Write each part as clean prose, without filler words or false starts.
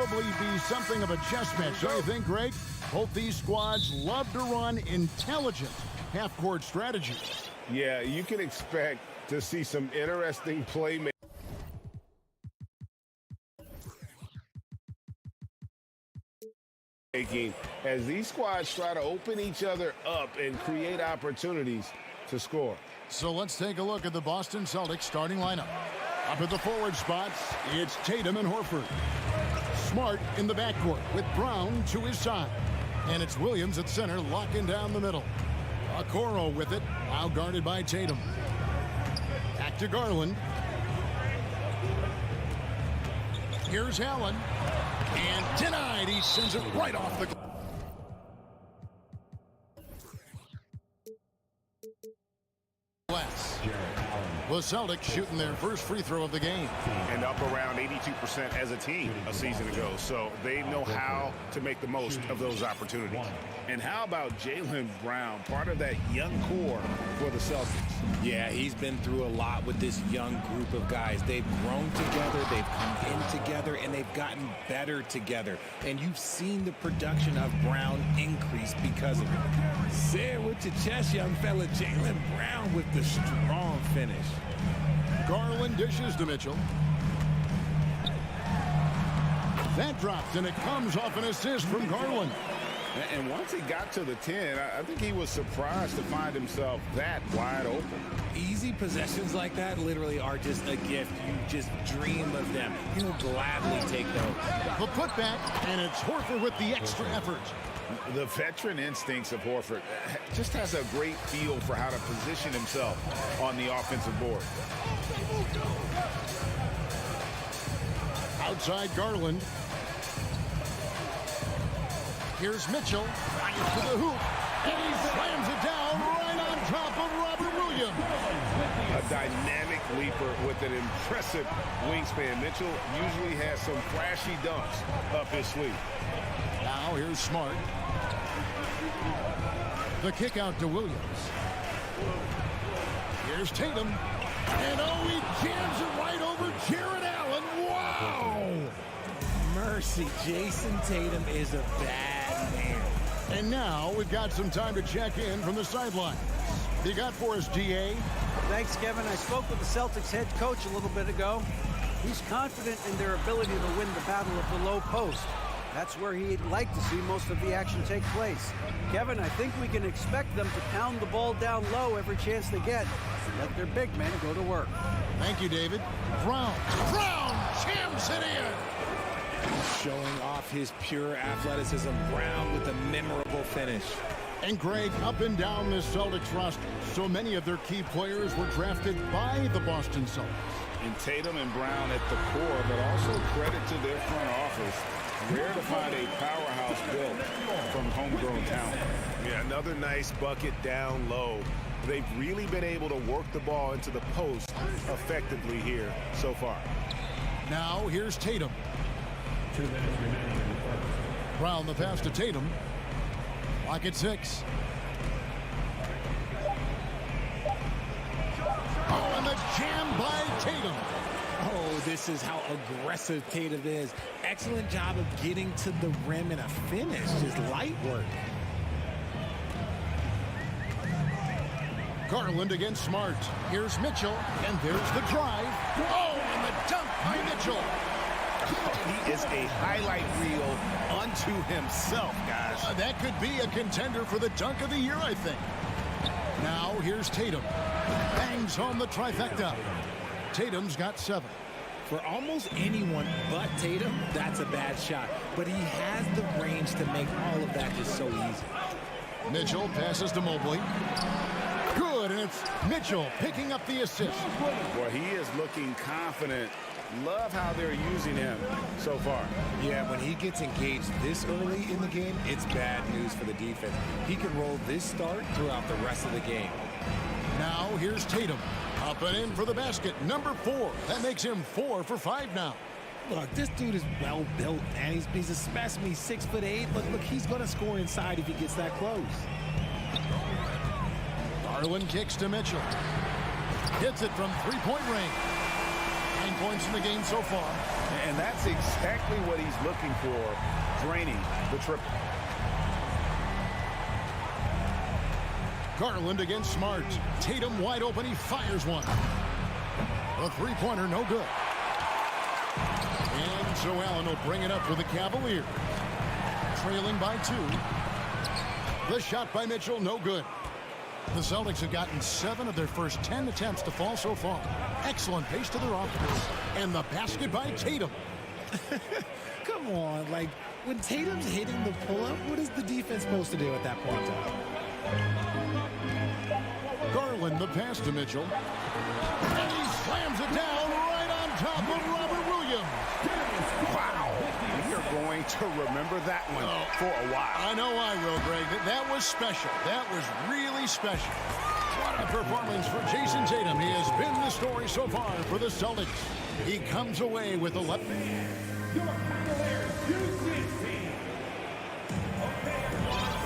probably be something of a chess match, don't you think, Greg? Both these squads love to run intelligent half-court strategies. Yeah, you can expect to see some interesting playmaking as these squads try to open each other up and create opportunities to score. So let's take a look at the Boston Celtics starting lineup. Up at the forward spots, it's Tatum and Horford. Smart in the backcourt with Brown to his side. And it's Williams at center, locking down the middle. Okoro with it, now guarded by Tatum. Back to Garland. Here's Allen. And denied. He sends it right off the... The Celtics shooting their first free throw of the game. And up around 82% as a team a season ago. So they know how to make the most of those opportunities. And how about Jaylen Brown, part of that young core for the Celtics? Yeah, he's been through a lot with this young group of guys. They've grown together, they've come in together, and they've gotten better together. And you've seen the production of Brown increase because of it. Say it with your chest, young fella. Jaylen Brown with the strong finish. Garland dishes to Mitchell. That drops, and it comes off an assist from Garland. And once he got to the 10, I think he was surprised to find himself that wide open. Easy possessions like that literally are just a gift. You just dream of them. He'll gladly take those. The putback, and it's Horford with the extra effort. The veteran instincts of Horford just has a great feel for how to position himself on the offensive board. Outside Garland. Here's Mitchell. Fires to the hoop. And he slams it down right on top of Robert Williams. A dynamic leaper with an impressive wingspan. Mitchell usually has some flashy dunks up his sleeve. Now here's Smart. The kick out to Williams. Here's Tatum. And oh, he jams it right over Jared Allen. Wow! Mercy, Jason Tatum is a bad man. And now we've got some time to check in from the sideline. You got for us, DA? Thanks, Kevin. I spoke with the Celtics head coach a little bit ago. He's confident in their ability to win the battle of the low post. That's where he'd like to see most of the action take place. Kevin, I think we can expect them to pound the ball down low every chance they get. Let their big men go to work. Thank you, David. Brown jams it in. Showing off his pure athleticism. Brown with a memorable finish. And Greg, up and down this Celtics roster, so many of their key players were drafted by the Boston Celtics. And Tatum and Brown at the core, but also credit to their front office. Rare to find a powerhouse built from homegrown talent. Yeah, another nice bucket down low. They've really been able to work the ball into the post effectively here so far. Now here's Tatum. Brown the pass to Tatum. Lock at 6. Oh, and the jam by Tatum. Oh, this is how aggressive Tatum is. Excellent job of getting to the rim and a finish. Just light work. Garland against Smart. Here's Mitchell, and there's the drive. Oh, and the dunk by Mitchell. He is a highlight reel unto himself, guys. That could be a contender for the dunk of the year, I think. Now here's Tatum. Bangs home the trifecta. Tatum's got 7. For almost anyone but Tatum, that's a bad shot. But he has the range to make all of that just so easy. Mitchell passes to Mobley. Good, and it's Mitchell picking up the assist. Well, he is looking confident. Love how they're using him so far. Yeah, when he gets engaged this early in the game, it's bad news for the defense. He can roll this start throughout the rest of the game. Now here's Tatum. Up and in for the basket, number 4. That makes him 4 for 5 now. Look, this dude is well built, man. He's a specimen. He's 6'8". Look, he's going to score inside if he gets that close. Garland kicks to Mitchell. Hits it from 3-point range. 9 points in the game so far. And that's exactly what he's looking for, draining the triple. Garland against Smart. Tatum wide open. He fires one. A three-pointer, no good. And so Allen will bring it up for the Cavaliers. Trailing by 2. The shot by Mitchell, no good. The Celtics have gotten 7 of their first 10 attempts to fall so far. Excellent pace to their offense. And the basket by Tatum. Come on, like, when Tatum's hitting the pull-up, what is the defense supposed to do at that point? Garland, the pass to Mitchell. And he slams it down right on top of Robert Williams. Wow. We are going to remember that one for a while. I know I will, Greg. That was special. That was really special. What a performance for Jason Tatum. He has been the story so far for the Celtics. He comes away with 11.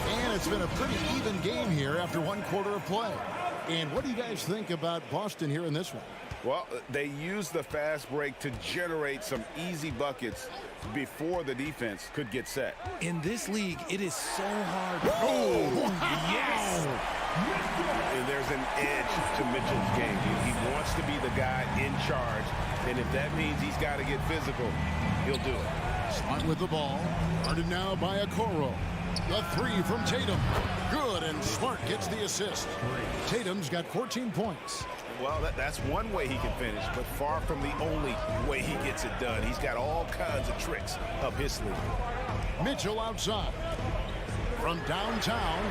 And it's been a pretty even game here after one quarter of play. And what do you guys think about Boston here in this one? Well, they used the fast break to generate some easy buckets before the defense could get set. In this league, it is so hard. Oh, yes! And there's an edge to Mitchell's game. He wants to be the guy in charge, and if that means he's got to get physical, he'll do it. Smart with the ball. Guarded now by Okoro. The three from Tatum. Good, and Smart gets the assist. Tatum's got 14 points. Well, that's one way he can finish, but far from the only way he gets it done. He's got all kinds of tricks up his sleeve. Mitchell outside. From downtown.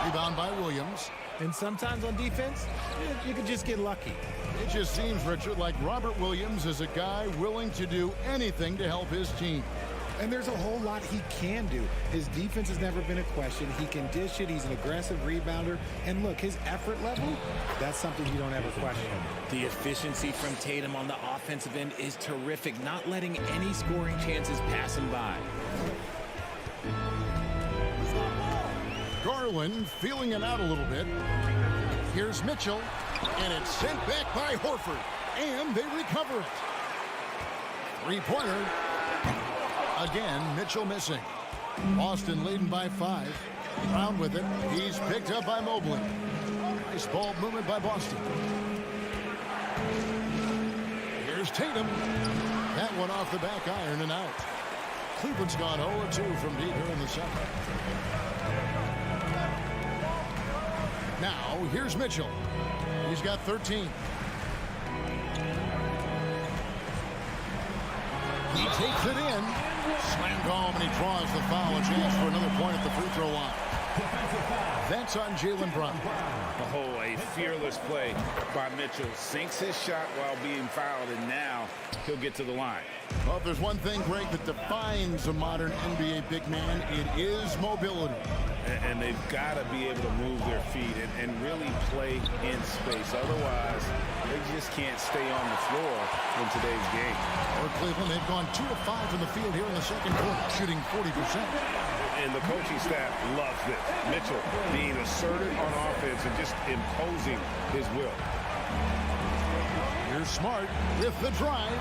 Rebound by Williams. And sometimes on defense, you can just get lucky. It just seems, Richard, like Robert Williams is a guy willing to do anything to help his team. And there's a whole lot he can do. His defense has never been a question. He can dish it. He's an aggressive rebounder. And look, his effort level, that's something you don't ever question. The efficiency from Tatum on the offensive end is terrific, not letting any scoring chances pass him by. Garland feeling it out a little bit. Here's Mitchell, and it's sent back by Horford. And they recover it. Three-pointer. Again, Mitchell missing. Boston leading by 5. Brown with it. He's picked up by Mobley. Nice ball movement by Boston. Here's Tatum. That one off the back iron and out. Cleveland's gone 0-2 from deep here in the second. Now, here's Mitchell. He's got 13. He takes it in. Slammed home, and he draws the foul. A chance for another point at the free throw line. That's on Jaylen Brown. Oh, a fearless play by Mitchell. Sinks his shot while being fouled, and now he'll get to the line. Well, if there's one thing, Greg, that defines a modern NBA big man, it is mobility. And they've got to be able to move their feet and really play in space. Otherwise, they just can't stay on the floor in today's game. For Cleveland, they've gone 2 of 5 from the field here in the second quarter, shooting 40%. And the coaching staff loves this. Mitchell being assertive on offense and just imposing his will. Here's Smart with the drive.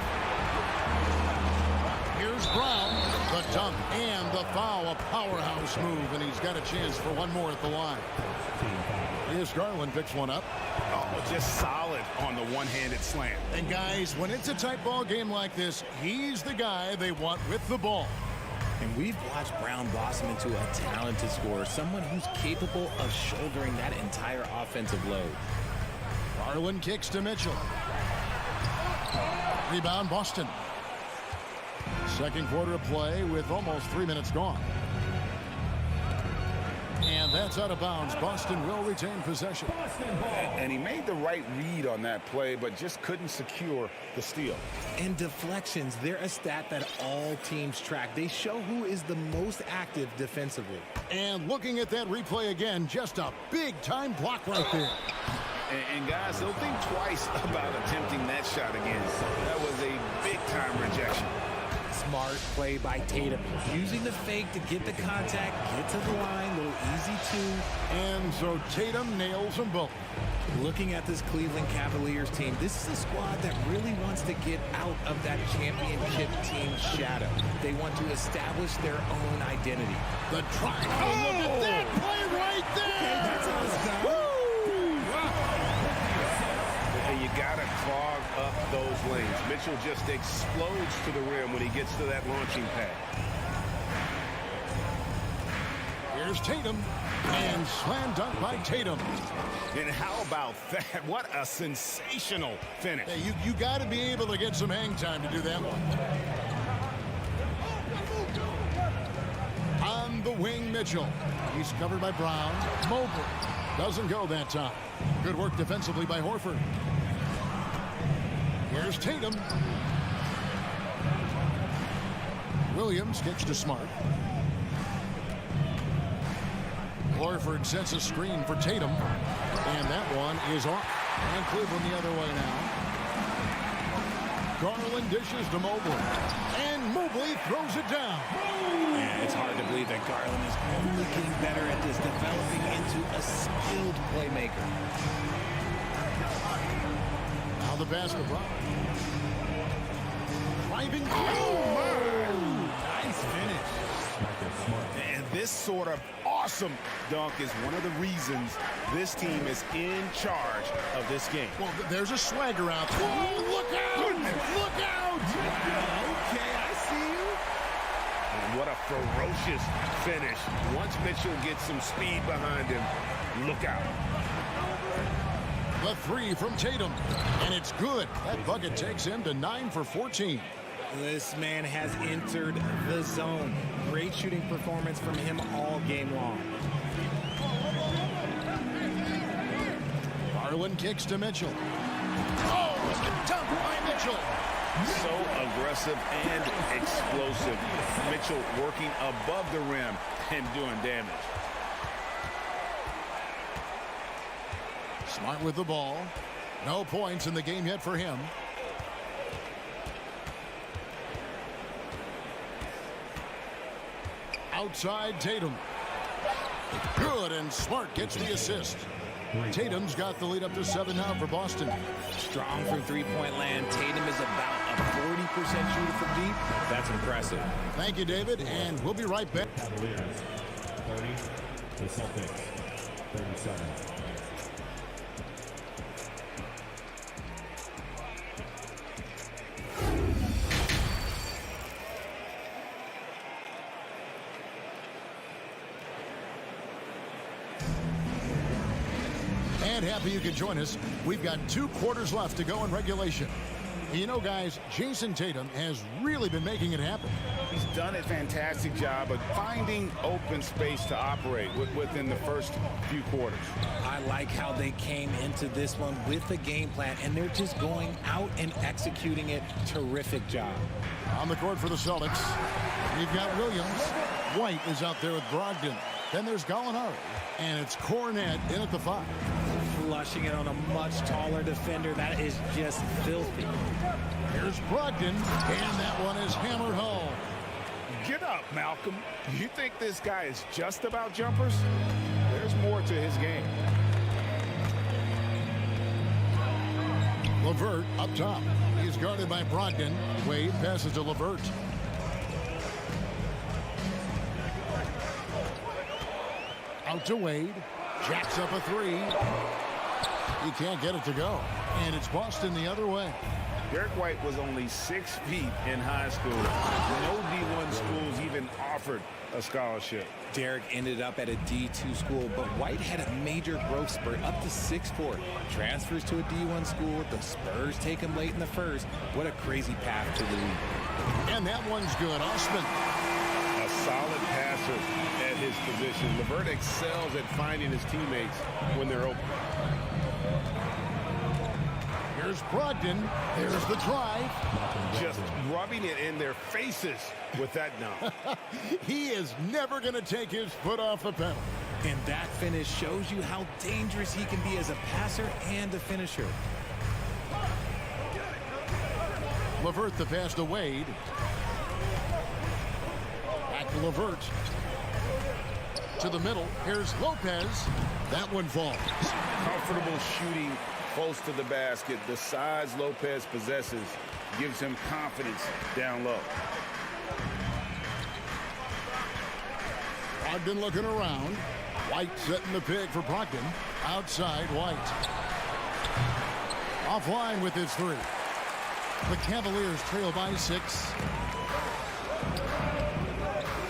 Here's Brown, the dunk and the foul, a powerhouse move, and he's got a chance for one more at the line. Here's Garland, picks one up. Oh, just solid on the one-handed slam. And guys, when it's a tight ball game like this, he's the guy they want with the ball. And we've watched Brown blossom into a talented scorer, someone who's capable of shouldering that entire offensive load. Garland kicks to Mitchell. Rebound, Boston. Second quarter of play with almost 3 minutes gone. And that's out of bounds. Boston will retain possession. And he made the right read on that play, but just couldn't secure the steal. And deflections, they're a stat that all teams track. They show who is the most active defensively. And looking at that replay again, just a big-time block right there. And guys, they'll think twice about attempting that shot again. That was a big-time rejection. Smart play by Tatum. Using the fake to get the contact, get to the line, little easy two. And so Tatum nails them both. Looking at this Cleveland Cavaliers team, this is a squad that really wants to get out of that championship team shadow. They want to establish their own identity. The try. Oh, look at that play right there. Okay, that's how it's done. Woo! You got to clog up those lanes. Mitchell just explodes to the rim when he gets to that launching pad. Here's Tatum. And slam dunk by Tatum. And how about that? What a sensational finish. Hey, you got to be able to get some hang time to do that one. On the wing, Mitchell. He's covered by Brown. Mobley doesn't go that time. Good work defensively by Horford. Here's Tatum. Williams gets to Smart. Horford sets a screen for Tatum. And that one is off. And Cleveland the other way now. Garland dishes to Mobley. And Mobley throws it down. Yeah, it's hard to believe that Garland is only getting better at this, developing into a skilled playmaker. Now the basket. Driving. Nice finish. And this sort of awesome dunk is one of the reasons this team is in charge of this game. Well, there's a swagger out there. Whoa, look out! Look out! Okay, I see you. And what a ferocious finish. Once Mitchell gets some speed behind him, look out. The three from Tatum. And it's good. That bucket takes him to 9 for 14. This man has entered the zone. Great shooting performance from him all game long. Garland kicks to Mitchell. Oh, dunk by Mitchell. So aggressive and explosive. Mitchell working above the rim and doing damage. Smart with the ball. No points in the game yet for him. Outside Tatum. Good, and Smart gets the assist. Tatum's got the lead up to 7 now for Boston. Strong from three-point land. Tatum is about a 40% shooter from deep. That's impressive. Thank you, David, and we'll be right back. Cavaliers 30, the Celtics 37. And happy you could join us. We've got 2 quarters left to go in regulation. You know, guys, Jason Tatum has really been making it happen. He's done a fantastic job of finding open space to operate within the first few quarters. I like how they came into this one with the game plan, and they're just going out and executing it. Terrific job. On the court for the Celtics, you've got Williams. White is out there with Brogdon. Then there's Gallinari, and it's Cornet in at the 5. Flushing it on a much taller defender. That is just filthy. Here's Brogdon, and that one is hammered home. Get up, Malcolm. You think this guy is just about jumpers? There's more to his game. LeVert up top. He's guarded by Brogdon. Wade passes to LeVert. Out to Wade. Jacks up a 3. He can't get it to go. And it's Boston the other way. Derek White was only 6 feet in high school. No D1 schools even offered a scholarship. Derek ended up at a D2 school, but White had a major growth spurt up to 6'4". Transfers to a D1 school. The Spurs take him late in the first. What a crazy path to the league. And that one's good. Osman. A solid passer at his position. LeVert excels at finding his teammates when they're open. Here's Brogdon. There's the drive. Just rubbing it in their faces with that dunk. He is never going to take his foot off the pedal. And that finish shows you how dangerous he can be as a passer and a finisher. LeVert the pass to Wade. Back to Levert. To the middle. Here's Lopez. That one falls. Comfortable shooting close to the basket. The size Lopez possesses gives him confidence down low. Brogdon looking around. White setting the pick for Brogdon. Outside White. Offline with his three. The Cavaliers trail by 6.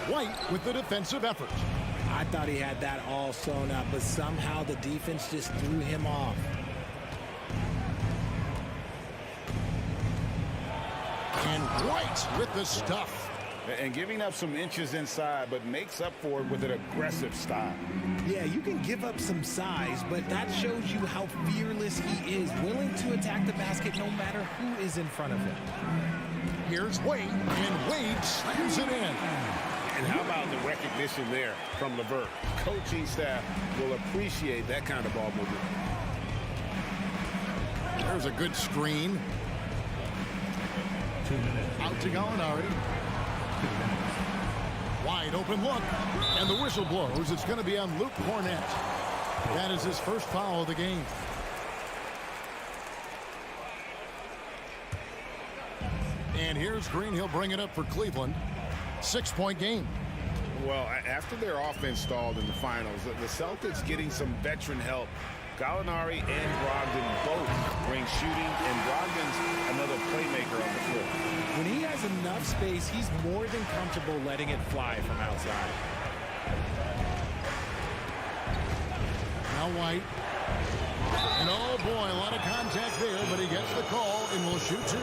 White with the defensive effort. I thought he had that all sewn up, but somehow the defense just threw him off. And White with the stuff. And giving up some inches inside, but makes up for it with an aggressive style. Yeah, you can give up some size, but that shows you how fearless he is, willing to attack the basket no matter who is in front of him. Here's Wade, and Wade slams it in. And how about the recognition there from Levert? Coaching staff will appreciate that kind of ball movement. There's a good screen. 2 minutes. Out to Gallinari. 2 minutes. Wide open look. And the whistle blows. It's going to be on Luke Cornett. That is his first foul of the game. And here's Green. He'll bring it up for Cleveland. 6-point game. Well, after their offense stalled in the finals, the Celtics getting some veteran help. Gallinari and Brogdon both bring shooting, and Brogdon's another playmaker on the floor. When he has enough space, he's more than comfortable letting it fly from outside. Now White. And oh boy, a lot of contact there, but he gets the call and will shoot 2.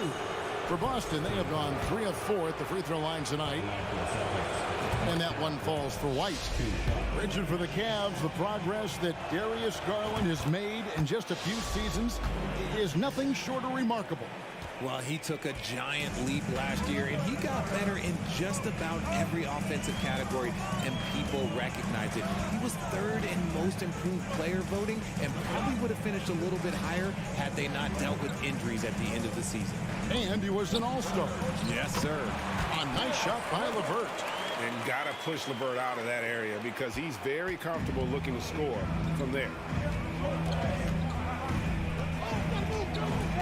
For Boston, they have gone 3 of 4 at the free throw line tonight. And that one falls for White. Richard, for the Cavs, the progress that Darius Garland has made in just a few seasons is nothing short of remarkable. Well, he took a giant leap last year, and he got better in just about every offensive category, and people recognize it. He was 3rd in most improved player voting, and probably would have finished a little bit higher had they not dealt with injuries at the end of the season. And he was an all-star. Yes, sir. A nice shot by Levert. And got to push Levert out of that area because he's very comfortable looking to score from there.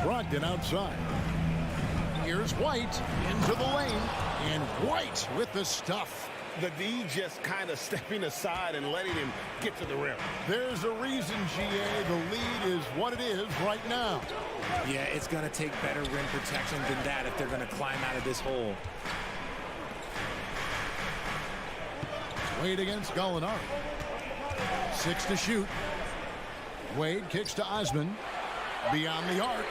Brogdon outside. Here's White into the lane. And White with the stuff. The D just kind of stepping aside and letting him get to the rim. There's a reason, GA. The lead is what it is right now. Yeah, it's going to take better rim protection than that if they're going to climb out of this hole. Wade against Gallinari. 6 to shoot. Wade kicks to Osman. Beyond the arc.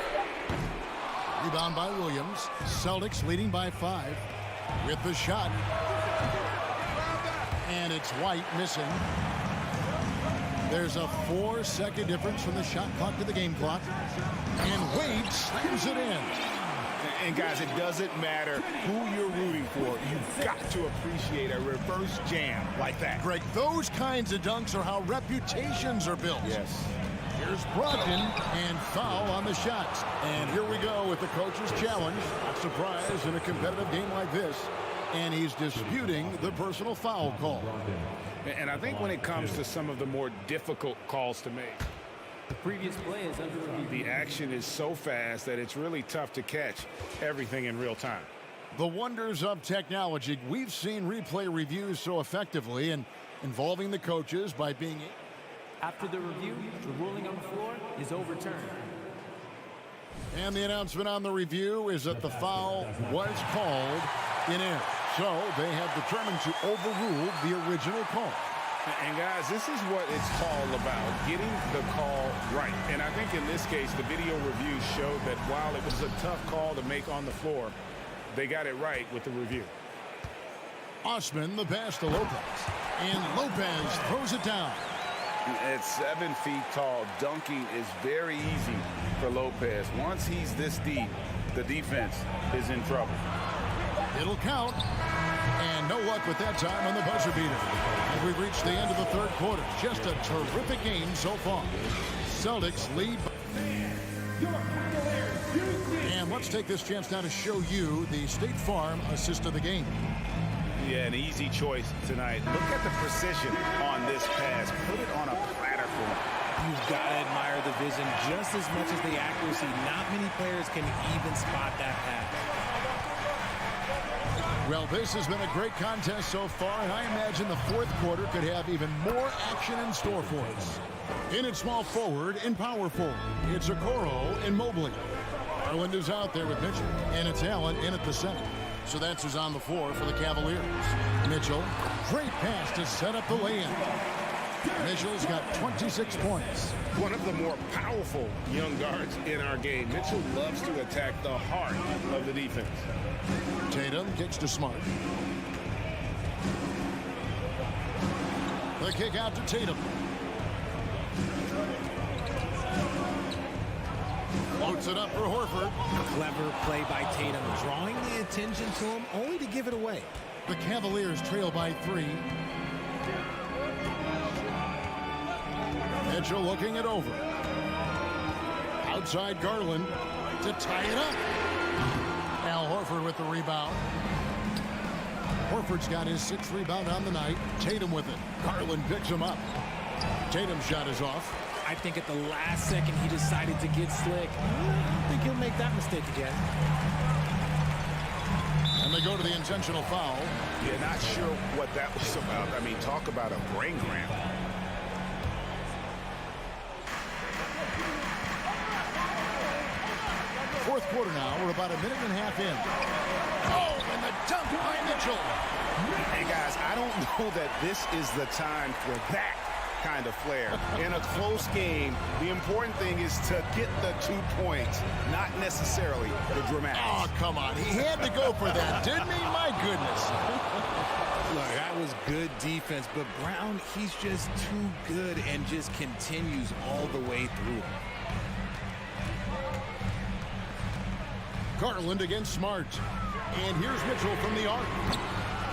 Rebound by Williams. Celtics leading by 5. With the shot. And it's White missing. There's a 4-second difference from the shot clock to the game clock. And Wade slams it in. And guys, it doesn't matter who you're rooting for. You've got to appreciate a reverse jam like that. Greg, those kinds of dunks are how reputations are built. Yes. Here's Brogdon, and foul on the shots. And here we go with the coach's challenge. Not surprised in a competitive game like this. And he's disputing the personal foul call. And I think when it comes to some of the more difficult calls to make, the previous play is under review. the action is so fast that it's really tough to catch everything in real time. The wonders of technology. We've seen replay reviews so effectively and involving the coaches by being... After the review, the ruling on the floor is overturned. And the announcement on the review is that the foul was called in air. So they have determined to overrule the original call. And guys, this is what it's all about, getting the call right. And I think in this case, the video review showed that while it was a tough call to make on the floor, they got it right with the review. Osman, the pass to Lopez. And Lopez throws it down. At 7 feet tall, dunking is very easy for Lopez. Once he's this deep, the defense is in trouble. It'll count. And no luck with that time on the buzzer beater. And we've reached the end of the 3rd quarter. Just a terrific game so far. Celtics lead. And let's take this chance now to show you the State Farm assist of the game. Yeah, an easy choice tonight. Look at the precision on this pass. Put it on a platter for him. You've got to admire the vision just as much as the accuracy. Not many players can even spot that pass. Well, this has been a great contest so far, and I imagine the fourth quarter could have even more action in store for us. In at small forward, in power forward, it's Okoro and Mobley. Garland is out there with Mitchell, and it's Allen in at the center. So that's who's on the floor for the Cavaliers. Mitchell, great pass to set up the lay-in. Mitchell's got 26 points. One of the more powerful young guards in our game. Mitchell loves to attack the heart of the defense. Tatum kicks to Smart. The kick out to Tatum. Floats it up for Horford. Clever play by Tatum, drawing the attention to him only to give it away. The Cavaliers trail by 3. Mitchell looking it over. Outside Garland to tie it up. Al Horford with the rebound. Horford's got his 6th rebound on the night. Tatum with it. Garland picks him up. Tatum's shot is off. I think at the last second he decided to get slick. I don't think he'll make that mistake again. And they go to the intentional foul. Yeah, not sure what that was about. I mean, talk about a brain cramp. Fourth quarter now. We're about a minute and a half in. Oh, and the dunk by Mitchell. Hey, guys, I don't know that this is the time for that kind of flair. In a close game, the important thing is to get the 2 points, not necessarily the dramatics. Oh, come on. He had to go for that, didn't he? My goodness. Look, that was good defense, but Brown, he's just too good and just continues all the way through. Garland against Smart. And here's Mitchell from the arc.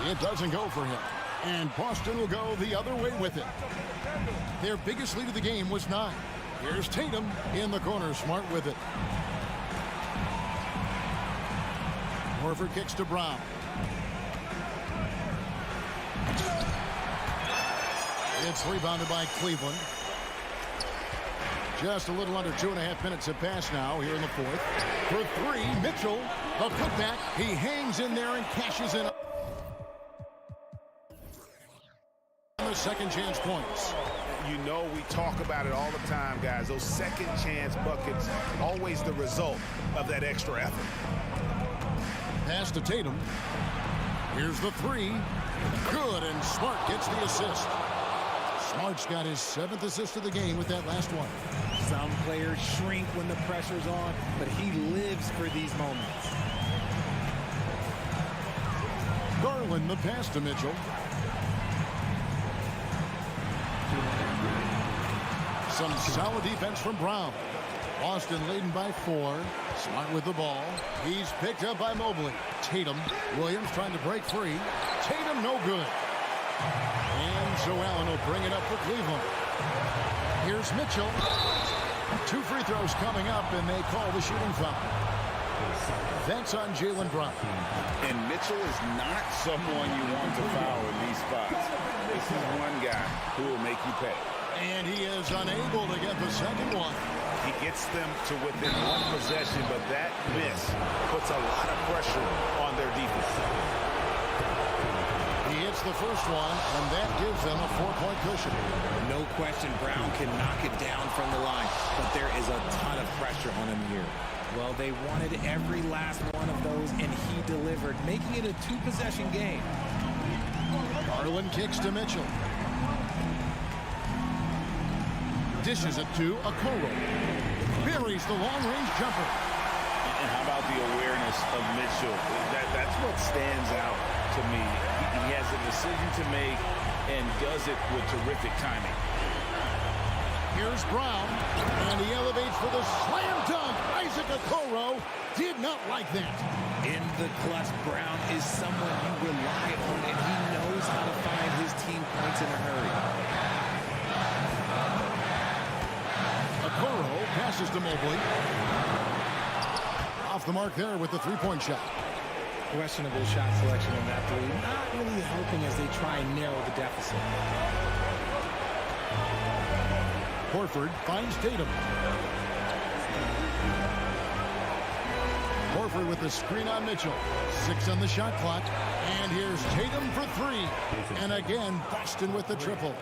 It doesn't go for him. And Boston will go the other way with it. Their biggest lead of the game was 9. Here's Tatum in the corner. Smart with it. Horford kicks to Brown. It's rebounded by Cleveland. Just a little under 2.5 minutes have passed now here in the fourth. For 3, Mitchell, the putback. He hangs in there and cashes in on the second chance points. You know we talk about it all the time, guys. Those second chance buckets, always the result of that extra effort. Pass to Tatum. Here's the 3. Good, and Smart gets the assist. Smart's got his 7th assist of the game with that last one. Some players shrink when the pressure's on, but he lives for these moments. Garland, the pass to Mitchell. Some solid defense from Brown. Boston leading by 4. Smart with the ball. He's picked up by Mobley. Tatum. Williams trying to break free. Tatum no good. And so Allen will bring it up for Cleveland. Here's Mitchell. 2 free throws coming up, and they call the shooting foul. That's on Jaylen Brown. And Mitchell is not someone you want to foul in these spots. This is one guy who will make you pay. And he is unable to get the second one. He gets them to within 1 possession, but that miss puts a lot of pressure on their defense. He hits the first one, and that gives them a 4-point cushion. No question, Brown can knock it down from the line, but there is a ton of pressure on him here. Well, they wanted every last one of those, and he delivered, making it a 2-possession game. Garland kicks to Mitchell. Dishes it to Okoro. Buries the long-range jumper. And how about the awareness of Mitchell? That's what stands out to me. He has a decision to make and does it with terrific timing. Here's Brown, and he elevates for the slam dunk. Isaac Okoro did not like that. In the clutch, Brown is someone you rely on, and he knows how to find his team points in a hurry. Okoro passes to Mobley. Off the mark there with the 3-point shot. questionable shot selection in that three. Not really helping as they try and narrow the deficit. Horford finds Tatum. Horford with the screen on Mitchell. 6 on the shot clock. And here's Tatum for 3. And again, Boston with the triple.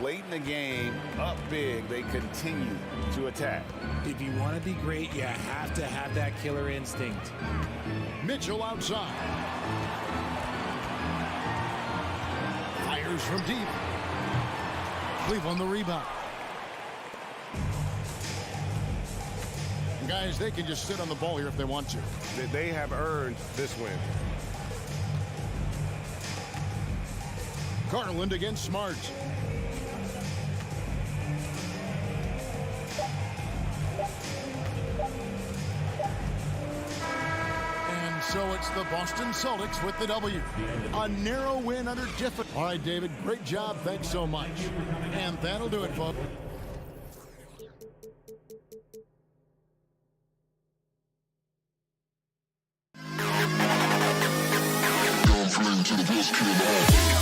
Late in the game, up big, they continue to attack. If you want to be great, you have to have that killer instinct. Mitchell outside. Fires from deep. Cleveland the rebound. Guys, they can just sit on the ball here if they want to. They have earned this win. Garland against Smart. And so it's the Boston Celtics with the W. A narrow win under difficult. All right, David, great job. Thanks so much. And that'll do it, folks. To the best kid.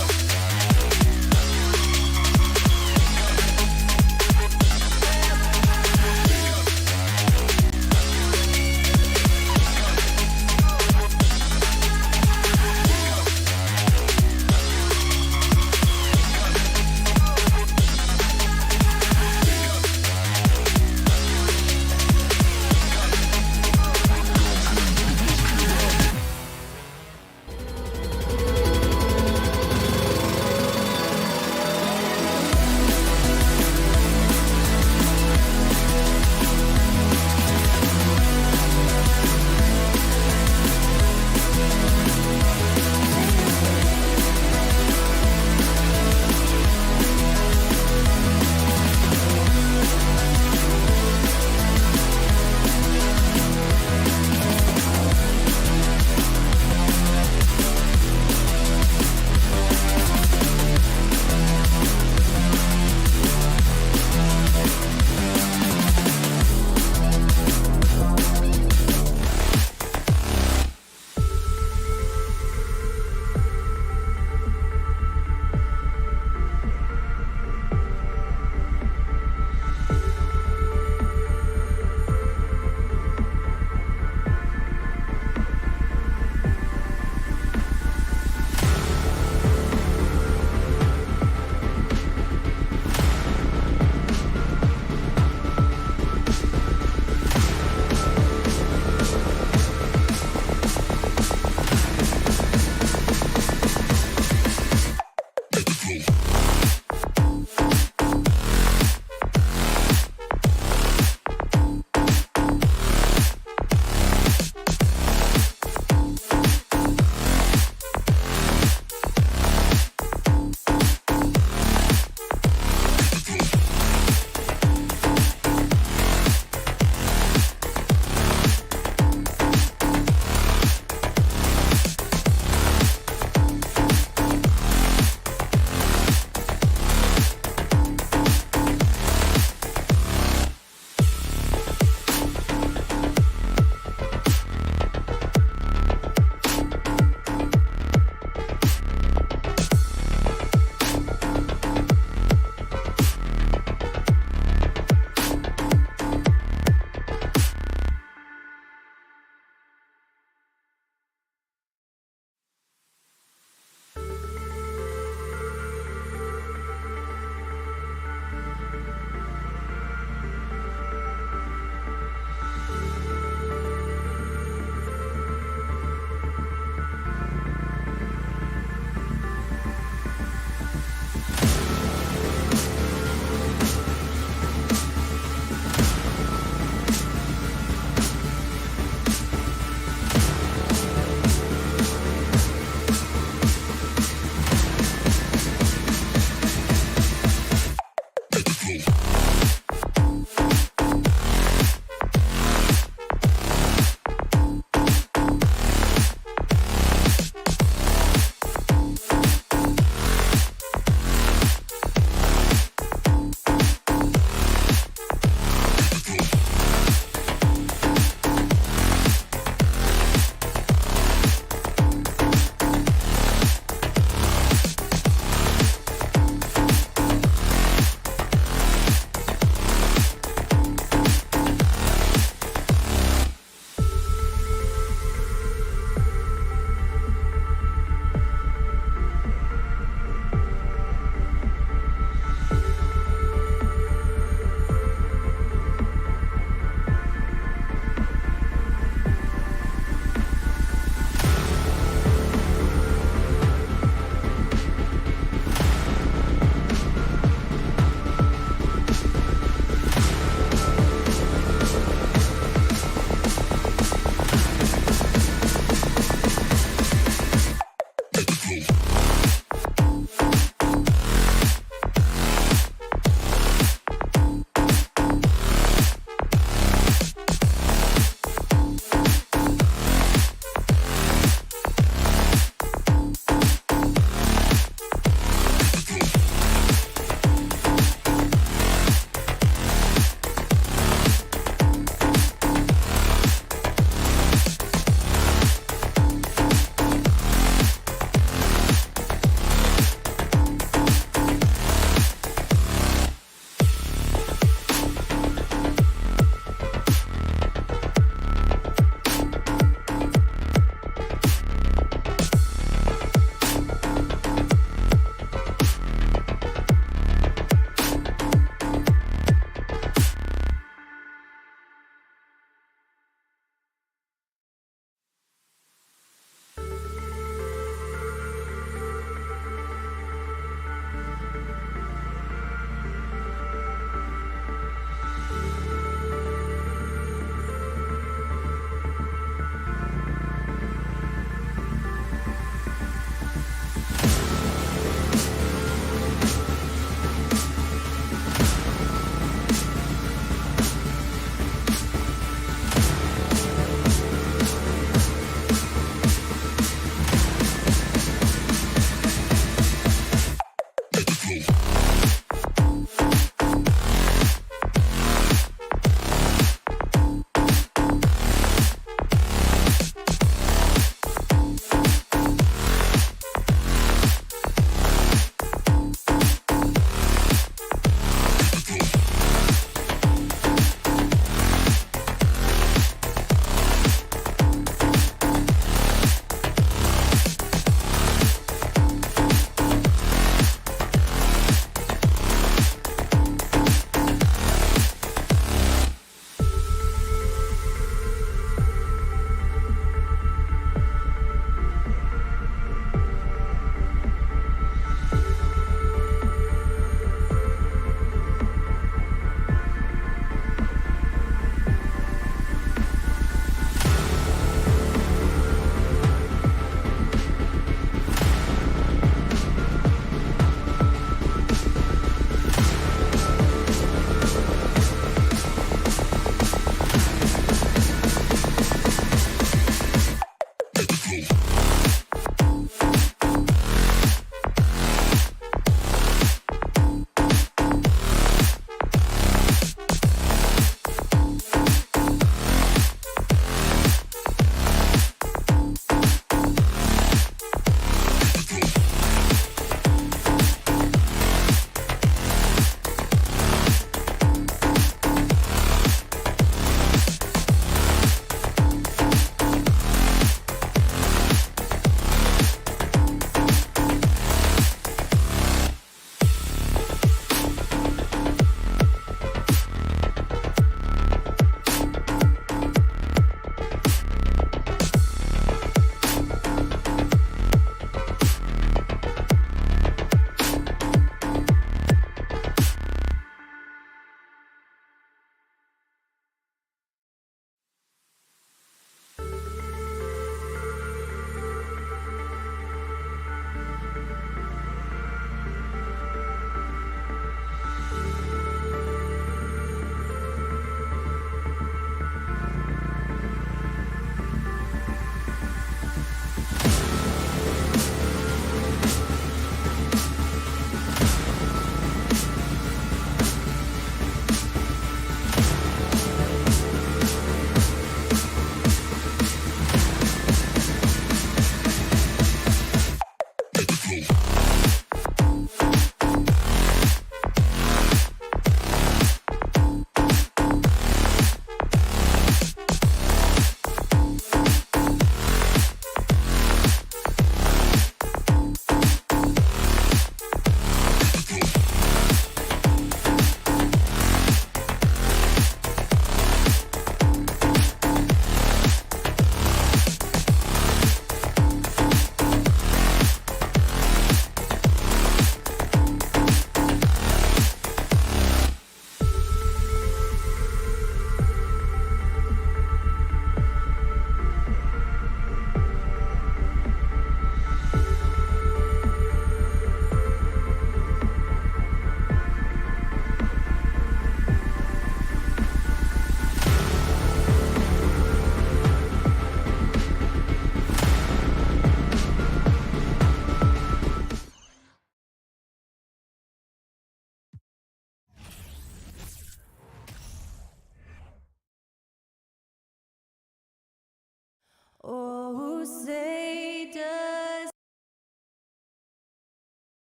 Oh, say does.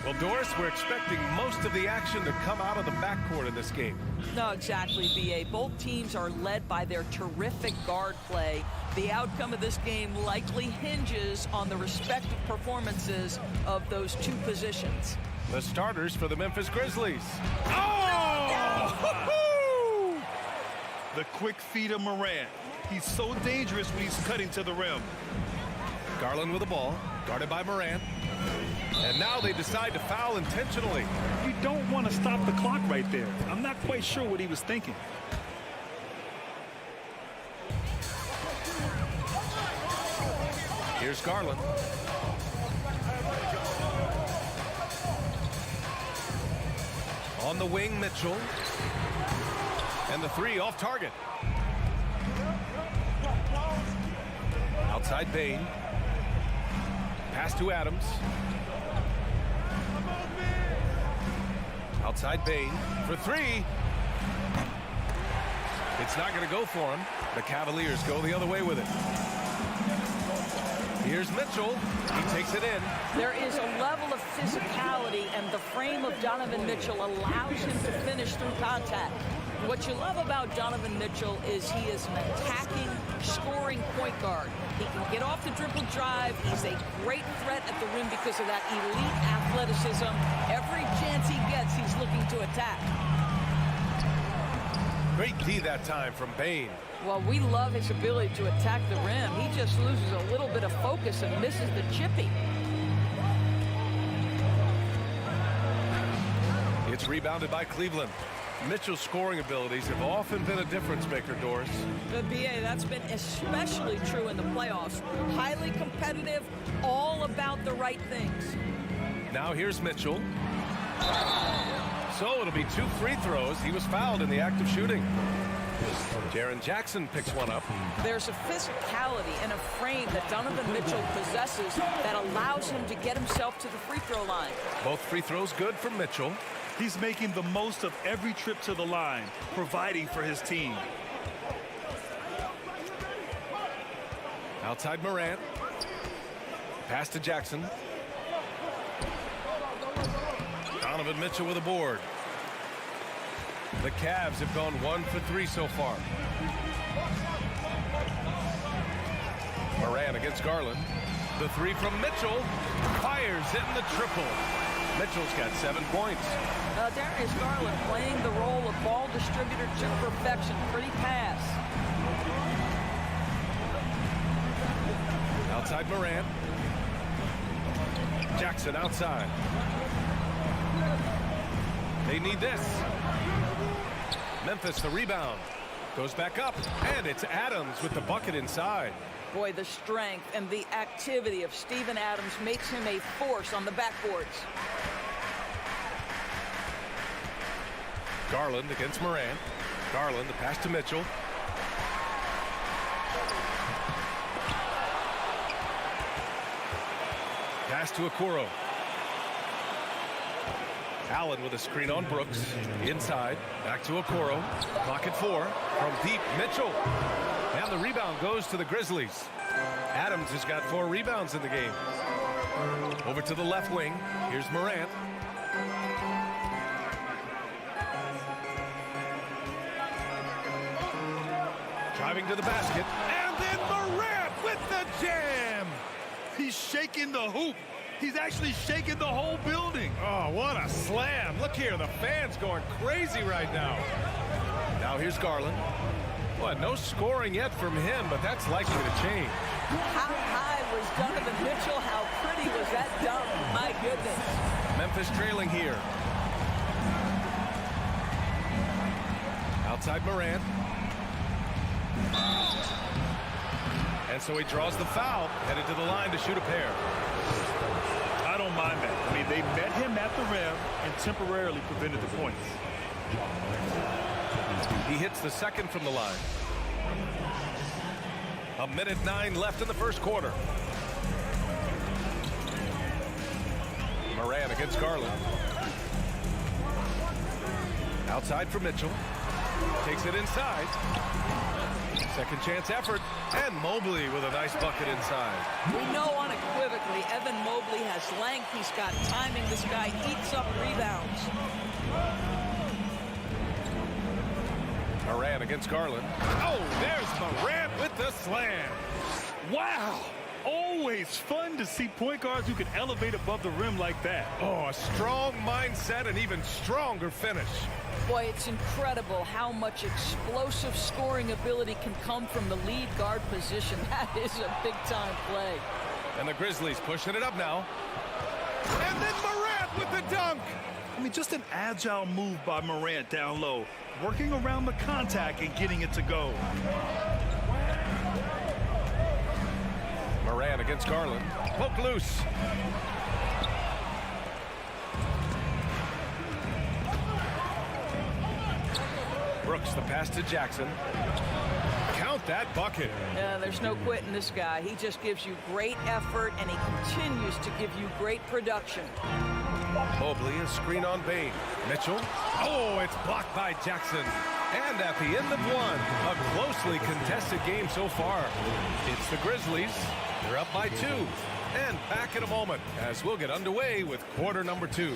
Well, Doris, we're expecting most of the action to come out of the backcourt in this game. No, exactly, B.A. Both teams are led by their terrific guard play. The outcome of this game likely hinges on the respective performances of those two positions. The starters for the Memphis Grizzlies. Oh! The quick feed of Morant. He's so dangerous when he's cutting to the rim. Garland with the ball, guarded by Morant. And now they decide to foul intentionally. You don't want to stop the clock right there. I'm not quite sure what he was thinking. Here's Garland. On the wing, Mitchell. And the three off target. Outside Bain. Pass to Adams. Outside Bain for three. It's not going to go for him. The Cavaliers go the other way with it. Here's Mitchell. He takes it in. There is a level of physicality, and the frame of Donovan Mitchell allows him to finish through contact. What you love about Donovan Mitchell is he is an attacking, scoring point guard. He can get off the dribble drive. He's a great threat at the rim because of that elite athleticism. Every chance he gets, he's looking to attack. Great D that time from Bain. Well, we love his ability to attack the rim. He just loses a little bit of focus and misses the chippy. It's rebounded by Cleveland. Mitchell's scoring abilities have often been a difference maker, Doris. The BA, that's been especially true in the playoffs. Highly competitive, all about the right things. Now here's Mitchell. So it'll be 2 free throws. He was fouled in the act of shooting. Jaren Jackson picks one up. There's a physicality and a frame that Donovan Mitchell possesses that allows him to get himself to the free throw line. Both free throws good for Mitchell. He's making the most of every trip to the line, providing for his team. Outside Morant. Pass to Jackson. Donovan Mitchell with a board. The Cavs have gone 1 for 3 so far. Morant against Garland. The three from Mitchell. Fires hitting the triple. Mitchell's got 7 points. Darius Garland playing the role of ball distributor to perfection. Pretty pass. Outside Morant. Jackson outside. They need this. Memphis the rebound. Goes back up. And it's Adams with the bucket inside. Boy, the strength and the activity of Steven Adams makes him a force on the backboards. Garland against Morant. Garland, the pass to Mitchell. Pass to Okoro. Allen with a screen on Brooks. Inside. Back to Okoro. Clock at 4. From deep, Mitchell. And the rebound goes to the Grizzlies. Adams has got 4 rebounds in the game. Over to the left wing. Here's Morant. Driving to the basket. And then Morant with the jam. He's shaking the hoop. He's actually shaking the whole building. Oh, what a slam. Look here, the fans going crazy right now. Now here's Garland. Well, no scoring yet from him, but that's likely to change. How high was Donovan Mitchell? How pretty was that dunk? My goodness. Memphis trailing here. Outside Morant. And so he draws the foul, headed to the line to shoot a pair. I don't mind that. I mean, they met him at the rim and temporarily prevented the points. He hits the second from the line. 1:09 left in the first quarter. Morant against Garland. Outside for Mitchell. Takes it inside. Second chance effort. And Mobley with a nice bucket inside. We know unequivocally Evan Mobley has length. He's got timing. This guy eats up rebounds. Morant against Garland. Oh, there's Morant with the slam. Wow. Always fun to see point guards who can elevate above the rim like that. Oh, a strong mindset and even stronger finish. Boy, it's incredible how much explosive scoring ability can come from the lead guard position. That is a big-time play. And the Grizzlies pushing it up now. And then Morant with the dunk. I mean, just an agile move by Morant down low, working around the contact and getting it to go. Morant against Garland. Poke loose. Brooks, the pass to Jackson. Count that bucket. Yeah, there's no quitting this guy. He just gives you great effort, and he continues to give you great production. Mobley, a screen on Bain. Mitchell. Oh, it's blocked by Jackson. And at the end of one, a closely contested game so far. It's the Grizzlies. They're up by 2. And back in a moment as we'll get underway with quarter number 2.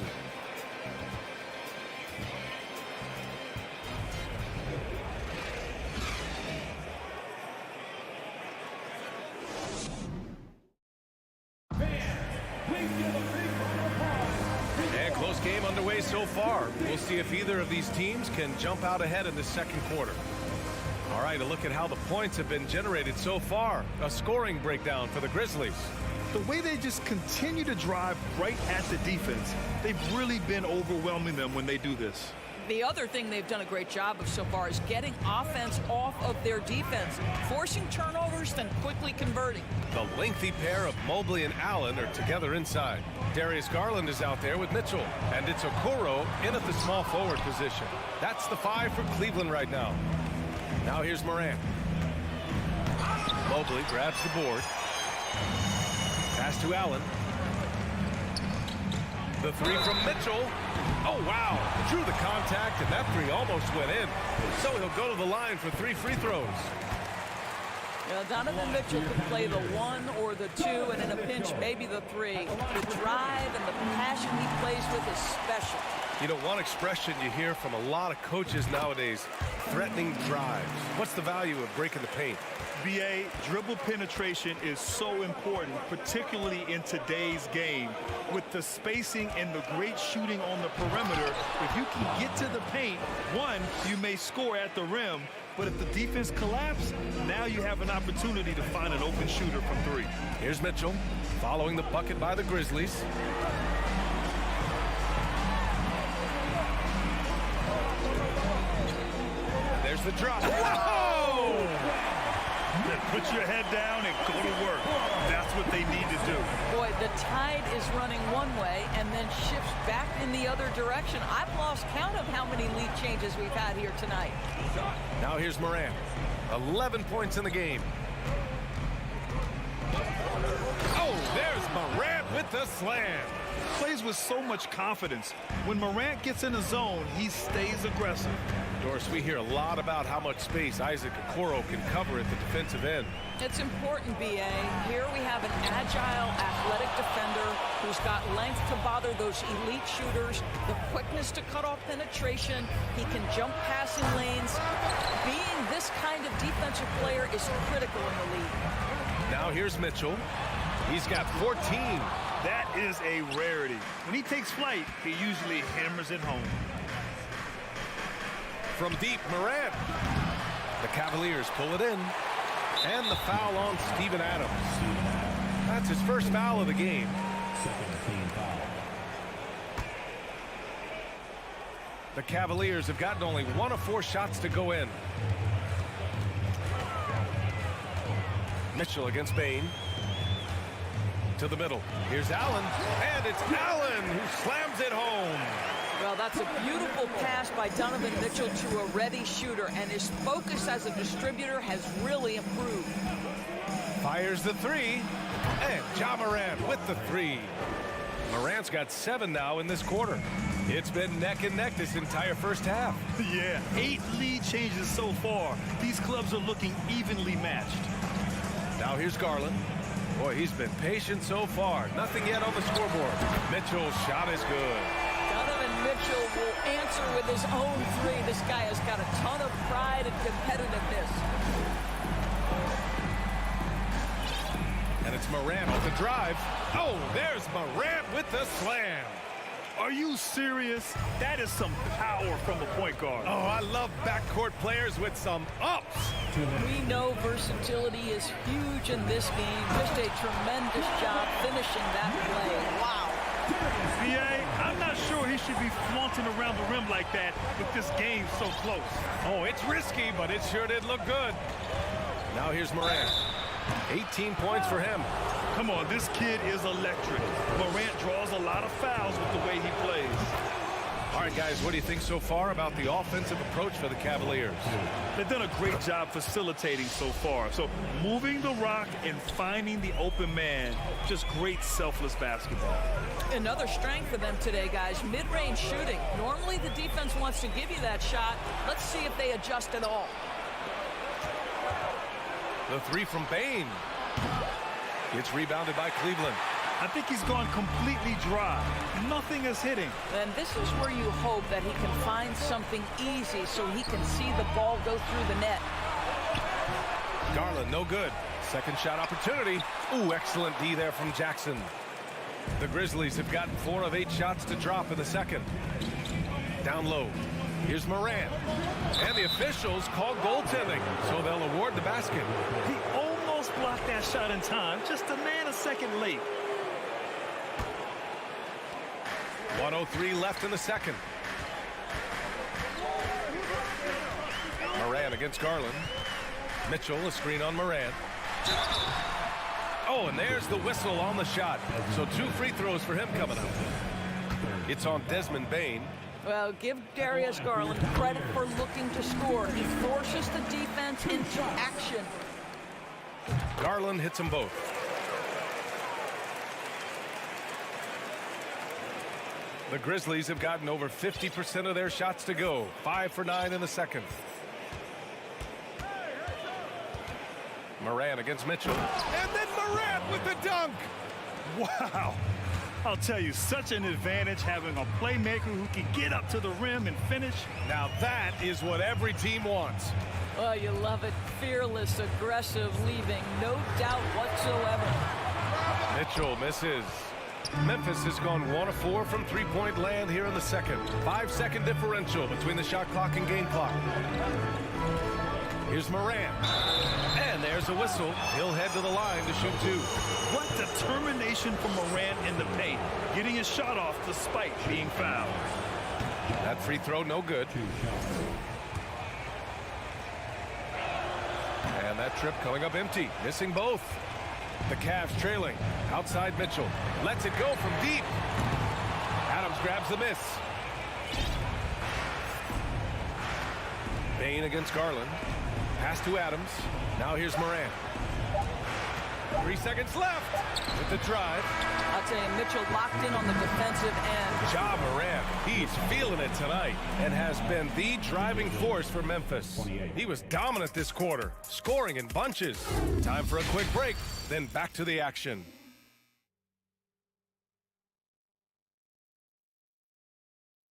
And close game underway so far. We'll see if either of these teams can jump out ahead in the second quarter. All right, a look at how the points have been generated so far. A scoring breakdown for the Grizzlies. The way they just continue to drive right at the defense, they've really been overwhelming them when they do this. The other thing they've done a great job of so far is getting offense off of their defense, forcing turnovers, then quickly converting. The lengthy pair of Mobley and Allen are together inside. Darius Garland is out there with Mitchell, and it's Okoro in at the small forward position. That's the 5 for Cleveland right now. Now here's Morant. Mobley grabs the board. Pass to Allen. The 3 from Mitchell. Oh, wow. Drew the contact, and that 3 almost went in. So he'll go to the line for 3 free throws. Donovan Mitchell could play the 1 or the 2, and in a pinch, maybe the 3. The drive and the passion he plays with is special. You know, one expression you hear from a lot of coaches nowadays, threatening drives. What's the value of breaking the paint? BA, dribble penetration is so important, particularly in today's game. With the spacing and the great shooting on the perimeter, if you can get to the paint, 1, you may score at the rim, but if the defense collapses, now you have an opportunity to find an open shooter from 3. Here's Mitchell, following the bucket by the Grizzlies. There's the drop. Whoa! Put your head down and go to work. That's what they need to do. Boy, the tide is running one way and then shifts back in the other direction. I've lost count of how many lead changes we've had here tonight. Now here's Morant. 11 points in the game. Oh, there's Morant with the slam. Plays with so much confidence. When Morant gets in the zone, he stays aggressive. Doris, we hear a lot about how much space Isaac Okoro can cover at the defensive end. It's important, B.A. Here we have an agile, athletic defender who's got length to bother those elite shooters, the quickness to cut off penetration. He can jump passing lanes. Being this kind of defensive player is critical in the league. Now here's Mitchell. He's got 14. That is a rarity. When he takes flight, he usually hammers it home. From deep, Morant. The Cavaliers pull it in. And the foul on Steven Adams. That's his first foul of the game. Second team foul. The Cavaliers have gotten only 1 of 4 shots to go in. Mitchell against Bain. To the middle. Here's Allen. And it's Allen who slams it home. Well, that's a beautiful pass by Donovan Mitchell to a ready shooter, and his focus as a distributor has really improved. Fires the 3, and Ja Morant with the 3. Morant's got 7 now in this quarter. It's been neck and neck this entire first half. Yeah, 8 lead changes so far. These clubs are looking evenly matched. Now here's Garland. Boy, he's been patient so far. Nothing yet on the scoreboard. Mitchell's shot is good. Donovan Mitchell will answer with his own 3. This guy has got a ton of pride and competitiveness. And it's Morant with the drive. Oh, there's Morant with the slam. Are you serious? That is some power from a point guard. Oh, I love backcourt players with some ups. We know versatility is huge in this game. Just a tremendous job finishing that play. Wow. BA, I'm not sure he should be flaunting around the rim like that with this game so close. Oh, it's risky, but it sure did look good. Now here's Morant. 18 points for him. Come on, this kid is electric. Morant draws a lot of fouls with the way he plays. All right, guys, what do you think so far about the offensive approach for the Cavaliers? They've done a great job facilitating so far. So moving the rock and finding the open man, just great selfless basketball. Another strength for them today, guys, mid-range shooting. Normally the defense wants to give you that shot. Let's see if they adjust at all. The three from Bane. It's rebounded by Cleveland. I think he's gone completely dry. Nothing is hitting. And this is where you hope that he can find something easy so he can see the ball go through the net. Garland, no good. Second shot opportunity. Ooh, excellent D there from Jackson. The Grizzlies have gotten 4 of 8 shots to drop in the second. Down low. Here's Morant. And the officials call goaltending, so they'll award the basket. He almost blocked that shot in time, just a nanosecond late. 1:03 left in the second. Morant against Garland. Mitchell, a screen on Morant. Oh, and there's the whistle on the shot. So 2 free throws for him coming up. It's on Desmond Bane. Well, give Darius Garland credit for looking to score. He forces the defense into action. Garland hits them both. The Grizzlies have gotten over 50% of their shots to go. 5 for 9 in the second. Morant against Mitchell. And then Morant with the dunk. Wow. I'll tell you, such an advantage having a playmaker who can get up to the rim and finish. Now that is what every team wants. Oh, you love it. Fearless, aggressive, leaving no doubt whatsoever. Mitchell misses. Memphis has gone 1 of 4 from three-point land here in the second. 5-second differential between the shot clock and game clock. Here's Morant. And there's a whistle. He'll head to the line to shoot 2. What determination from Morant in the paint, getting his shot off despite being fouled. That free throw no good. And that trip coming up empty, missing both. The Cavs trailing. Outside Mitchell. Lets it go from deep. Adams grabs the miss. Bane against Garland. Pass to Adams. Now here's Morant. 3 seconds left with the drive. I'll tell you, Mitchell locked in on the defensive end. Ja Morant, he's feeling it tonight and has been the driving force for Memphis. He was dominant this quarter, scoring in bunches. Time for a quick break, then back to the action.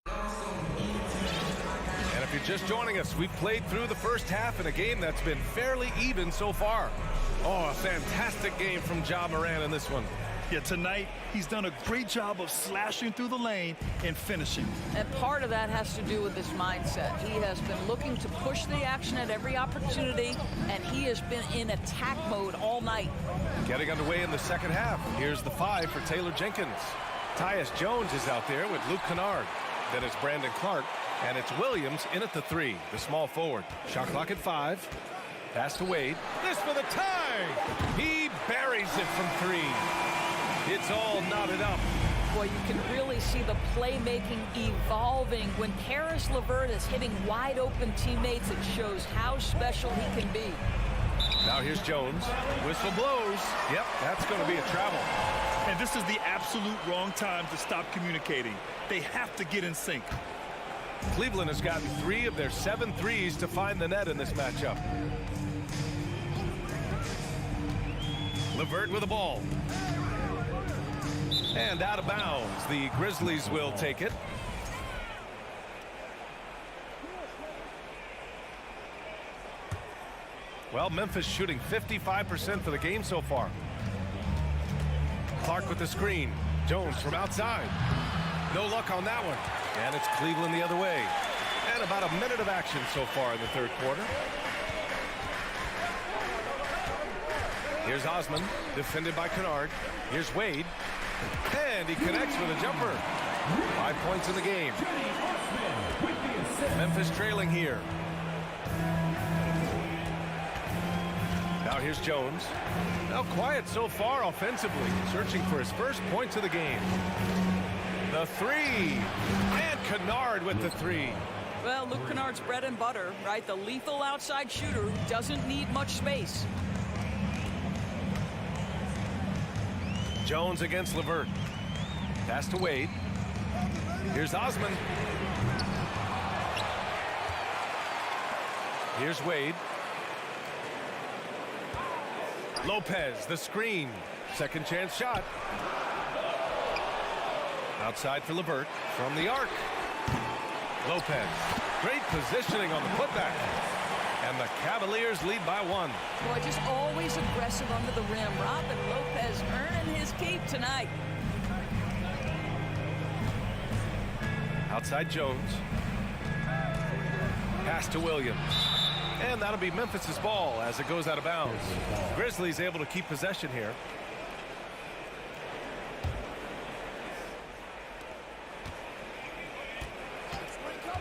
And if you're just joining us, we've played through the first half in a game that's been fairly even so far. Oh, a fantastic game from Ja Morant in this one. Yeah, tonight he's done a great job of slashing through the lane and finishing. And part of that has to do with his mindset. He has been looking to push the action at every opportunity, and he has been in attack mode all night. Getting underway in the second half. Here's the 5 for Taylor Jenkins. Tyus Jones is out there with Luke Kennard. Then it's Brandon Clark, and it's Williams in at the 3, the small forward. Shot clock at 5. Pass to Wade. This for the tie. He buries it from 3. It's all knotted up. Boy, you can really see the playmaking evolving. When Karis LeVert is hitting wide open teammates, it shows how special he can be. Now here's Jones. Whistle blows. Yep, that's going to be a travel. And this is the absolute wrong time to stop communicating. They have to get in sync. Cleveland has gotten 3 of their 7 threes to find the net in this matchup. LeVert with the ball. And out of bounds. The Grizzlies will take it. Well, Memphis shooting 55% for the game so far. Clark with the screen. Jones from outside. No luck on that one. And it's Cleveland the other way. And about a minute of action so far in the third quarter. Here's Osman, defended by Kennard. Here's Wade. And he connects with a jumper. 5 points in the game. Memphis trailing here. Now here's Jones. Now quiet so far offensively, searching for his first points of the game. The three. And Kennard with the three. Well, Luke Kennard's bread and butter, right? The lethal outside shooter who doesn't need much space. Jones against LeVert. Pass to Wade. Here's Osman. Here's Wade. Lopez, the screen. Second chance shot. Outside for LeVert from the arc. Lopez. Great positioning on the putback. And the Cavaliers lead by one. Boy, just always aggressive under the rim. Robin Lopez earning his keep tonight. Outside Jones. Pass to Williams. And that'll be Memphis's ball as it goes out of bounds. Grizzlies able to keep possession here.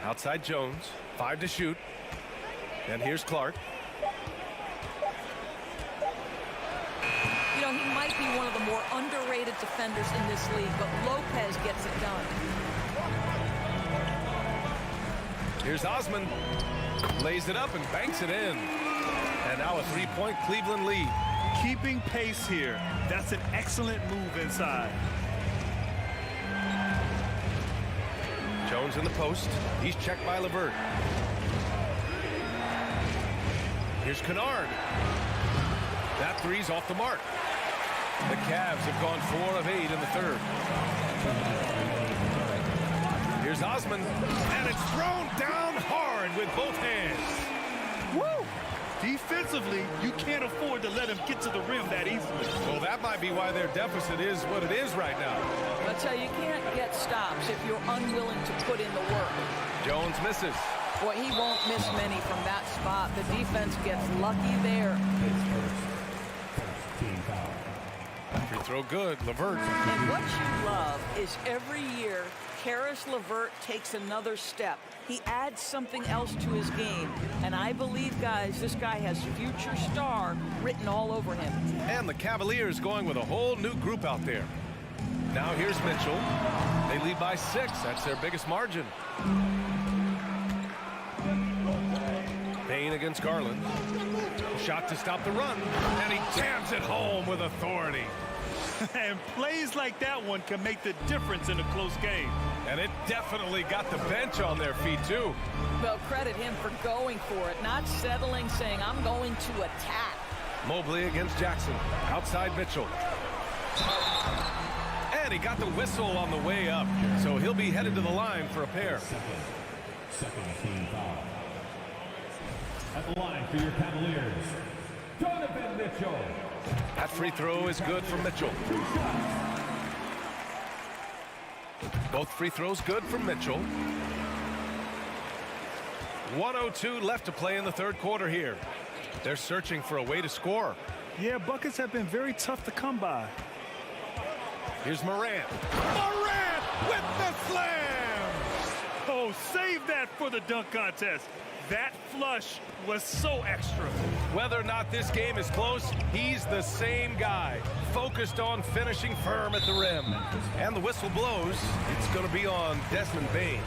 Outside Jones. 5 to shoot. And here's Clark. You know, he might be one of the more underrated defenders in this league, but Lopez gets it done. Here's Osman. Lays it up and banks it in. And now a three-point Cleveland lead. Keeping pace here. That's an excellent move inside. Jones in the post. He's checked by LeVert. Here's Kennard. That three's off the mark. The Cavs have gone 4 of 8 in the third. Here's Osman. And it's thrown down hard with both hands. Woo! Defensively, you can't afford to let him get to the rim that easily. Well, that might be why their deficit is what it is right now. I tell you, you can't get stops if you're unwilling to put in the work. Jones misses. Boy, he won't miss many from that spot. The defense gets lucky there. Free throw good. LeVert. And what you love is every year, Caris LeVert takes another step. He adds something else to his game. And I believe, guys, this guy has future star written all over him. And the Cavaliers going with a whole new group out there. Now here's Mitchell. They lead by 6. That's their biggest margin. Payne against Garland. Shot to stop the run. And he jams it home with authority. And plays like that one can make the difference in a close game. And it definitely got the bench on their feet, too. Well, credit him for going for it, not settling, saying, I'm going to attack. Mobley against Jackson. Outside Mitchell. And he got the whistle on the way up. So he'll be headed to the line for a pair. Second team foul. At the line for your Cavaliers, Donovan Mitchell. That free throw is good for Mitchell. Both free throws good from Mitchell. 1:02 left to play in the third quarter here. They're searching for a way to score. Yeah, buckets have been very tough to come by. Here's Morant. Morant with the slam! Oh, save that for the dunk contest. That flush was so extra. Whether or not this game is close, he's the same guy, focused on finishing firm at the rim. And the whistle blows. It's going to be on Desmond Bane.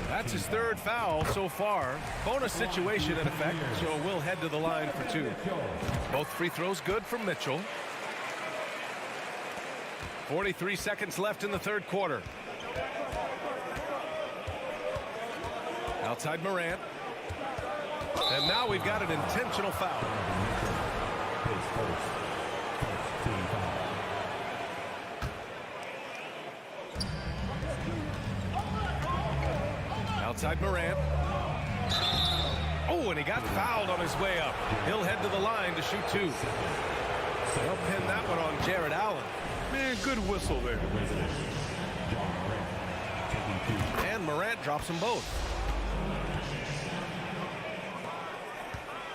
That's his third foul so far. Bonus situation in effect, so we'll head to the line for 2. Both free throws good from Mitchell. 43 seconds left in the third quarter. Outside Morant. And now we've got an intentional foul. Outside Morant. Oh, and he got fouled on his way up. He'll head to the line to shoot 2. They'll pin that one on Jared Allen. Man, good whistle there. And Morant drops them both.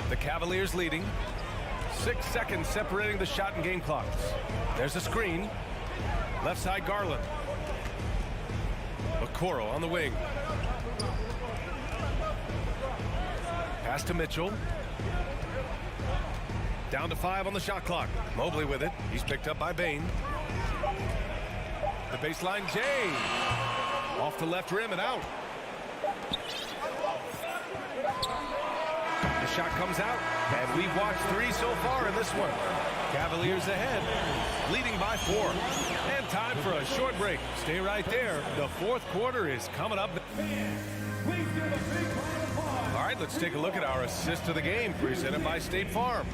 The Cavaliers leading. 6 seconds separating the shot and game clocks. There's a screen. Left side Garland. Okoro on the wing. Pass to Mitchell. Down to 5 on the shot clock. Mobley with it. He's picked up by Bane. The baseline, Jay. Off the left rim and out. The shot comes out, and we've watched 3 so far in this one. Cavaliers ahead, leading by 4. And time for a short break. Stay right there. The fourth quarter is coming up. All right, let's take a look at our assist of the game, presented by State Farm.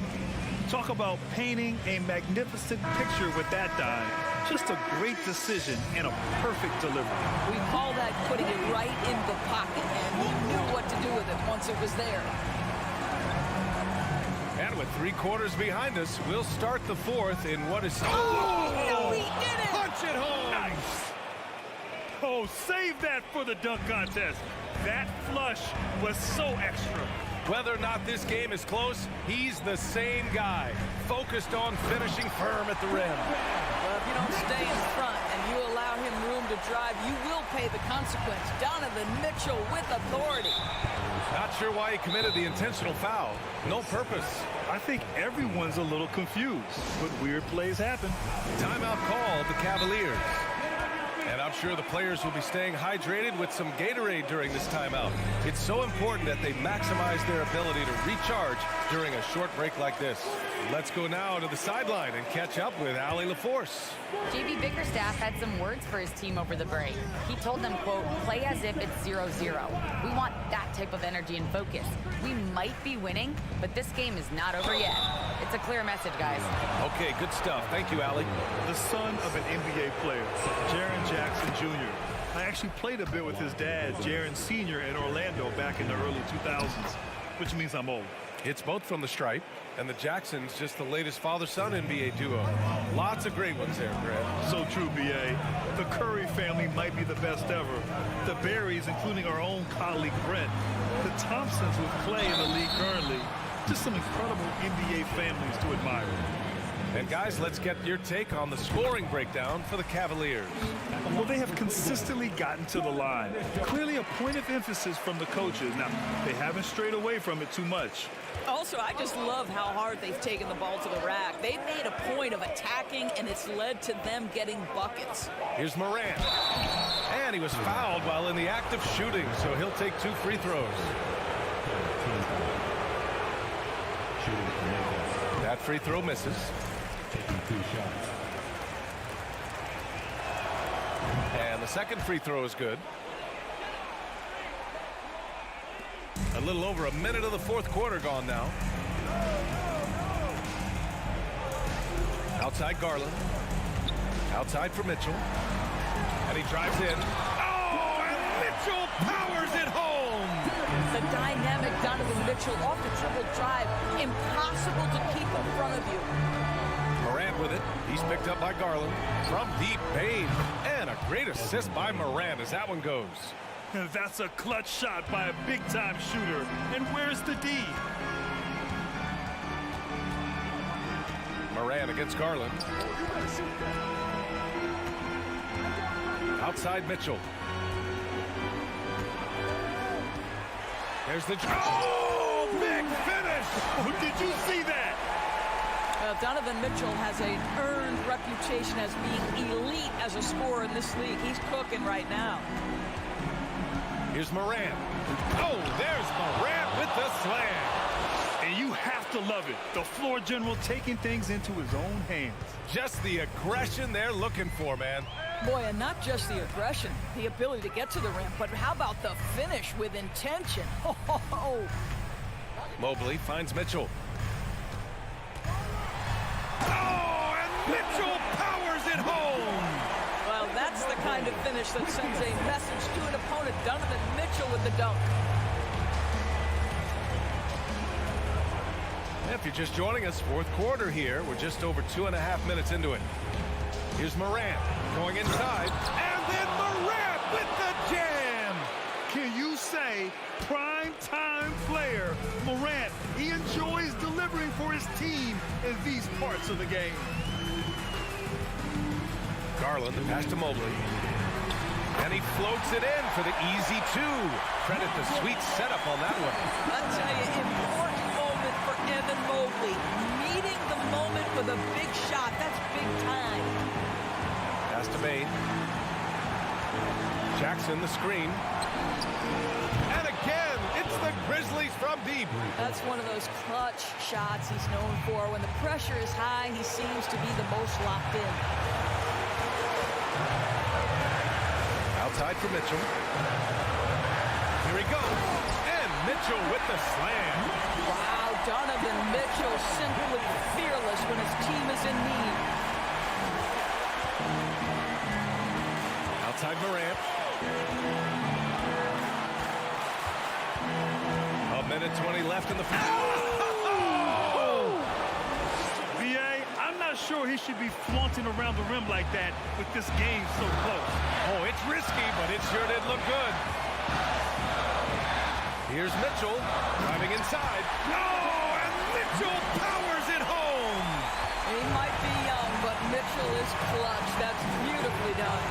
Talk about painting a magnificent picture with that dime. Just a great decision and a perfect delivery. We call that putting it right in the pocket, and he knew what to do with it once it was there. And with 3 quarters behind us, we'll start the fourth in what is... Oh, he did it! Punch it home! Nice! Oh, save that for the dunk contest. That flush was so extra. Whether or not this game is close, he's the same guy, focused on finishing firm at the rim. Well, if you don't stay in front and you allow him room to drive, you will pay the consequence. Donovan Mitchell with authority. Not sure why he committed the intentional foul. No purpose. I think everyone's a little confused, but weird plays happen. Timeout called the Cavaliers. And I'm sure the players will be staying hydrated with some Gatorade during this timeout. It's so important that they maximize their ability to recharge during a short break like this. Let's go now to the sideline and catch up with Allie LaForce. JB Bickerstaff had some words for his team over the break. He told them, quote, play as if it's 0-0. We want that type of energy and focus. We might be winning, but this game is not over yet. It's a clear message, guys. Okay, good stuff. Thank you, Allie. The son of an NBA player, Jaren Jackson Jr. I actually played a bit with his dad, Jaren Sr. in Orlando back in the early 2000s, which means I'm old. It's both from the stripe, and the Jacksons just the latest father-son NBA duo. Lots of great ones there, Greg. So true, B.A. The Curry family might be the best ever. The Berries, including our own colleague Brent. The Thompsons with Clay in the league currently. Just some incredible NBA families to admire. And guys, let's get your take on the scoring breakdown for the Cavaliers. Well, they have consistently gotten to the line. Clearly a point of emphasis from the coaches. Now, they haven't strayed away from it too much. Also, I just love how hard they've taken the ball to the rack. They've made a point of attacking, and it's led to them getting buckets. Here's Morant. And he was fouled while in the act of shooting, so he'll take 2 free throws. That free throw misses. Taking 2 shots. And the second free throw is good. A little over a minute of the fourth quarter gone now. Outside Garland. Outside for Mitchell. And he drives in. Oh, and Mitchell powers it home. The dynamic Donovan Mitchell off the triple drive. Impossible to keep in front of you. Morant with it. He's picked up by Garland. From deep, Bain. And a great assist by Morant as that one goes. That's a clutch shot by a big-time shooter. And where's the D? Morant against Garland. Outside Mitchell. There's the... Oh, big finish! Oh, did you see that? Donovan Mitchell has an earned reputation as being elite as a scorer in this league. He's cooking right now. Here's Morant. Oh, there's Morant with the slam. And you have to love it. The floor general taking things into his own hands. Just the aggression they're looking for, man. Boy, and not just the aggression, the ability to get to the rim, but how about the finish with intention? Oh. Mobley finds Mitchell. Oh, and Mitchell powers it home. Well, that's the kind of finish that sends a message to an opponent. Donovan Mitchell with the dunk. If you're just joining us, fourth quarter here. We're just over 2.5 minutes into it. Here's Morant going inside. And then Morant with the jam. Can you say prime time player Morant? He enjoys delivering for his team in these parts of the game. Garland, the pass to Mobley. And he floats it in for the easy 2. Credit the sweet setup on that one. I'll tell you, important moment for Evan Mobley. Meeting the moment with a big shot. That's big time. Pass to Bain. Jackson, the screen. And again, it's the Grizzlies from deep. That's one of those clutch shots he's known for. When the pressure is high, he seems to be the most locked in. Outside for Mitchell. Here he goes. And Mitchell with the slam. Wow, Donovan Mitchell simply fearless when his team is in need. Outside Morant. A minute 20 left in the first. B.A., I'm not sure he should be flaunting around the rim like that with this game so close. Oh, it's risky, but it sure did look good. Here's Mitchell driving inside. Oh, and Mitchell powers it home. He might be young, but Mitchell is clutch. That's beautifully done.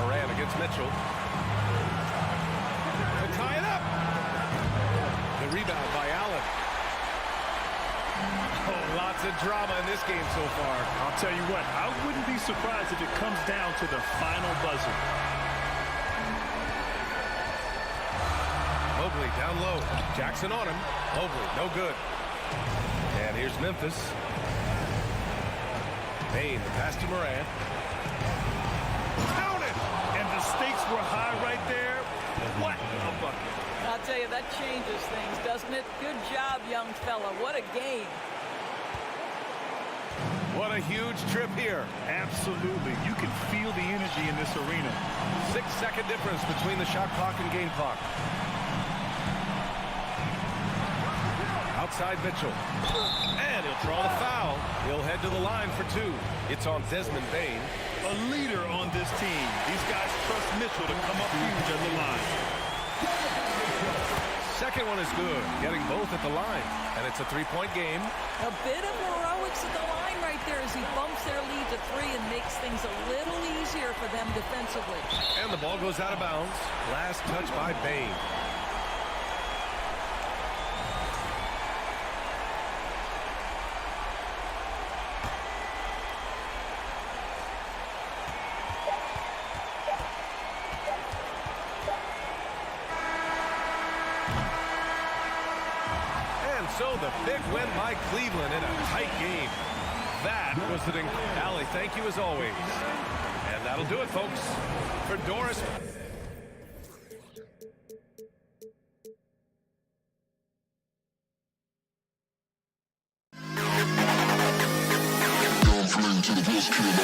Morant against Mitchell. To tie it up. The rebound by Allen. Oh, lots of drama in this game so far. I'll tell you what, I wouldn't be surprised if it comes down to the final buzzer. Mobley down low. Jackson on him. Mobley, no good. And here's Memphis. Bane, the pass to Morant. Count it! And the stakes were high right there. What a bucket. I'll tell you, that changes things, doesn't it? Good job, young fella. What a game. What a huge trip here. Absolutely. You can feel the energy in this arena. 6-second difference between the shot clock and game clock. Outside Mitchell. And he'll draw the foul. He'll head to the line for two. It's on Desmond Bane. A leader on this team. These guys trust Mitchell to come up huge at the line. Second one is good. Getting both at the line. And it's a three-point game. A bit of heroics at the line right there as he bumps their lead to three and makes things a little easier for them defensively. And the ball goes out of bounds. Last touch by Bane. So the big win by Cleveland in a tight game. That was an Allie, thank you as always. And that'll do it, folks. For Doris. To the best kid.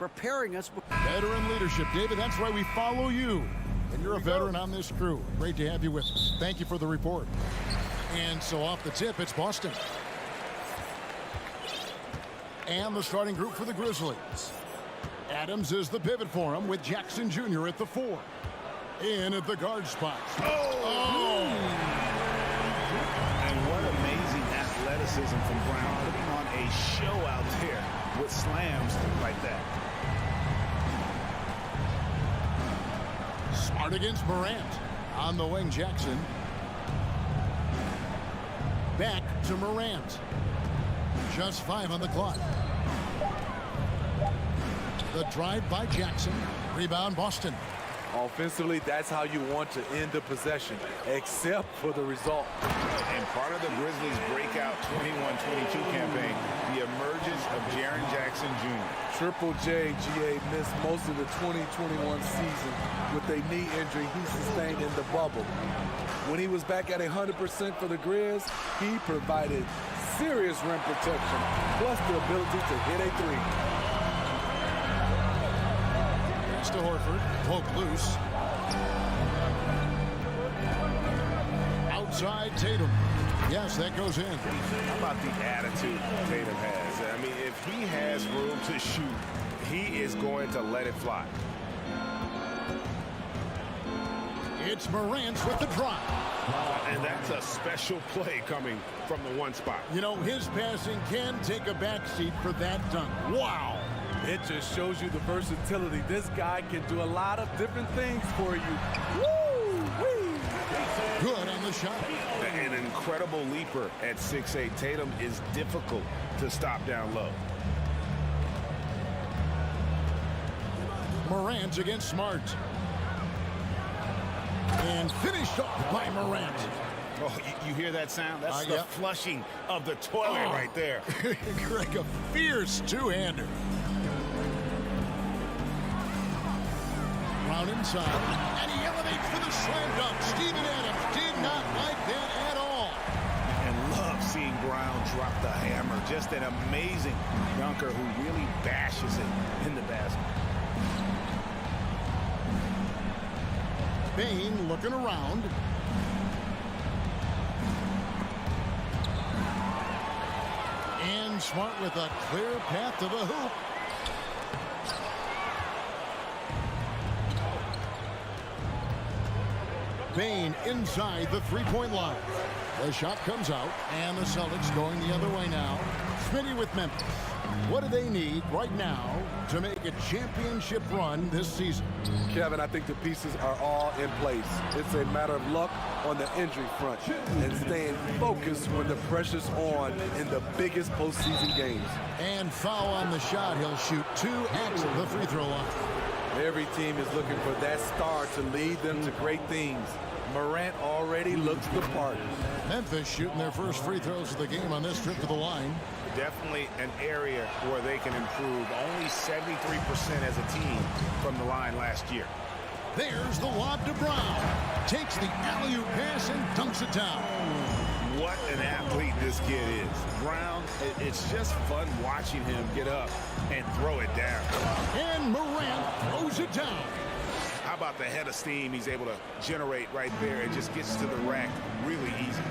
preparing us. Veteran leadership, David. That's why we follow you. And you're a veteran on this crew. Great to have you with us. Thank you for the report. And so off the tip, it's Boston. And the starting group for the Grizzlies. Adams is the pivot for him with Jackson Jr. at the 4. In at the guard spot. Oh! And what amazing athleticism from Brown, putting on a show out there with slams like that. Smart against Morant. On the wing, Jackson. Back to Morant. Just 5 on the clock. The drive by Jackson. Rebound, Boston. Offensively, that's how you want to end the possession, except for the result. And part of the Grizzlies' breakout 21-22 campaign, the emergence of Jaren Jackson Jr. Triple J, GA, missed most of the 2021 season with a knee injury he sustained in the bubble. When he was back at 100% for the Grizz, he provided serious rim protection, plus the ability to hit a three. To Horford, poke loose. Outside Tatum. Yes, that goes in. How about the attitude Tatum has? I mean, if he has room to shoot, he is going to let it fly. It's Morant with the drop. And that's a special play coming from the one spot. You know, his passing can take a backseat for that dunk. Wow. It just shows you the versatility. This guy can do a lot of different things for you. Woo-wee. Good on the shot. An incredible leaper at 6'8". Tatum is difficult to stop down low. Morant against Smart. And finished up by Morant. Oh, you hear that sound? That's the flushing of the toilet right there. Greg, a fierce two-hander. Brown inside, and he elevates for the slam dunk. Steven Adams did not like that at all. And love seeing Brown drop the hammer. Just an amazing dunker who really bashes it in the basket. Bane looking around. And Smart with a clear path to the hoop. Bane inside the three-point line. The shot comes out, and the Celtics going the other way now. Smitty with Memphis. What do they need right now to make a championship run this season? Kevin, I think the pieces are all in place. It's a matter of luck on the injury front and staying focused when the pressure's on in the biggest postseason games. And foul on the shot. He'll shoot 2 at the free throw line. Every team is looking for that star to lead them to great things. Morant already looks the part. Memphis shooting their first free throws of the game on this trip to the line. Definitely an area where they can improve. Only 73% as a team from the line last year. There's the lob to Brown. Takes the alley-oop pass and dunks it down. What an athlete this kid is. Brown, it's just fun watching him get up and throw it down. And Morant throws it down. How about the head of steam he's able to generate right there? It just gets to the rack really easy.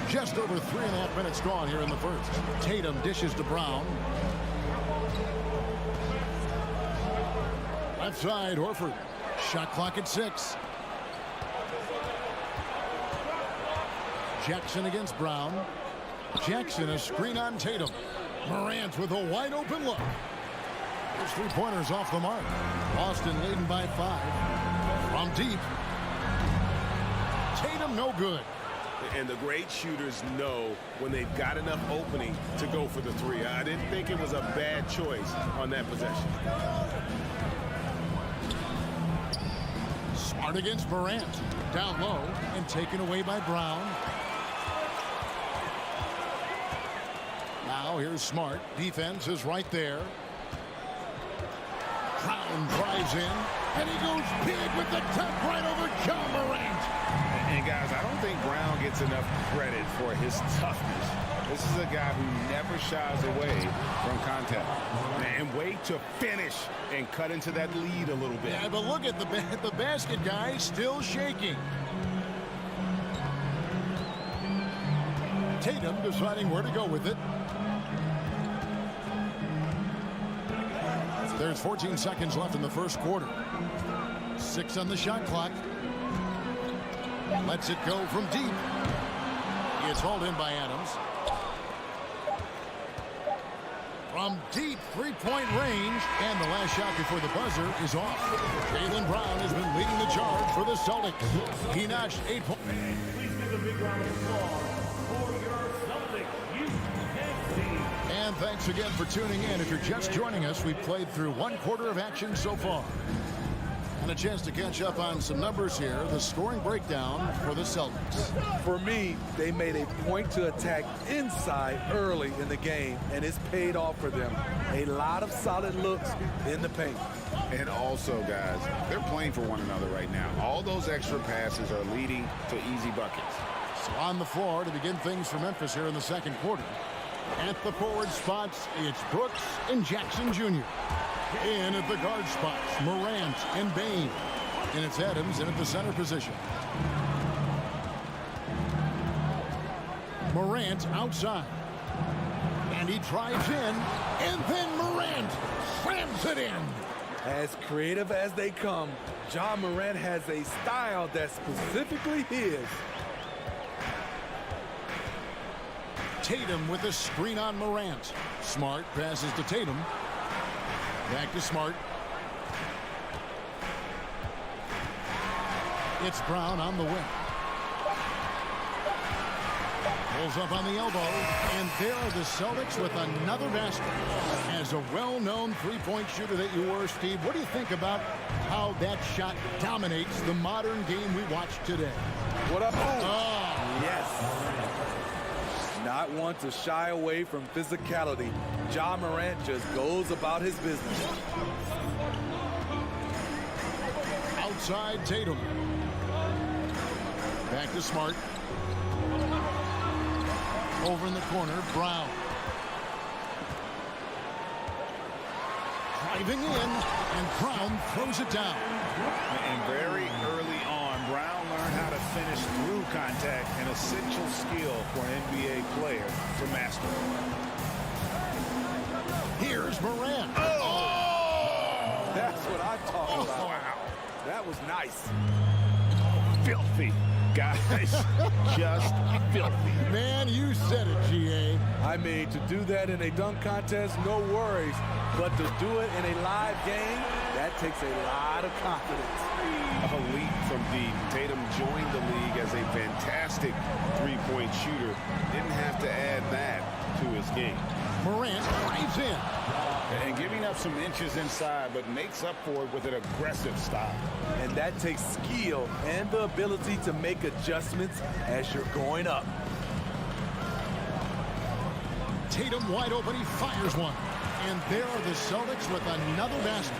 Just over 3.5 minutes gone here in the first. Tatum dishes to Brown. Left side, Horford. Shot clock at 6. Jackson against Brown. Jackson a screen on Tatum. Morant with a wide open look. There's 3-pointers off the mark. Boston leading by 5. From deep. Tatum no good. And the great shooters know when they've got enough opening to go for the 3. I didn't think it was a bad choice on that possession. Smart against Morant. Down low and taken away by Brown. Now here's Smart. Defense is right there. Brown drives in, and he goes big with the tap right over John Morant. And guys, I don't think Brown gets enough credit for his toughness. This is a guy who never shies away from contact. And wait to finish and cut into that lead a little bit. Yeah, but look at the basket guy still shaking. Tatum deciding where to go with it. There's 14 seconds left in the first quarter. 6 on the shot clock. Lets it go from deep. It's hauled in by Adams. From deep 3-point range. And the last shot before the buzzer is off. Jaylen Brown has been leading the charge for the Celtics. He notched 8 points. Please give a big round of applause for your Celtics team. And thanks again for tuning in. If you're just joining us, we've played through 1 quarter of action so far. And a chance to catch up on some numbers here. The scoring breakdown for the Celtics. For me, they made a point to attack inside early in the game, and it's paid off for them. A lot of solid looks in the paint. And also, guys, they're playing for one another right now. All those extra passes are leading to easy buckets. So on the floor to begin things for Memphis here in the second quarter. At the forward spots, it's Brooks and Jackson Jr. In at the guard spots, Morant and Bane. And it's Adams in at the center position. Morant outside. And he drives in. And then Morant slams it in. As creative as they come, John Morant has a style that's specifically his. Tatum with a screen on Morant. Smart passes to Tatum. Back to Smart. It's Brown on the wing. Pulls up on the elbow. And there are the Celtics with another basket. As a well-known three-point shooter that you were, Steve, what do you think about how that shot dominates the modern game we watch today? What up? Oh. Yes. Not one to shy away from physicality. John Morant just goes about his business. Outside Tatum. Back to Smart. Over in the corner, Brown. driving in, and Brown throws it down. And very early on, Brown learned how to finish through contact, an essential skill for an NBA player to master. Here's Morant. Oh! That's what I'm talking about. Wow. That was nice. Filthy. Guys, just filthy. Man, you said it, GA. I mean, to do that in a dunk contest, no worries. But to do it in a live game, that takes a lot of confidence. A leap from deep. Tatum joined the league as a fantastic three-point shooter. Didn't have to add that to his game. Morant drives in. And giving up some inches inside, but makes up for it with an aggressive style. And that takes skill and the ability to make adjustments as you're going up. Tatum wide open, he fires one. And there are the Celtics with another basket.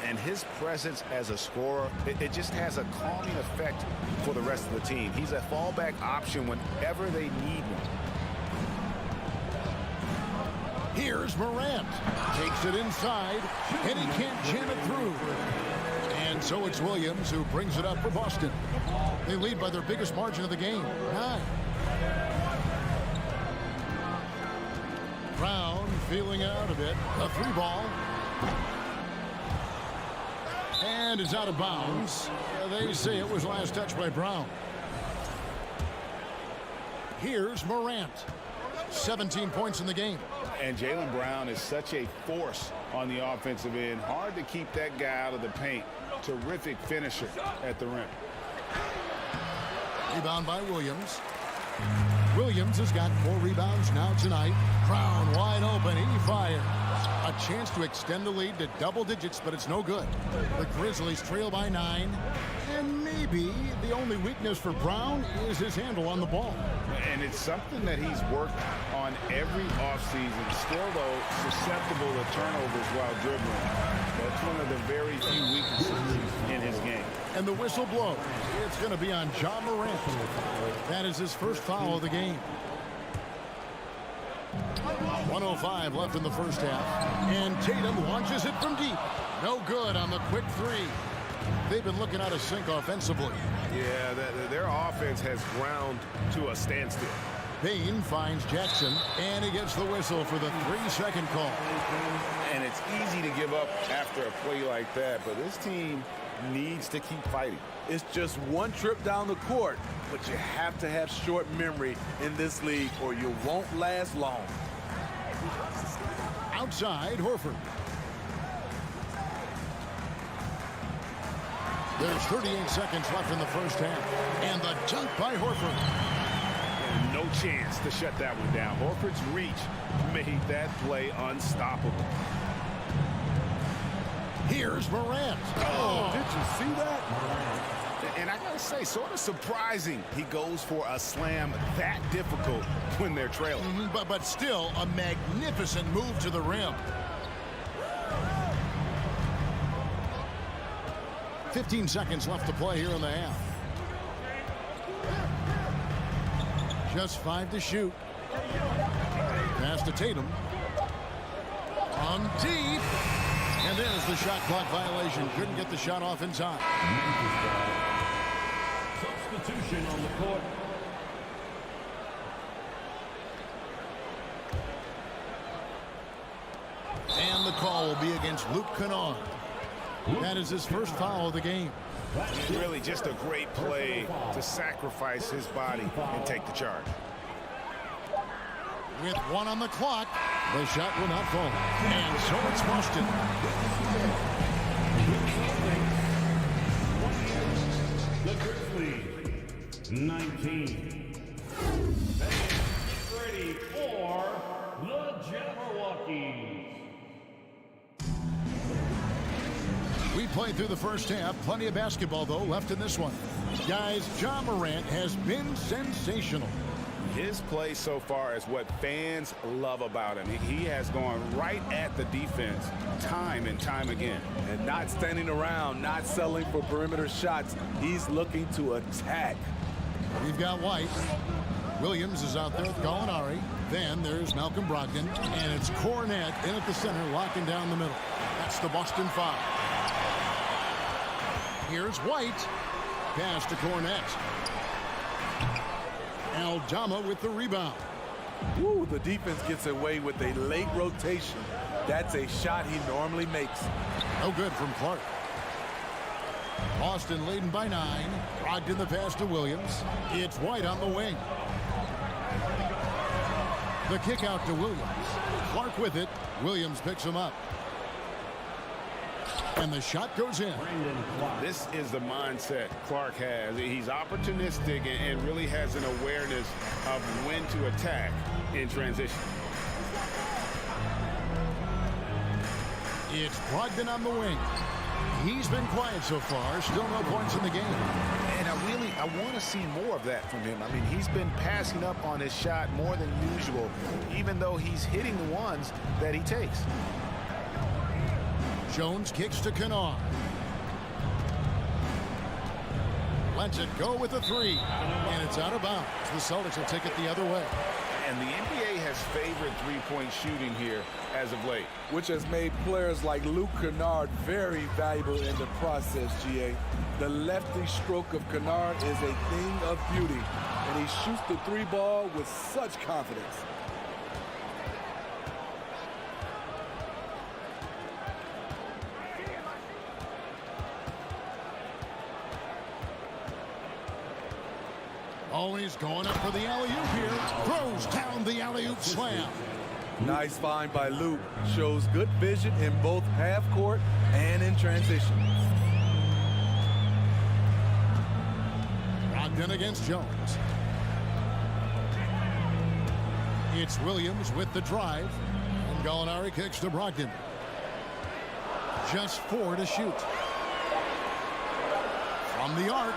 And his presence as a scorer, it just has a calming effect for the rest of the team. He's a fallback option whenever they need one. Here's Morant. Takes it inside, and he can't jam it through. And so it's Williams who brings it up for Boston. They lead by their biggest margin of the game, 9. Brown feeling out a bit. A 3 ball. And it's out of bounds. They say it was last touched by Brown. Here's Morant. 17 points in the game. And Jaylen Brown is such a force on the offensive end. Hard to keep that guy out of the paint. Terrific finisher at the rim. Rebound by Williams. Williams has got 4 rebounds now tonight. Brown wide open. He fires. A chance to extend the lead to double digits, but it's no good. The Grizzlies trail by 9. And maybe the only weakness for Brown is his handle on the ball. And it's something that he's worked on every offseason. Still, though, susceptible to turnovers while dribbling. That's one of the very few weaknesses in his game. And the whistle blows. It's going to be on Ja Morant. That is his first foul of the game. 1:05 left in the first half. And Tatum launches it from deep. No good on the quick 3. They've been looking out of sync offensively. Yeah, their offense has ground to a standstill. Payne finds Jackson, and he gets the whistle for the 3-second call. And it's easy to give up after a play like that, but this team needs to keep fighting. It's just one trip down the court, but you have to have short memory in this league or you won't last long. Outside, Horford. There's 38 seconds left in the first half. And the dunk by Horford. And no chance to shut that one down. Horford's reach made that play unstoppable. Here's Morant. Oh, did you see that? And I gotta say, sort of surprising he goes for a slam that difficult when they're trailing. But still a magnificent move to the rim. 15 seconds left to play here in the half. Just 5 to shoot. Pass to Tatum. On deep. And there's the shot clock violation. Couldn't get the shot off in time. Substitution on the court. And the call will be against Luke Kennard. That is his first foul of the game. Really just a great play to sacrifice his body and take the charge. With 1 on the clock, the shot will not fall. And so it's Boston. The Grizzlies, 19. Ready for the Jabberwockies. We played through the first half. Plenty of basketball, though, left in this one. Guys, Ja Morant has been sensational. His play so far is what fans love about him. He has gone right at the defense time and time again. And not standing around, not settling for perimeter shots. He's looking to attack. We've got White. Williams is out there with Gallinari. Then there's Malcolm Brogdon. And it's Cornette in at the center, locking down the middle. That's the Boston foul. Here's White. Pass to Cornette. Aldama with the rebound. Woo, the defense gets away with a late rotation. That's a shot he normally makes. No good from Clark. Boston leading by 9. Brogdon the pass to Williams. It's White on the wing. The kick out to Williams. Clark with it. Williams picks him up. And the shot goes in. This is the mindset Clark has. He's opportunistic and really has an awareness of when to attack in transition. It's Brogdon on the wing. He's been quiet so far. Still no points in the game. And I want to see more of that from him. I mean, he's been passing up on his shot more than usual, even though he's hitting the ones that he takes. Jones kicks to Kennard. Lets it go with a 3. And it's out of bounds. The Celtics will take it the other way. And the NBA has favored three-point shooting here as of late, which has made players like Luke Kennard very valuable in the process, GA. The lefty stroke of Kennard is a thing of beauty, and he shoots the 3 ball with such confidence. Oh, he's going up for the alley-oop here. Throws down the alley-oop slam. Nice find by Luke. Shows good vision in both half court and in transition. Brogdon against Jones. It's Williams with the drive. And Gallinari kicks to Brogdon. Just 4 to shoot. From the arc.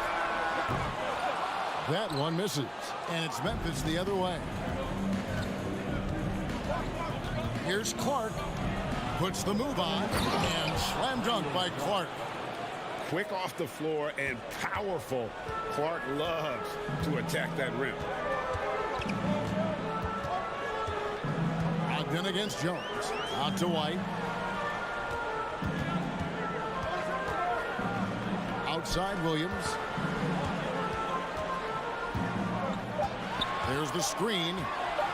That one misses. And it's Memphis the other way. Here's Clark. Puts the move on. And slam dunk by Clark. Quick off the floor and powerful. Clark loves to attack that rim. Brogdon against Jones. Out to White. Outside Williams. There's the screen.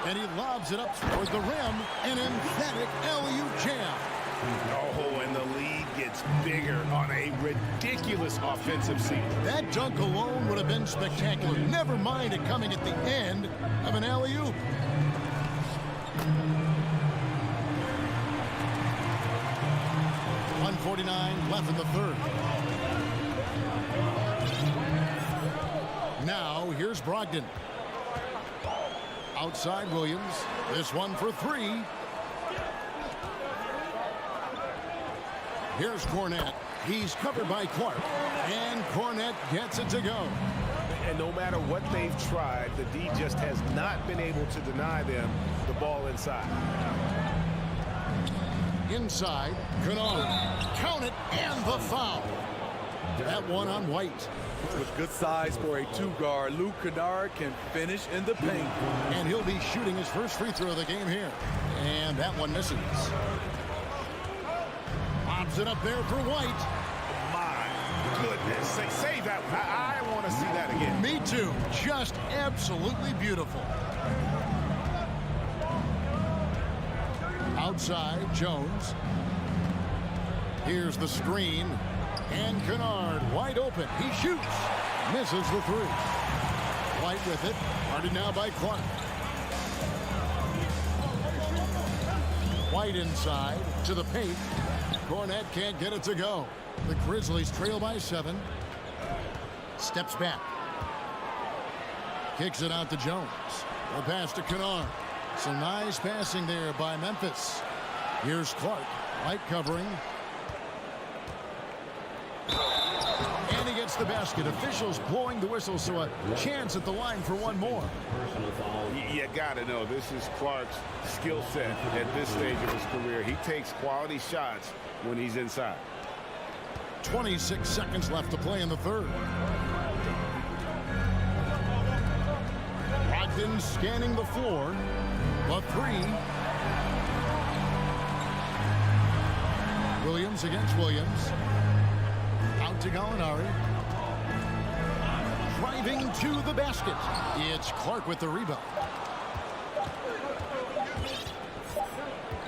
And he lobs it up toward the rim. An emphatic alley-oop jam. Oh, and the lead gets bigger on a ridiculous offensive scene. That dunk alone would have been spectacular. Never mind it coming at the end of an alley-oop. .149 left in the third. Now, here's Brogdon. Outside Williams. This one for 3. Here's Cornette. He's covered by Clark. And Cornette gets it to go. And no matter what they've tried, the D just has not been able to deny them the ball inside. Inside, Kennard. Count it, and the foul. That one on White. With good size for a 2-guard, Luke Kennard can finish in the paint. And he'll be shooting his first free throw of the game here. And that one misses. Lobs it up there for White. My goodness. Save that one. I want to see that again. Me too. Just absolutely beautiful. Outside, Jones. Here's the screen. And Kennard wide open. He shoots. Misses the 3. White with it. Guarded now by Clark. White inside to the paint. Cornette can't get it to go. The Grizzlies trail by 7. Steps back. Kicks it out to Jones. The pass to Kennard. Some nice passing there by Memphis. Here's Clark. White covering. And he gets the basket. Officials blowing the whistle, so a chance at the line for one more. You got to know, this is Clark's skill set at this stage of his career. He takes quality shots when he's inside. 26 seconds left to play in the third. Brogdon scanning the floor. The 3. Williams Adams against Williams. Out to Gallinari. Driving to the basket. It's Clark with the rebound.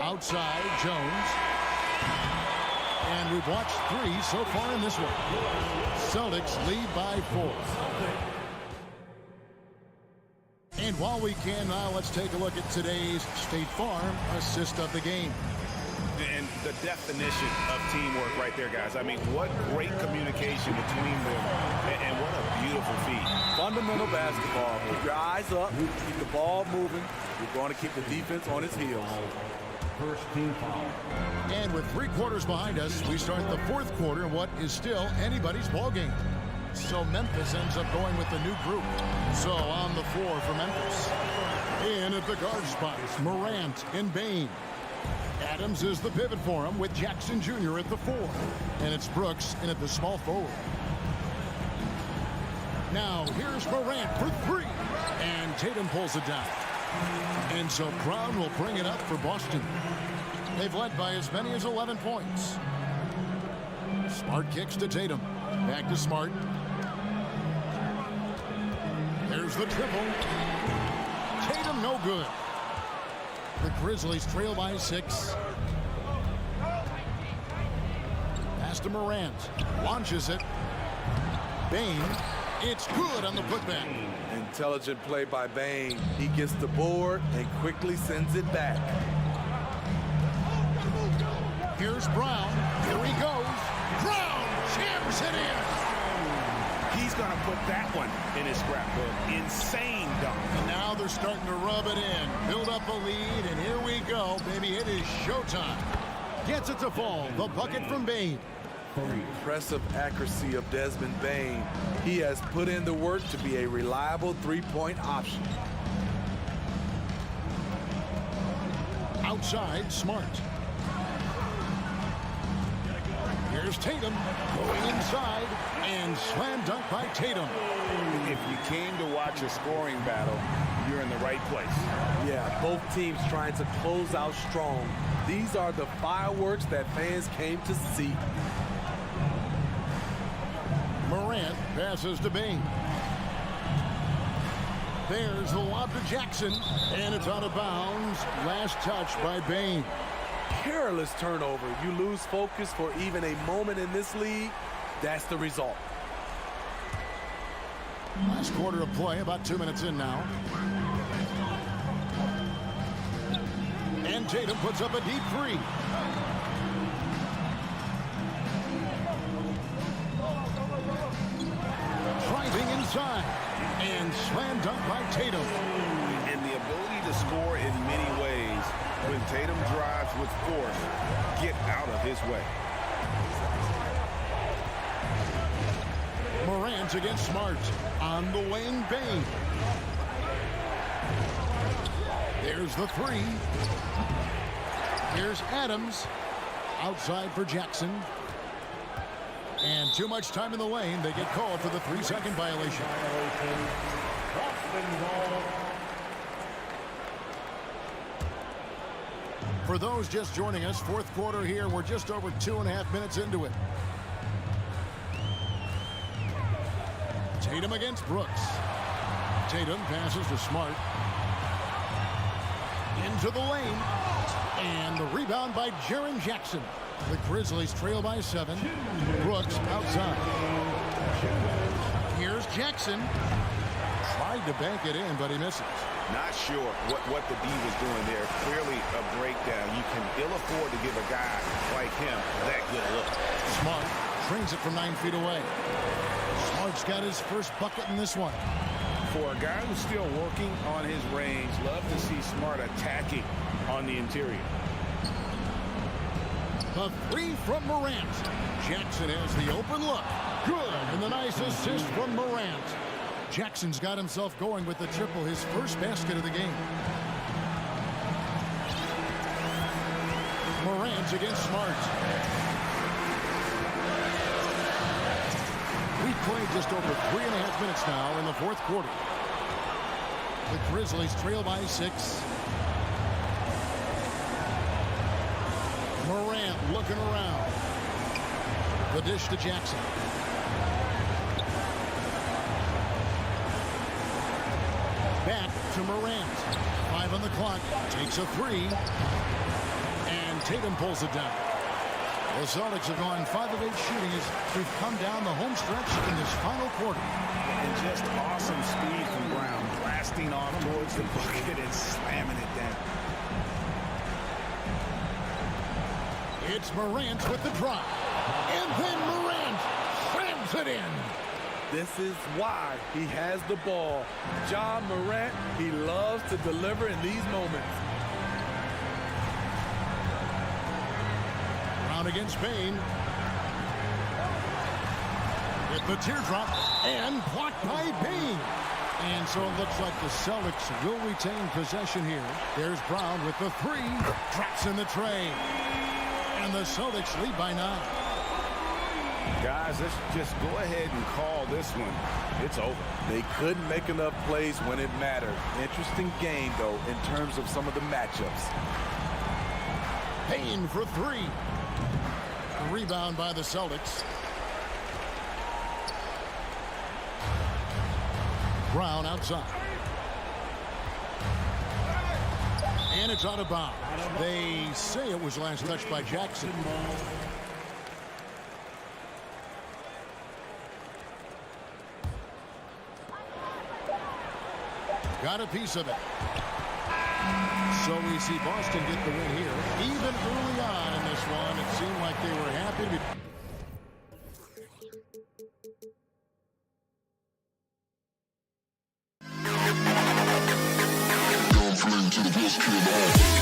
Outside, Jones. And we've watched 3 so far in this one. Celtics lead by 4. And while we can now, let's take a look at today's State Farm assist of the game. And the definition of teamwork right there, guys. I mean, what great communication between them, and what a beautiful feat. Fundamental basketball. Keep your eyes up, keep the ball moving. You're going to keep the defense on its heels. First team foul. And with 3 quarters behind us, we start the 4th quarter in what is still anybody's ball game. So Memphis ends up going with the new group. So on the floor for Memphis. In at the guard spots, Morant and Bain. Adams is the pivot for him with Jackson Jr. at the 4. And it's Brooks in at the small forward. Now here's Morant for 3. And Tatum pulls it down. And so Brown will bring it up for Boston. They've led by as many as 11 points. Smart kicks to Tatum. Back to Smart. There's the triple. Tatum no good. The Grizzlies trail by 6. Pass to Morant. Launches it. Bain. It's good on the putback. Intelligent play by Bain. He gets the board and quickly sends it back. Here's Brown. Here he goes. Brown jams it in. He's going to put that one in his scrapbook. Insane dunk. And now they're starting to rub it in. Build up a lead, and here we go, baby. It is showtime. Gets it to fall. The bucket from Bain. Impressive accuracy of Desmond Bain. He has put in the work to be a reliable 3-point option. Outside, Smart. Here's Tatum going inside and slam dunk by Tatum. If you came to watch a scoring battle, you're in the right place. Yeah, both teams trying to close out strong. These are the fireworks that fans came to see. Morant passes to Bain. There's the lob to Jackson, and it's out of bounds. Last touch by Bain. Careless turnover. You lose focus for even a moment in this league. That's the result. Last quarter of play, about 2 minutes in now. And Tatum puts up a deep 3. Driving inside and slam dunk by Tatum. And the ability to score in many ways. When Tatum drives with force, get out of his way. Morant against Smart. On the wing, Bain. There's the 3. Here's Adams. Outside for Jackson. And too much time in the lane. They get called for the 3-second violation. For those just joining us, 4th quarter here. We're just over 2.5 minutes into it. Tatum against Brooks. Tatum passes to Smart. Into the lane. And the rebound by Jaren Jackson. The Grizzlies trail by 7. Brooks outside. Here's Jackson. Tried to bank it in, but he misses. Not sure what the D was doing there. Clearly a breakdown. You can ill afford to give a guy like him that good look. Smart trains it from 9 feet away. Smart's got his first bucket in this one. For a guy who's still working on his range, love to see Smart attacking on the interior. The 3 from Morant. Jackson has the open look. Good. And the nice assist from Morant. Jackson's got himself going with the triple, his first basket of the game. Morant against Smart. We've played just over 3.5 minutes now in the 4th quarter. The Grizzlies trail by 6. Morant looking around. The dish to Jackson. Back to Morant. 5 on the clock. Takes a 3. And Tatum pulls it down. The Celtics have gone 5 of 8 shooting as we've come down the home stretch in this final quarter. And just awesome speed from Brown, blasting off towards the bucket and slamming it down. It's Morant with the drive. And then Morant slams it in. This is why he has the ball. Ja Morant, he loves to deliver in these moments. Brown against Payne. With the teardrop and blocked by Payne. And so it looks like the Celtics will retain possession here. There's Brown with the 3. Drops in the tray. And the Celtics lead by 9. Guys, let's just go ahead and call this one. It's over. They couldn't make enough plays when it mattered. Interesting game, though, in terms of some of the matchups. Payne for 3. Rebound by the Celtics. Brown outside. And it's out of bounds. They say it was last touched by Jackson. Got a piece of it. So we see Boston get the win here. Even early on in this one, it seemed like they were happy to be... To the best kid.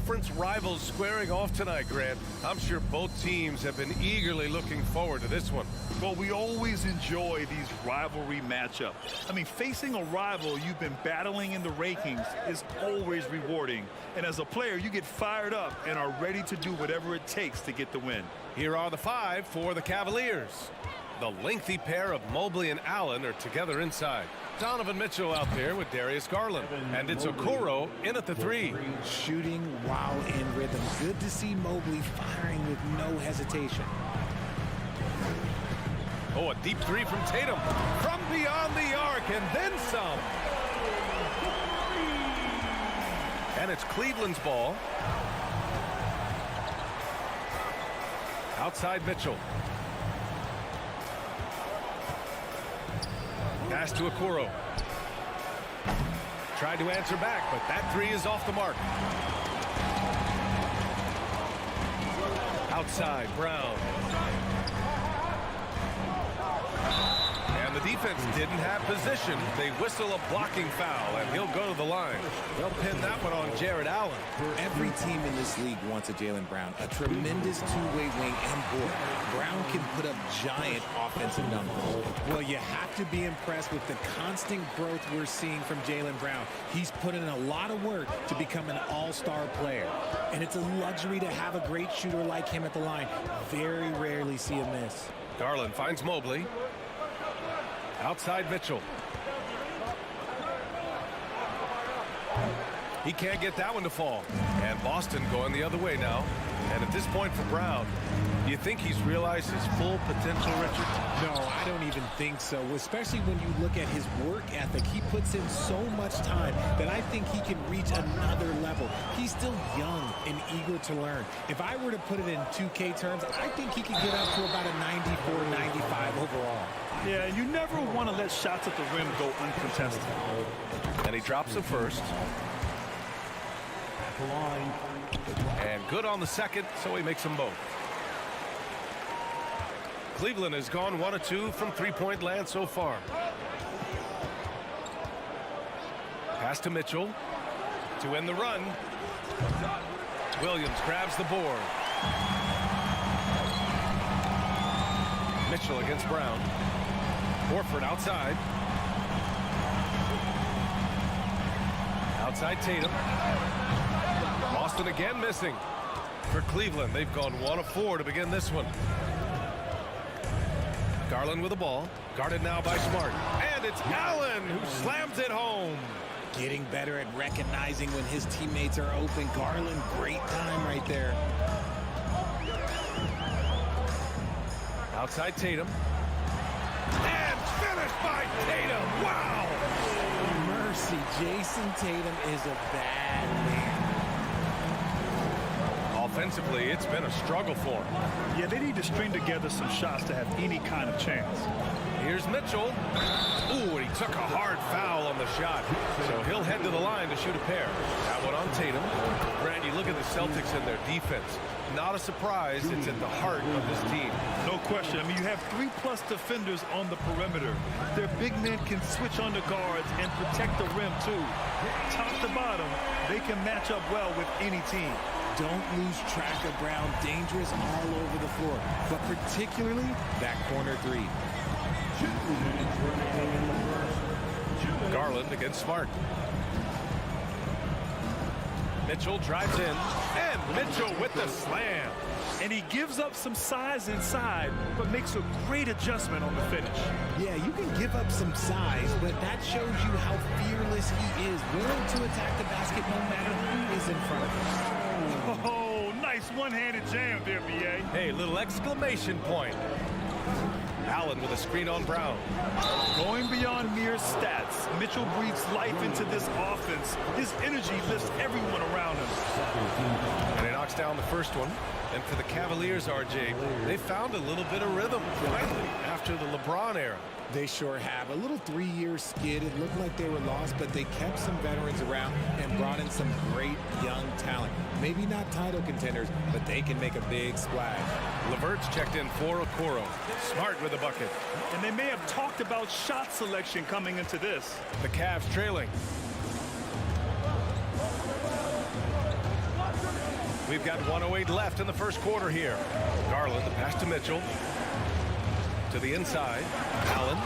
conference rivals squaring off tonight, Grant. I'm sure both teams have been eagerly looking forward to this one. Well, we always enjoy these rivalry matchups. I mean, facing a rival you've been battling in the rankings is always rewarding. And as a player, you get fired up and are ready to do whatever it takes to get the win. Here are the 5 for the Cavaliers. The lengthy pair of Mobley and Allen are together inside. Donovan Mitchell out there with Darius Garland. And it's Okoro in at the 3. Shooting while in rhythm. Good to see Mobley firing with no hesitation. Oh, a deep 3 from Tatum. From beyond the arc and then some. And it's Cleveland's ball. Outside Mitchell. Pass to Okoro. Tried to answer back, but that 3 is off the mark. Outside, Brown. And the defense didn't have position. They whistle a blocking foul, and he'll go to the line. They'll pin that one on Jared Allen. Every team in this league wants a Jaylen Brown, a tremendous two-way wing, and boy, Brown can put up giant offensive numbers. Well, you have to be impressed with the constant growth we're seeing from Jaylen Brown. He's put in a lot of work to become an all-star player, and it's a luxury to have a great shooter like him at the line. Very rarely see a miss. Garland finds Mobley. Outside Mitchell. He can't get that one to fall. And Boston going the other way now. And at this point for Brown, do you think he's realized his full potential, Richard? No, I don't even think so. Especially when you look at his work ethic. He puts in so much time that I think he can reach another level. He's still young and eager to learn. If I were to put it in 2K terms, I think he could get up to about a 94, 95 overall. Yeah, and you never want to let shots at the rim go uncontested. And he drops the first. And good on the second, so he makes them both. Cleveland has gone 1 of 2 from three-point land so far. Pass to Mitchell to end the run. Williams grabs the board. Mitchell against Brown. Horford outside. Outside Tatum. Boston again missing. For Cleveland, they've gone 1 of 4 to begin this one. Garland with the ball. Guarded now by Smart. And it's Allen who slams it home. Getting better at recognizing when his teammates are open. Garland, great time right there. Outside Tatum. And finished by Tatum. Wow. Mercy, Jason Tatum is a bad man. Offensively, it's been a struggle for him. Yeah, they need to string together some shots to have any kind of chance. Here's Mitchell. Ooh, and he took a hard foul on the shot. So he'll head to the line to shoot a pair. That one on Tatum. Grant, you look at the Celtics and their defense. Not a surprise, it's at the heart of this team. No question. I mean, you have 3+ defenders on the perimeter. Their big men can switch on the guards and protect the rim, too. Top to bottom, they can match up well with any team. Don't lose track of Brown. Dangerous all over the floor, but particularly that corner 3. Garland against Smart. Mitchell drives in, and Mitchell with the slam. And he gives up some size inside, but makes a great adjustment on the finish. Yeah, you can give up some size, but that shows you how fearless he is, willing to attack the basket no matter who is in front of him. Oh, nice one-handed jam there, B.A. Hey, little exclamation point. Allen with a screen on Brown. Going beyond mere stats, Mitchell breathes life into this offense. His energy lifts everyone around him. And he knocks down the first one. And for the Cavaliers, RJ, they found a little bit of rhythm finally after the LeBron era. They sure have. A little 3-year skid. It looked like they were lost, but they kept some veterans around and brought in some great young talent. Maybe not title contenders, but they can make a big splash. LeVert's checked in for Okoro. Smart with a bucket. And they may have talked about shot selection coming into this. The Cavs trailing. We've got 1:08 left in the first quarter here. Garland, the pass to Mitchell. To the inside. Allen.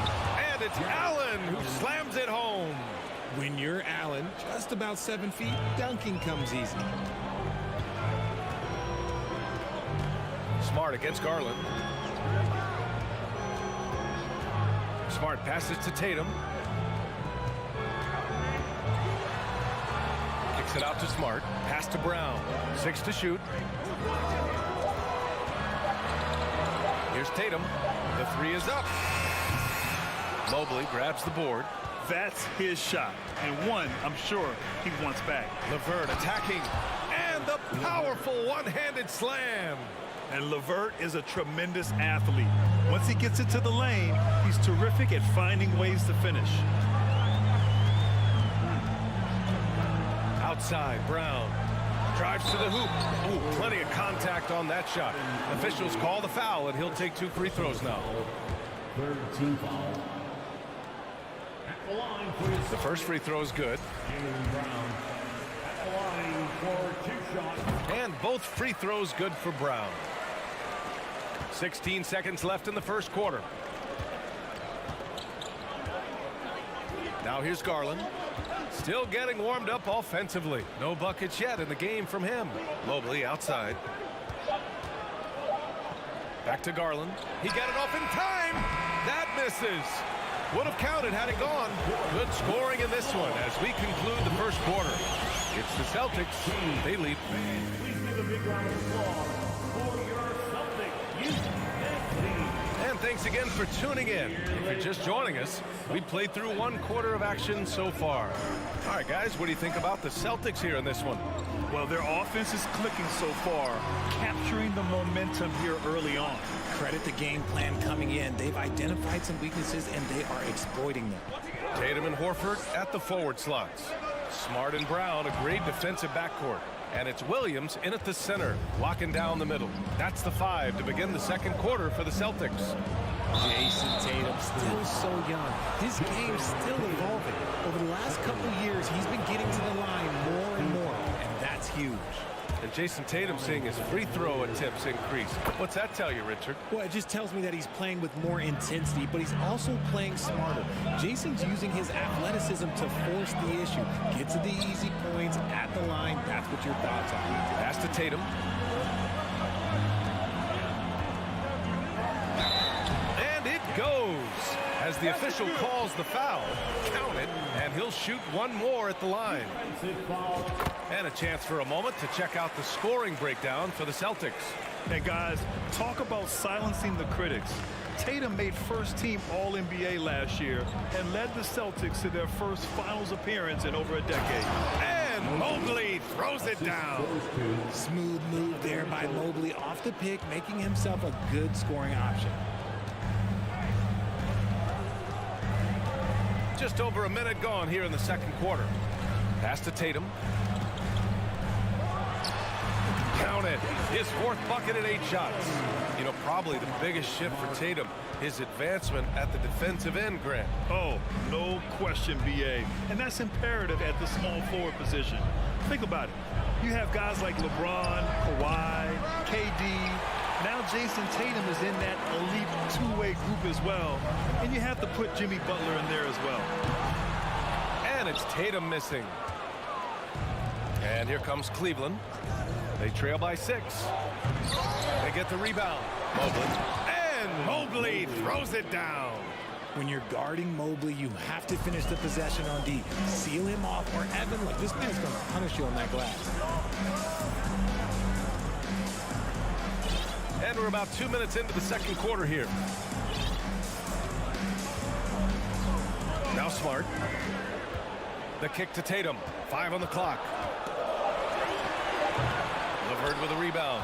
And it's Allen who slams it home. When you're Allen, just about 7 feet, dunking comes easy. Smart against Garland. Smart passes to Tatum. Kicks it out to Smart. Pass to Brown. 6 to shoot. Here's Tatum. The 3 is up. Mobley grabs the board. That's his shot, and one I'm sure he wants back. LeVert attacking, and the powerful one-handed slam. And LeVert is a tremendous athlete. Once he gets into the lane, he's terrific at finding ways to finish. Outside, Brown drives to the hoop. Ooh, plenty of contact on that shot. Officials call the foul, and he'll take 2 free throws now. Third team foul. At the line for The first free throw is good. Brown. At the line for 2 shots. And both free throws good for Brown. 16 seconds left in the first quarter. Now here's Garland. Still getting warmed up offensively. No buckets yet in the game from him. Mobley outside. Back to Garland. He got it off in time. That misses. Would have counted had it gone. Good scoring in this one as we conclude the first quarter. It's the Celtics. They lead. Please give a big round of applause for your Celtics. And thanks again for tuning in. If you're just joining us, we played through 1 quarter of action so far. All right, guys, what do you think about the Celtics here in this one? Well, their offense is clicking so far, capturing the momentum here early on. Credit the game plan coming in. They've identified some weaknesses, and they are exploiting them. Tatum and Horford at the forward slots. Smart and Brown, a great defensive backcourt. And it's Williams in at the center, locking down the middle. That's the 5 to begin the second quarter for the Celtics. Jason Tatum, still so young. His game's still evolving. Over the last couple years, he's been getting to the line more and more, and that's huge. And Jason Tatum seeing his free throw attempts increase. What's that tell you, Richard? Well, it just tells me that he's playing with more intensity, but he's also playing smarter. Jason's using his athleticism to force the issue. Get to the easy points at the line. That's what your thoughts are. Pass to Tatum. And it goes. As the official calls the foul, count it, and he'll shoot one more at the line. And a chance for a moment to check out the scoring breakdown for the Celtics. Hey, guys, talk about silencing the critics. Tatum made first-team All-NBA last year and led the Celtics to their first finals appearance in over a decade. And Mobley throws it down. Smooth move there by Mobley off the pick, making himself a good scoring option. Just over a minute gone here in the second quarter. Pass to Tatum. Count it. His 4th bucket at 8 shots. You know, probably the biggest shift for Tatum, his advancement at the defensive end, Grant. Oh, no question, BA. And that's imperative at the small forward position. Think about it. You have guys like LeBron, Kawhi, KD. Now Jason Tatum is in that elite 2-way group as well. And you have to put Jimmy Butler in there as well. And it's Tatum missing. And here comes Cleveland. They trail by 6. They get the rebound. Mobley. And Mobley throws it down. When you're guarding Mobley, you have to finish the possession on D. Seal him off, or Evan, look, this man's going to punish you on that glass. And we're about 2 minutes into the second quarter here. Now Smart. The kick to Tatum. 5 on the clock. LeVert with a rebound.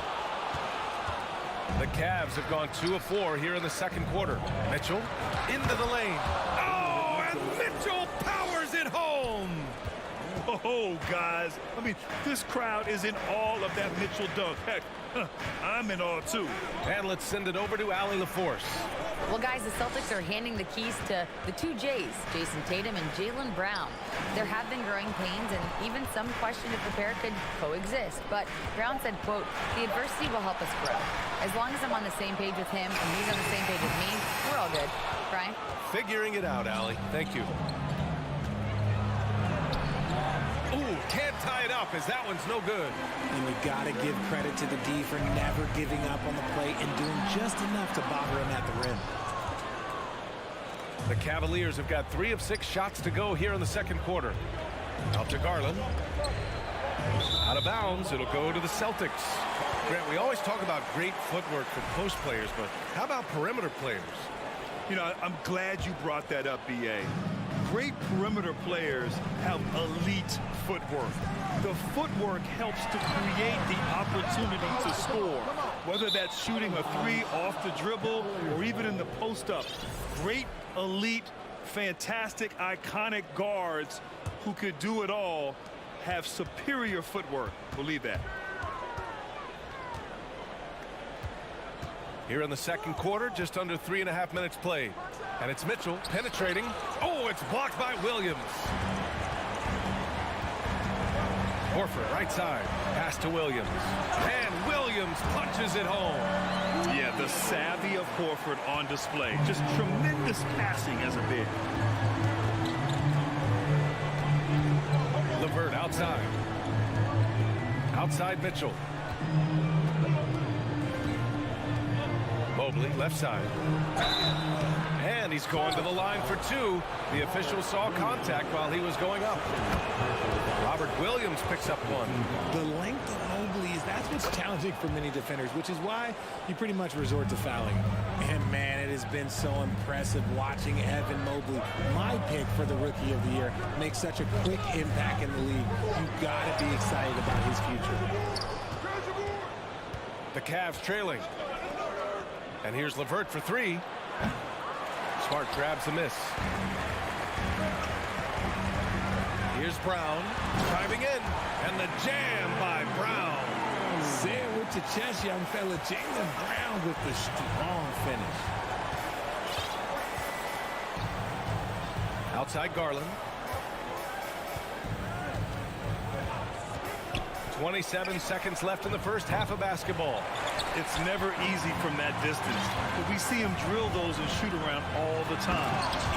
The Cavs have gone 2 of 4 here in the second quarter. Mitchell into the lane. Oh, and Mitchell powers it home. Oh, Oh, guys. I mean, this crowd is in awe of that Mitchell dunk. Heck, I'm in awe, too. And let's send it over to Allie LaForce. Well, guys, the Celtics are handing the keys to the two J's, Jason Tatum and Jaylen Brown. There have been growing pains and even some question if the pair could coexist. But Brown said, quote, "The adversity will help us grow. As long as I'm on the same page with him and he's on the same page with me, we're all good." Brian? Figuring it out, Allie. Thank you. Ooh, can't tie it up as that one's no good. And you got to give credit to the D for never giving up on the plate and doing just enough to bother him at the rim. The Cavaliers have got 3 of 6 shots to go here in the second quarter. Out to Garland. Out of bounds, it'll go to the Celtics. Grant, we always talk about great footwork for post players, but how about perimeter players? You know, I'm glad you brought that up, B.A. Great perimeter players have elite footwork. The footwork helps to create the opportunity to score, whether that's shooting a 3 off the dribble or even in the post-up. Great, elite, fantastic, iconic guards who could do it all have superior footwork. Believe that. Here in the second quarter, just under 3.5 minutes played. And it's Mitchell penetrating. Oh, it's blocked by Williams. Horford, right side. Pass to Williams. And Williams punches it home. Yeah, the savvy of Horford on display. Just tremendous passing as a big. LeVert outside. Outside Mitchell. Mobley, left side. And he's going to the line for 2. The official saw contact while he was going up. Robert Williams picks up 1. The length of Mobley's, that's what's challenging for many defenders, which is why you pretty much resort to fouling. And, man, it has been so impressive watching Evan Mobley, my pick for the Rookie of the Year, make such a quick impact in the league. You've got to be excited about his future. The Cavs trailing. And here's LeVert for 3. Smart grabs the miss. Here's Brown driving in, and the jam by Brown. Say it with your chest, young fella. Jaylen Brown with the strong finish. Outside Garland. 27 seconds left in the first half of basketball. It's never easy from that distance, but we see him drill those and shoot around all the time.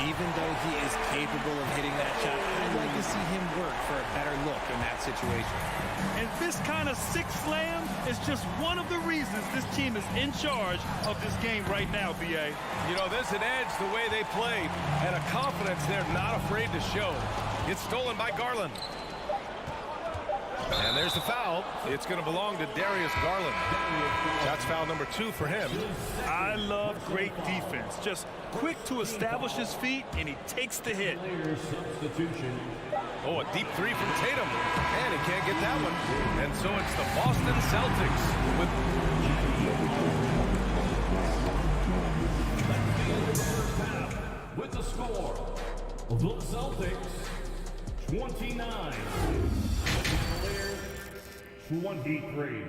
Even though he is capable of hitting that shot, I'd like to see him work for a better look in that situation. And this kind of six slam is just one of the reasons this team is in charge of this game right now, B.A. You know, there's an edge the way they played and a confidence they're not afraid to show. It's stolen by Garland. And there's the foul. It's going to belong to Darius Garland. That's foul number 2 for him. I love great defense. Just quick to establish his feet, and he takes the hit. Oh, a deep 3 from Tatum. And he can't get that one. And so it's the Boston Celtics with the score. The Celtics 29. 23.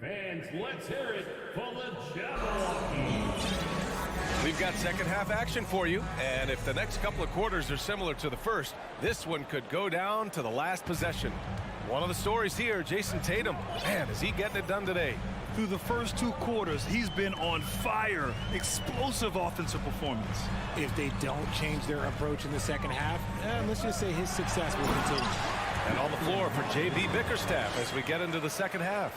Fans, let's hear it for the Jabberwockies. We've got second half action for you, and if the next couple of quarters are similar to the first, this one could go down to the last possession. One of the stories here, Jason Tatum. Man, is he getting it done today? Through the first 2 quarters, he's been on fire. Explosive offensive performance. If they don't change their approach in the second half, let's just say his success will continue. And on the floor for J.B. Bickerstaff as we get into the second half.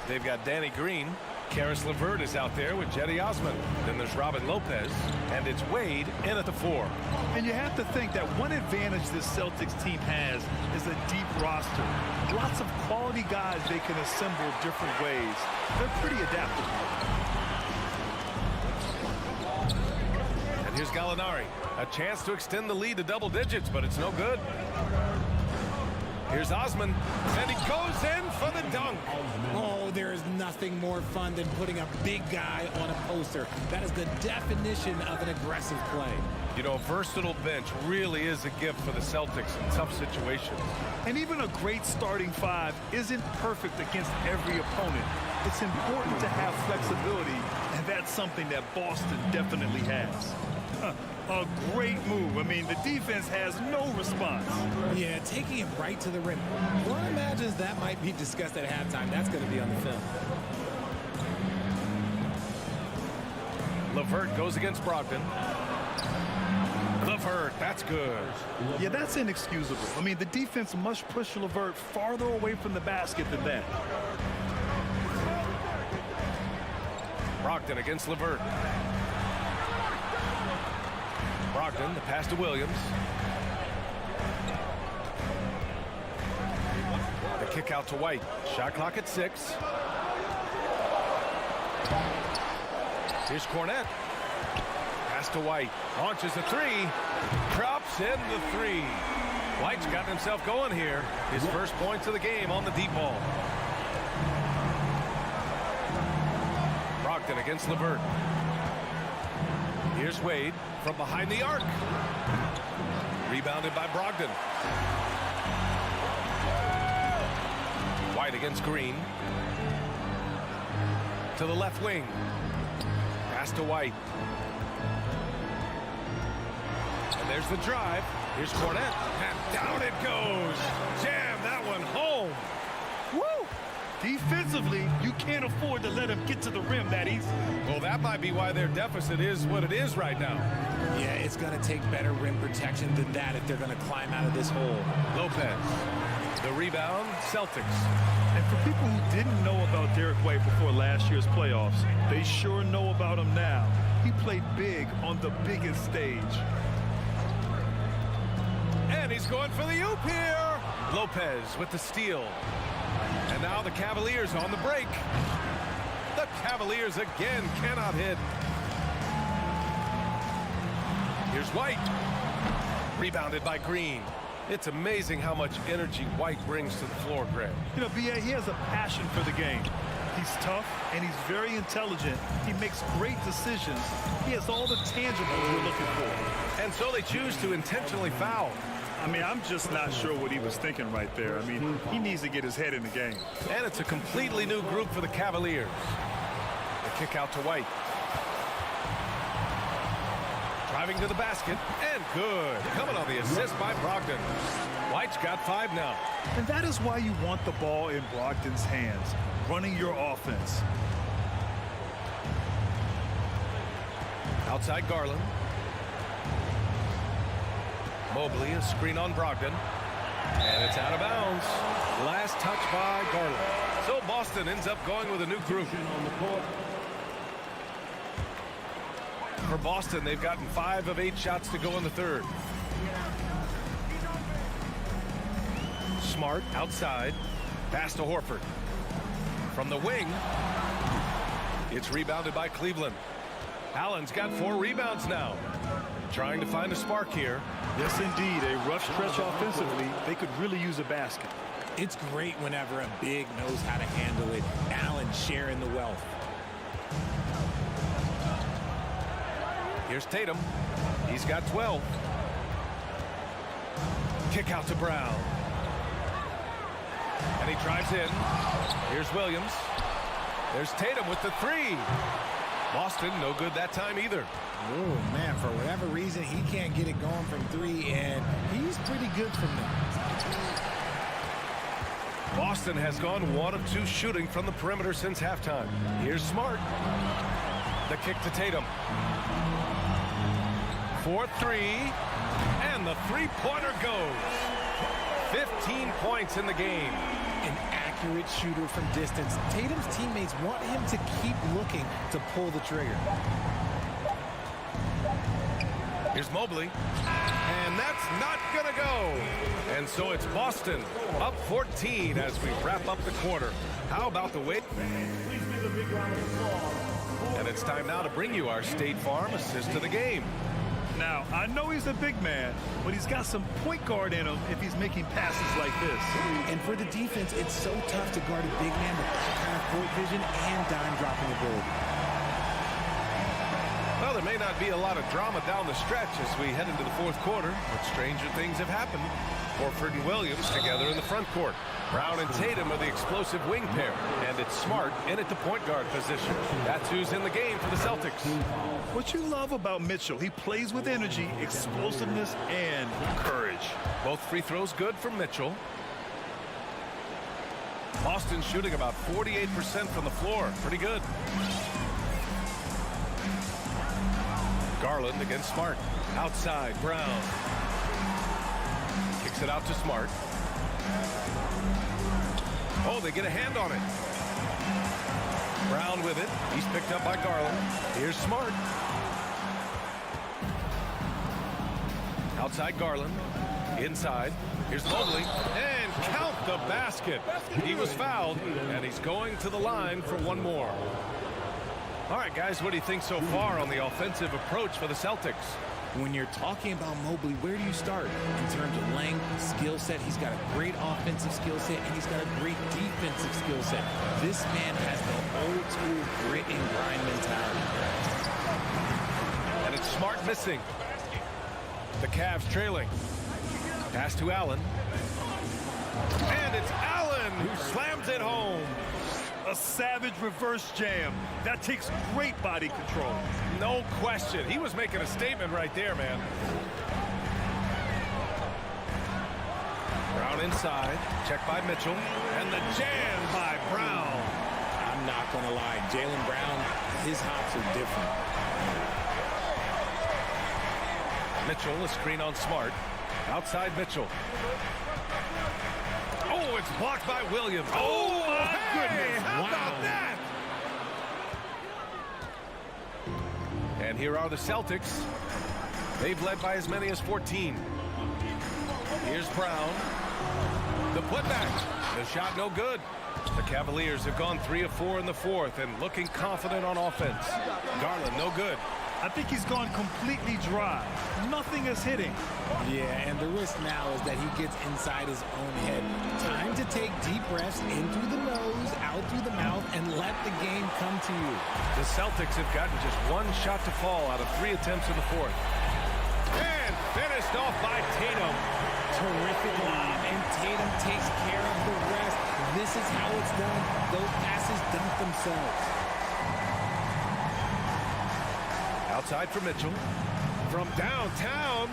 They've got Danny Green. Karis LeVert is out there with Jetty Osman. Then there's Robin Lopez. And it's Wade in at the 4. And you have to think that one advantage this Celtics team has is a deep roster. Lots of quality guys they can assemble different ways. They're pretty adaptable. And here's Gallinari. A chance to extend the lead to double digits, but it's no good. Here's Osman, and he goes in for the dunk. Oh, there is nothing more fun than putting a big guy on a poster. That is the definition of an aggressive play. You know, a versatile bench really is a gift for the Celtics in tough situations. And even a great starting five isn't perfect against every opponent. It's important to have flexibility, and that's something that Boston definitely has. A great move. I mean, the defense has no response. Yeah, taking it right to the rim. One imagines that might be discussed at halftime. That's going to be on the film. LeVert goes against Brogdon. LeVert, that's good. Yeah, that's inexcusable. I mean, the defense must push LeVert farther away from the basket than that. Brogdon against LeVert. Brogdon, the pass to Williams. The kick out to White. Shot clock at 6. Here's Cornette. Pass to White. Launches a 3. Drops in the 3. White's got himself going here. His first points of the game on the deep ball. Brogdon against LeVert. Here's Wade from behind the arc. Rebounded by Brogdon. White against Green. To the left wing. Pass to White. And there's the drive. Here's Cornette. And down it goes. Jam that one home. Woo! Defensively, you can't afford to let him get to the rim that easy. Well, that might be why their deficit is what it is right now. Yeah, it's going to take better rim protection than that if they're going to climb out of this hole. Lopez. The rebound, Celtics. And for people who didn't know about Derek White before last year's playoffs, they sure know about him now. He played big on the biggest stage. And he's going for the oop here. Lopez with the steal. And now the Cavaliers on the break. The Cavaliers again cannot hit. Here's White. Rebounded by Green. It's amazing how much energy White brings to the floor, Greg. You know, B.A., he has a passion for the game. He's tough, and he's very intelligent. He makes great decisions. He has all the tangibles we're looking for. And so they choose to intentionally foul. I mean, I'm just not sure what he was thinking right there. I mean, he needs to get his head in the game. And it's a completely new group for the Cavaliers. The kick out to White. Driving to the basket, and good. Coming on the assist by Brogdon. White's got 5 now. And that is why you want the ball in Brogdon's hands, running your offense. Outside Garland. Mobley, a screen on Brogdon. And it's out of bounds. Last touch by Garland. So Boston ends up going with a new group. For Boston, they've gotten 5 of 8 shots to go in the third. Smart outside. Pass to Horford. From the wing. It's rebounded by Cleveland. Allen's got 4 rebounds now. Trying to find a spark here. Yes, indeed. A rough stretch offensively. They could really use a basket. It's great whenever a big knows how to handle it. Allen sharing the wealth. Here's Tatum. He's got 12. Kick out to Brown. And he drives in. Here's Williams. There's Tatum with the 3. Boston, no good that time either. Oh, man, for whatever reason, he can't get it going from 3, and he's pretty good from there. Boston has gone 1 of 2 shooting from the perimeter since halftime. Here's Smart. The kick to Tatum. 4-3, and the 3-pointer goes. 15 points in the game. An accurate shooter from distance. Tatum's teammates want him to keep looking to pull the trigger. Here's Mobley, and that's not gonna go. And so it's Boston up 14 as we wrap up the quarter. How about the wait? And it's time now to bring you our State Farm assist of the game. Now, I know he's a big man, but he's got some point guard in him if he's making passes like this. And for the defense, it's so tough to guard a big man with that kind of court vision and dime dropping ability. Well, there may not be a lot of drama down the stretch as we head into the fourth quarter, but stranger things have happened. Horford and Williams together in the front court. Brown and Tatum are the explosive wing pair, and it's Smart in at the point guard position. That's who's in the game for the Celtics. What you love about Mitchell, he plays with energy, explosiveness, and courage. Both free throws good from Mitchell. Boston shooting about 48% from the floor. Pretty good. Garland against Smart. Outside, Brown. Kicks it out to Smart. Oh, they get a hand on it. Brown with it. He's picked up by Garland. Here's Smart. Outside Garland. Inside. Here's Mobley. And count the basket. He was fouled, and he's going to the line for one more. All right, guys, what do you think so far on the offensive approach for the Celtics? When you're talking about Mobley, where do you start? In terms of length, skill set, he's got a great offensive skill set, and he's got a great defensive skill set. This man has the old school grit and grind mentality. And it's Smart missing. The Cavs trailing. Pass to Allen. And it's Allen who slams it home. A savage reverse jam. That takes great body control. No question. He was making a statement right there, man. Brown inside. Check by Mitchell. And the jam by Brown. I'm not going to lie. Jaylen Brown, his hops are different. Mitchell, a screen on Smart. Outside Mitchell. Oh, it's blocked by Williams. Oh, my goodness. How about that? And here are the Celtics. They've led by as many as 14. Here's Brown. The putback. The shot no good. The Cavaliers have gone 3 of 4 in the fourth and looking confident on offense. Garland, no good. I think he's gone completely dry. Nothing is hitting. Yeah, and the risk now is that he gets inside his own head. Time to take deep breaths in through the nose, out through the mouth, and let the game come to you. The Celtics have gotten just one shot to fall out of 3 attempts in the fourth. And finished off by Tatum. Terrific lob, and Tatum takes care of the rest. This is how it's done. Those passes dump themselves. Outside for Mitchell. From downtown.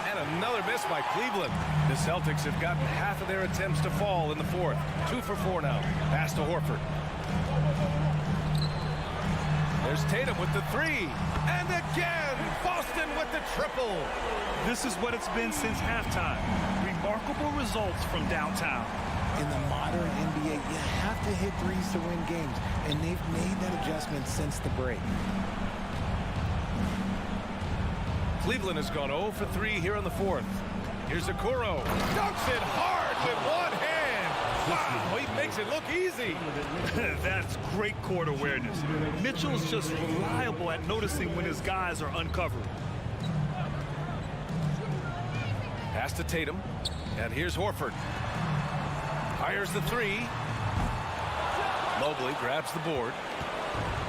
And another miss by Cleveland. The Celtics have gotten half of their attempts to fall in the fourth. 2 for 4 now. Pass to Horford. There's Tatum with the 3. And again, Boston with the triple. This is what it's been since halftime. Remarkable results from downtown. In the modern NBA, you have to hit threes to win games, and they've made that adjustment since the break. Cleveland has gone 0 for 3 here in the fourth. Here's Okoro. Dunks it hard with one hand. Wow, he makes it look easy. That's great court awareness. Mitchell's just reliable at noticing when his guys are uncovered. Pass to Tatum. And here's Horford. Fires the 3. Mobley grabs the board.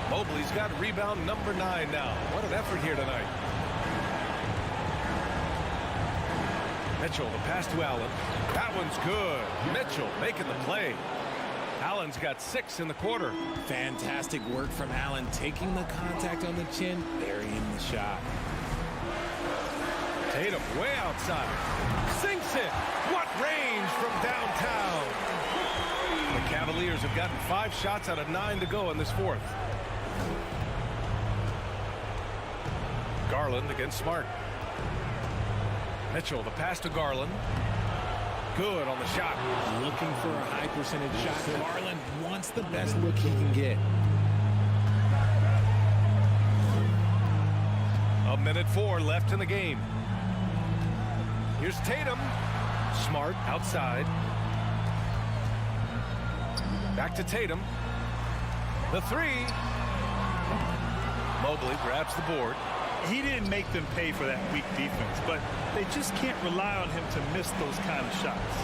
Mobley's got rebound number 9 now. What an effort here tonight. Mitchell, the pass to Allen. That one's good. Mitchell making the play. Allen's got 6 in the quarter. Fantastic work from Allen, taking the contact on the chin, burying the shot. Tatum way outside. Sinks it. What range from downtown. The Cavaliers have gotten 5 shots out of 9 to go in this fourth. Garland against Smart. Mitchell, the pass to Garland. Good on the shot. Looking for a high percentage shot. Garland wants the best look he can get. A minute 4 left in the game. Here's Tatum. Smart outside. Back to Tatum. The 3. Mobley grabs the board. he didn't make them pay for that weak defense, but they just can't rely on him to miss those kind of shots.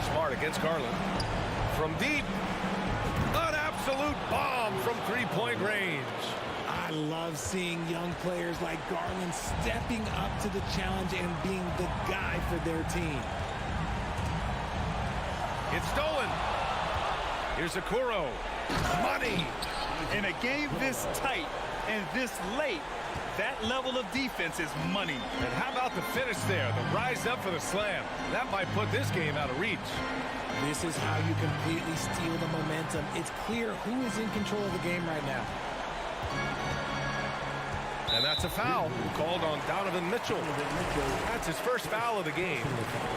Smart against Garland. From deep. An absolute bomb from three-point range. I love seeing young players like Garland stepping up to the challenge and being the guy for their team. It's stolen. Here's Okoro. Money. In a game this tight and this late, that level of defense is money. And how about the finish there? The rise up for the slam. That might put this game out of reach. This is how you completely steal the momentum. It's clear who is in control of the game right now. And that's a foul called on Donovan Mitchell. That's his first foul of the game.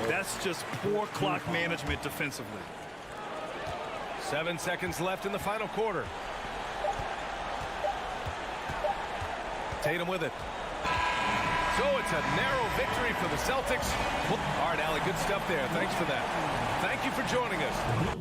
That's just poor clock management defensively. 7 seconds left in the final quarter. Tatum with it. So it's a narrow victory for the Celtics. All right, Allie, good stuff there. Thanks for that. Thank you for joining us.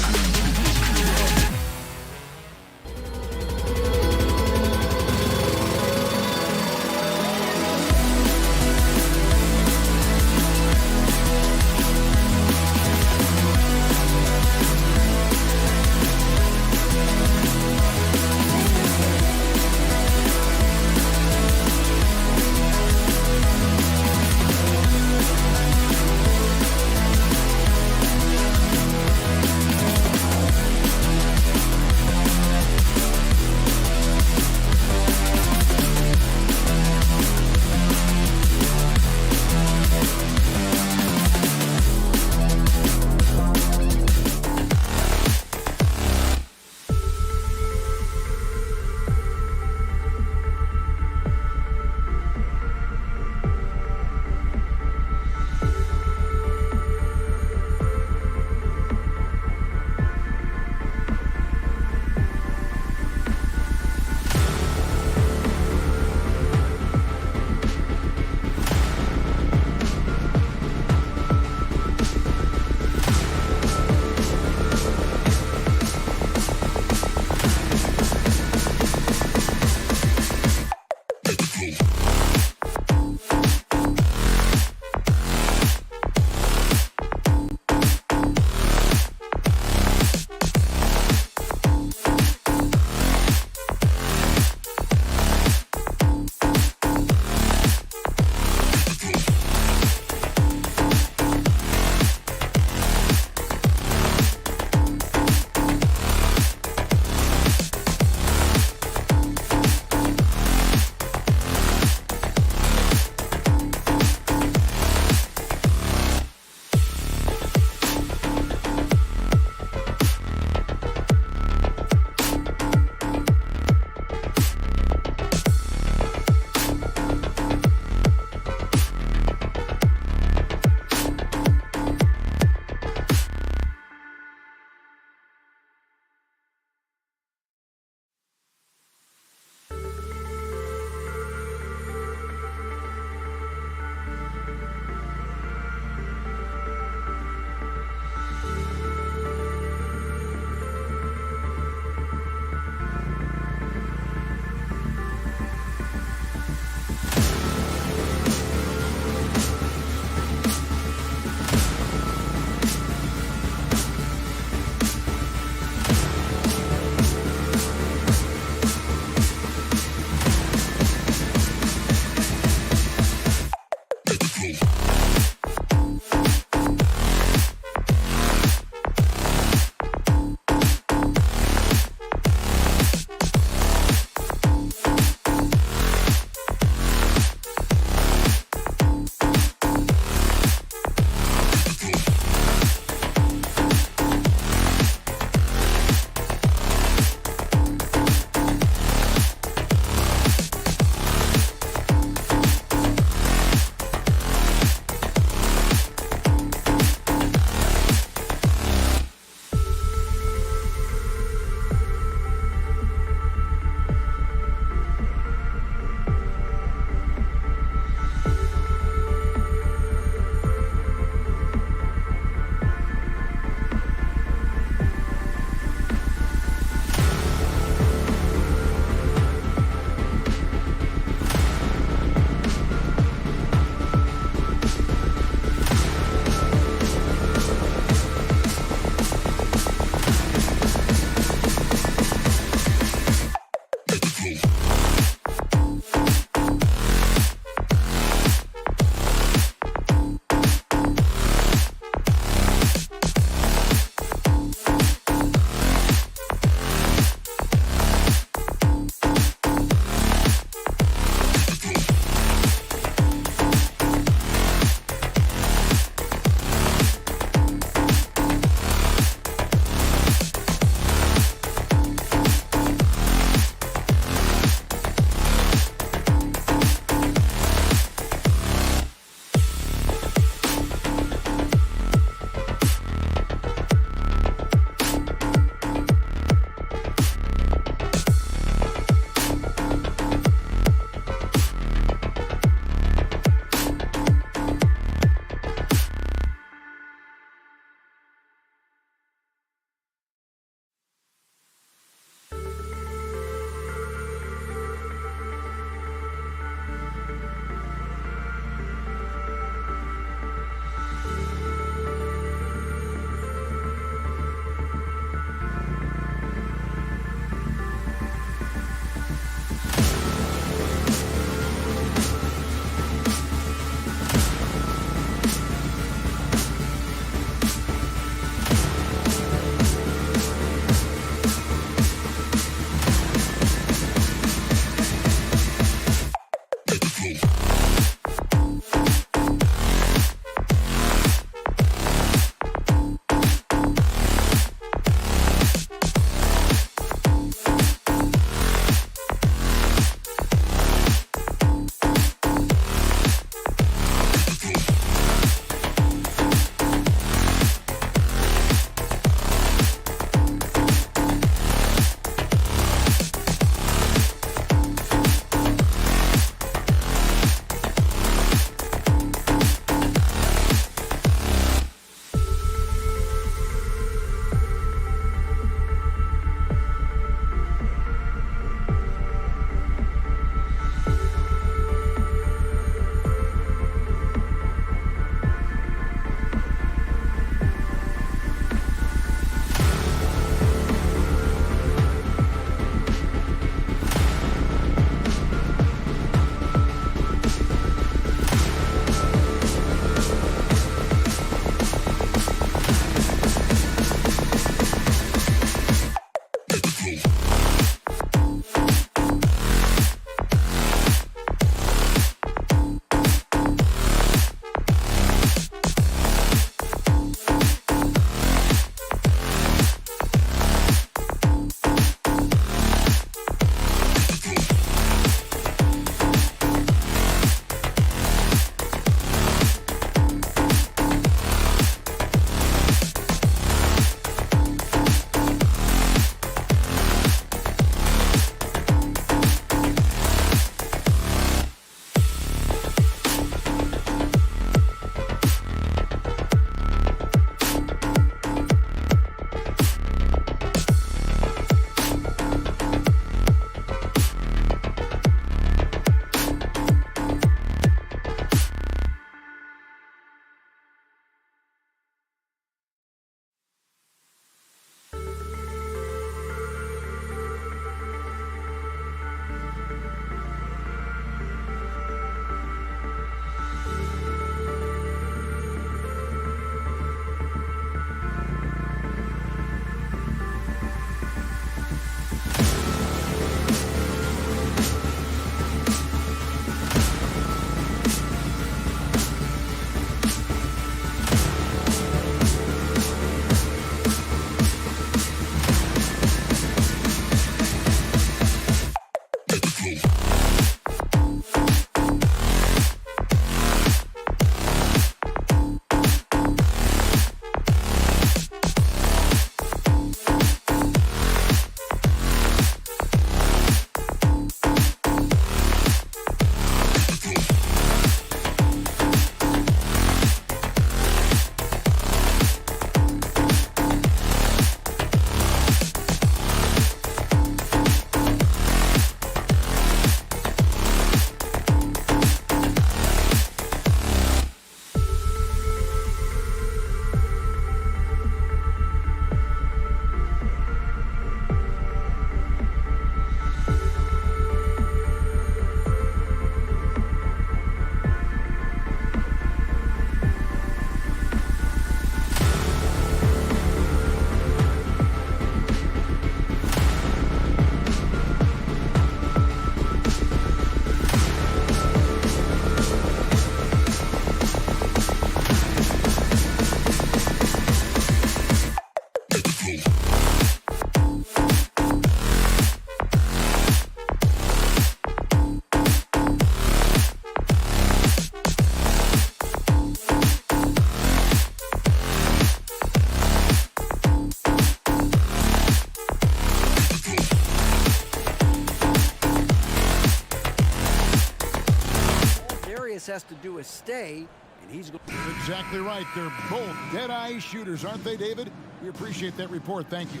has to do is stay, and he's going. You're exactly right. They're both dead-eye shooters, aren't they, David? We appreciate that report. Thank you.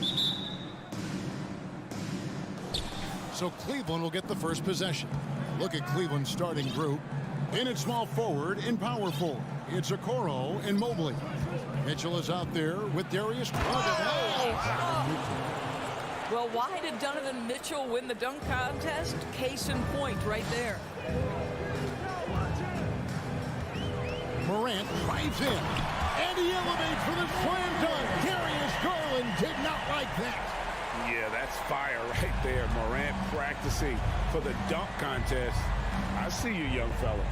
So Cleveland will get the first possession. Look at Cleveland's starting group. In at small forward, in power forward, it's Okoro and Mobley. Mitchell is out there with Darius. Well, why did Donovan Mitchell win the dunk contest? Case in point right there. Morant drives in, and he elevates for the slam dunk. Darius Garland did not like that. Yeah, that's fire right there. Morant practicing for the dunk contest. I see you, young fella.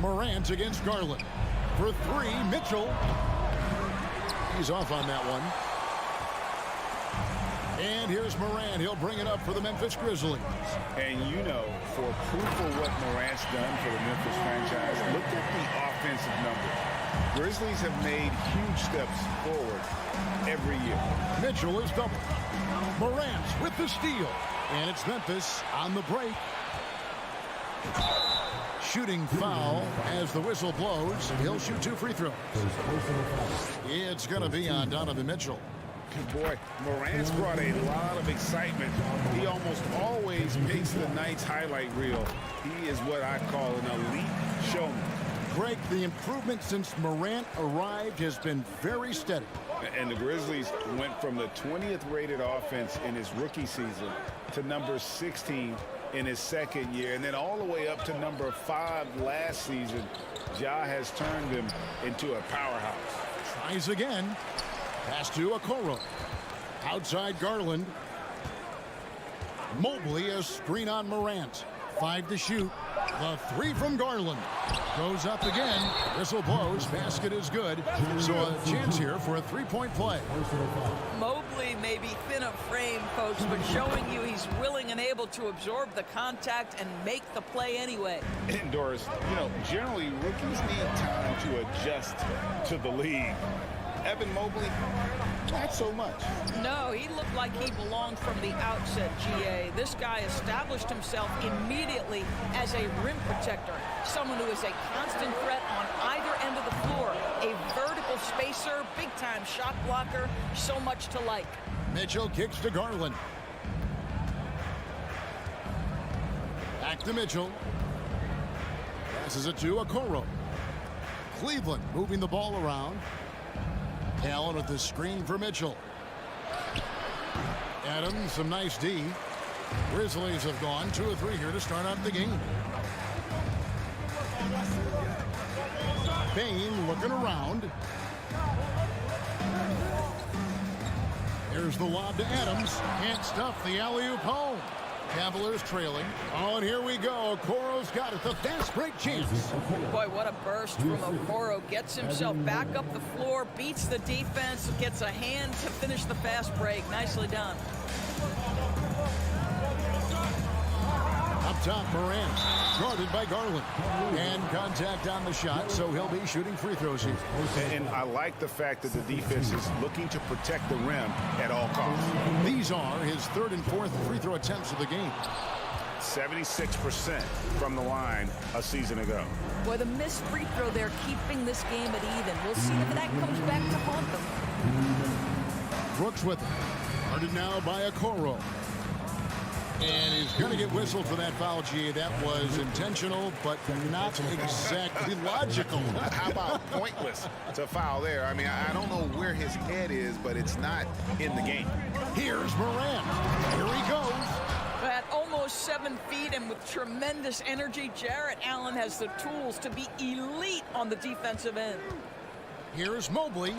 Morant against Garland. For three, Mitchell. He's off on that one. And here's Morant. He'll bring it up for the Memphis Grizzlies. And you know, for proof of what Morant's done for the Memphis franchise, look at the offensive numbers. Grizzlies have made huge steps forward every year. Mitchell is double. Morant with the steal. And it's Memphis on the break. Shooting foul as the whistle blows. He'll shoot 2 free throws. It's going to be on Donovan Mitchell. Boy, Morant's brought a lot of excitement. He almost always makes the night's highlight reel. He is what I call an elite showman. Greg, the improvement since Morant arrived has been very steady. And the Grizzlies went from the 20th rated offense in his rookie season to number 16 in his second year, and then all the way up to number 5 last season. Ja has turned him into a powerhouse. Tries again. Pass to Okoro. Outside Garland. Mobley, a screen on Morant. 5 to shoot. The 3 from Garland. Goes up again. Whistle blows. Basket is good. So a chance here for a 3-point play. Mobley may be thin of frame, folks, but showing you he's willing and able to absorb the contact and make the play anyway. And Doris, you know, generally rookies need time to adjust to the league. Evan Mobley, not so much. No, he looked like he belonged from the outset, GA. This guy established himself immediately as a rim protector, someone who is a constant threat on either end of the floor, a vertical spacer, big-time shot blocker, so much to like. Mitchell kicks to Garland. Back to Mitchell. Passes it to Okoro. Cleveland moving the ball around. Allen with the screen for Mitchell. Adams, some nice D. Grizzlies have gone 2 or 3 here to start out the game. Payne looking around. Here's the lob to Adams. Can't stuff the alley-oop home. Cavaliers trailing. Oh, and here we go. Okoro's got it. The fast break chance. Boy, what a burst from Okoro. Gets himself back up the floor, beats the defense, gets a hand to finish the fast break. Nicely done. Up top, Morant. Guarded by Garland. And contact on the shot, so he'll be shooting free throws here. And I like the fact that the defense is looking to protect the rim at all costs. These are his 3rd and 4th free throw attempts of the game. 76% from the line a season ago. Boy, the missed free throw there keeping this game at even. We'll see if that comes back to haunt them. Brooks with it. Guarded now by Okoro. And he's going to get whistled for that foul, G. That was intentional, but not exactly logical. How about pointless to foul there? I mean, I don't know where his head is, but it's not in the game. Here's Morant. Here he goes. At almost 7 feet and with tremendous energy, Jarrett Allen has the tools to be elite on the defensive end. Here's Mobley.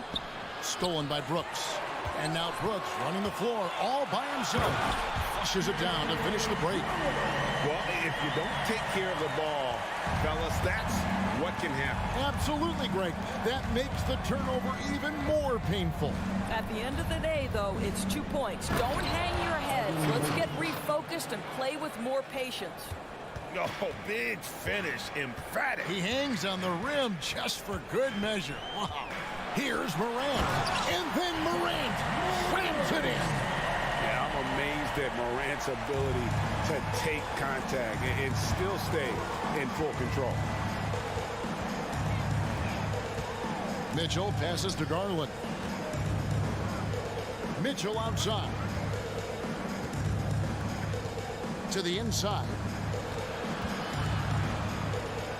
Stolen by Brooks. And now Brooks running the floor all by himself. Flushes it down to finish the break. Well, if you don't take care of the ball, fellas, that's what can happen. Absolutely, Greg. That makes the turnover even more painful. At the end of the day, though, it's 2 points. Don't hang your heads. Let's get refocused and play with more patience. Oh, big finish. Emphatic. He hangs on the rim just for good measure. Wow. Here's Morant. And then Morant slams it in. Yeah, I'm amazed at Morant's ability to take contact and still stay in full control. Mitchell passes to Garland. Mitchell outside. To the inside.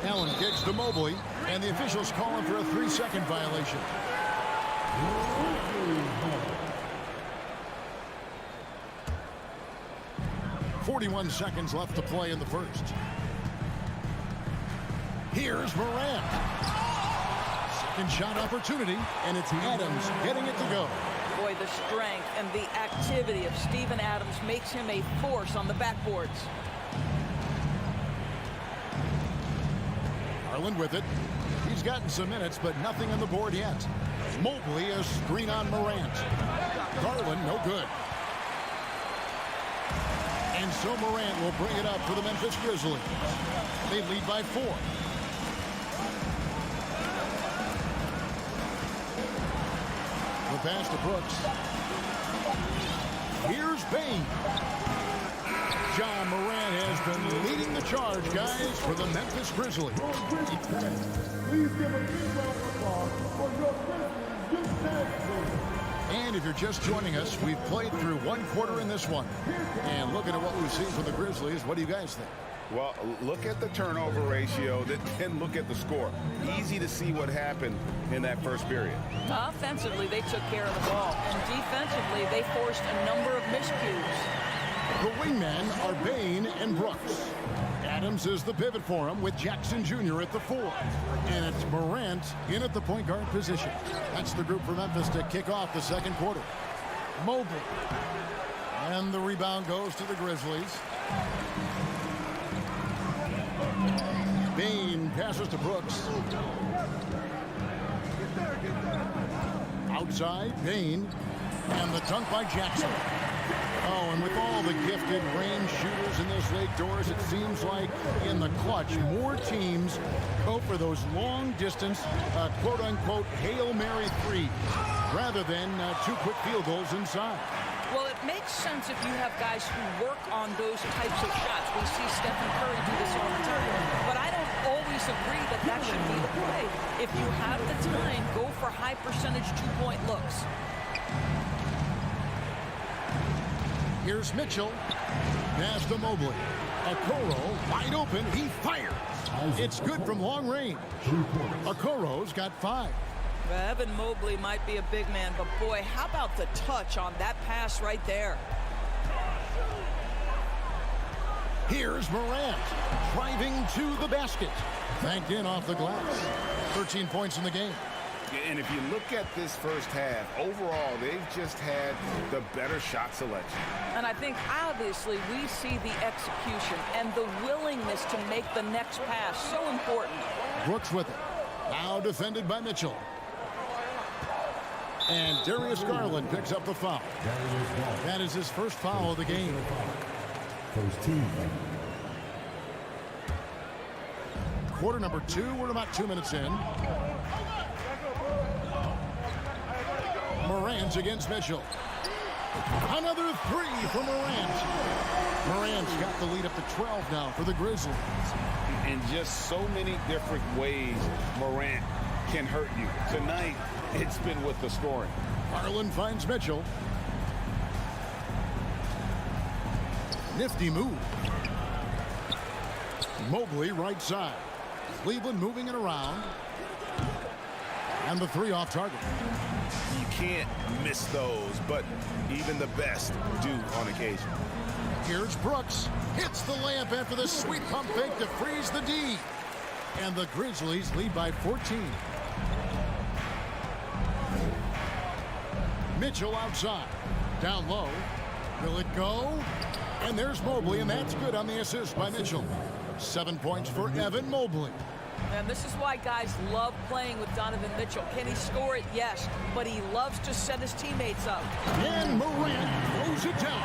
Allen kicks to Mobley, and the officials call him for a 3-second violation. 41 seconds left to play in the first. Here's Morant. Second shot opportunity, and it's Adams getting it to go. Boy, the strength and the activity of Steven Adams makes him a force on the backboards. Garland with it. He's gotten some minutes, but nothing on the board yet. Mobley, a screen on Morant. Garland, no good. And so Morant will bring it up for the Memphis Grizzlies. They lead by 4. The pass to Brooks. Here's Bane. John Morant has been leading the charge, guys, for the Memphis Grizzlies. Please give a big round of applause for your Grizzlies. And if you're just joining us, we've played through 1 quarter in this one. And looking at what we've seen from the Grizzlies, what do you guys think? Well, look at the turnover ratio, then look at the score. Easy to see what happened in that first period. Offensively, they took care of the ball. And defensively, they forced a number of miscues. The wingmen are Bane and Brooks. Adams is the pivot for him with Jackson Jr. at the 4. And it's Morant in at the point guard position. That's the group for Memphis to kick off the second quarter. Mobley. And the rebound goes to the Grizzlies. Bane passes to Brooks. Outside, Bane. And the dunk by Jackson. Oh, and with all the gifted range shooters in this league, Doris, it seems like in the clutch, more teams go for those long-distance, quote-unquote, Hail Mary 3, rather than 2 quick field goals inside. Well, it makes sense if you have guys who work on those types of shots. We see Stephen Curry do this all the time. But I don't always agree that that should be the play. If you have the time, go for high-percentage 2-point looks. Here's Mitchell. Pass to Mobley. Okoro wide open. He fires. It's good from long range. Okoro's got 5. Evan Mobley might be a big man, but boy, how about the touch on that pass right there? Here's Morant driving to the basket. Banked in off the glass. 13 points in the game. And if you look at this first half, overall, they've just had the better shot selection. And I think, obviously, we see the execution and the willingness to make the next pass so important. Brooks with it. Now defended by Mitchell. And Darius Garland picks up the foul. That is his first foul of the game. First team. Quarter number 2. We're about 2 minutes in. Morant against Mitchell. Another 3 for Morant. Morant's got the lead up to 12 now for the Grizzlies. In just so many different ways, Morant can hurt you. Tonight, it's been with the scoring. Garland finds Mitchell. Nifty move. Mobley right side. Cleveland moving it around. And the 3 off target. You can't miss those, but even the best do on occasion. Here's Brooks. Hits the layup after the sweet pump fake to freeze the D. And the Grizzlies lead by 14. Mitchell outside. Down low. Will it go? And there's Mobley, and that's good on the assist by Mitchell. 7 points for Evan Mobley. And this is why guys love playing with Donovan Mitchell. Can he score it? Yes. But he loves to set his teammates up. And Morant throws it down.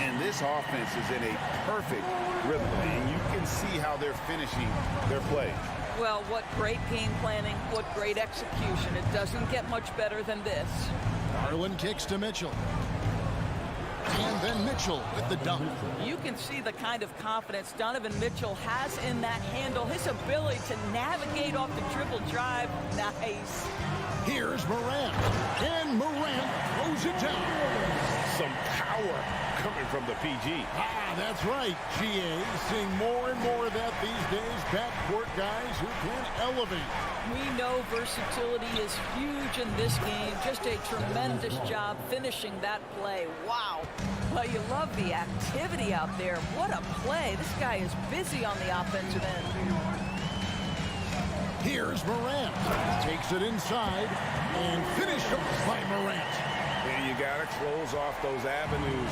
And this offense is in a perfect rhythm. And you can see how they're finishing their plays. Well, what great game planning. What great execution. It doesn't get much better than this. Garland kicks to Mitchell. And then Mitchell with the dunk. You can see the kind of confidence Donovan Mitchell has in that handle. His ability to navigate off the dribble drive. Nice. Here's Morant. And Morant throws it down. Some power coming from the PG. That's right, GA. Seeing more and more of that these days. Backcourt guys who can elevate. We know versatility is huge in this game. Just a tremendous job finishing that play. Wow. Well, you love the activity out there. What a play. This guy is busy on the offensive end. Here's Morant. Takes it inside and finished off by Morant. And you got to close off those avenues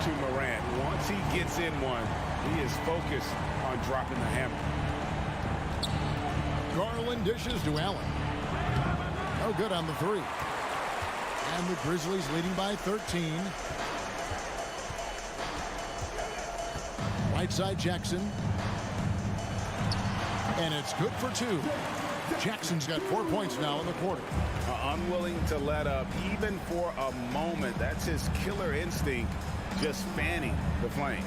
to Morant. Once he gets in one, he is focused on dropping the hammer. Garland dishes to Allen. No good on the three. And the Grizzlies leading by 13. Right side Jackson. And it's good for 2. Jackson's got 4 points now in the quarter. Unwilling to let up even for a moment. That's his killer instinct, just fanning the flames.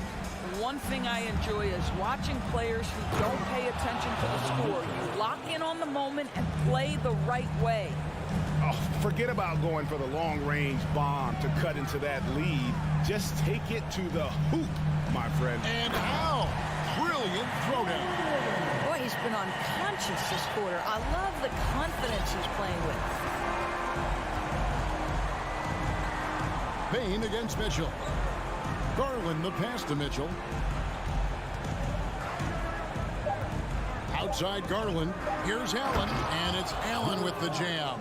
One thing I enjoy is watching players who don't pay attention to the score. You lock in on the moment and play the right way. Oh, forget about going for the long-range bomb to cut into that lead. Just take it to the hoop, my friend. And how? Brilliant throwdown. Boy, he's been unconscious this quarter. I love the confidence he's playing with. Payne against Mitchell. Garland the pass to Mitchell. Outside Garland. Here's Allen. And it's Allen with the jam.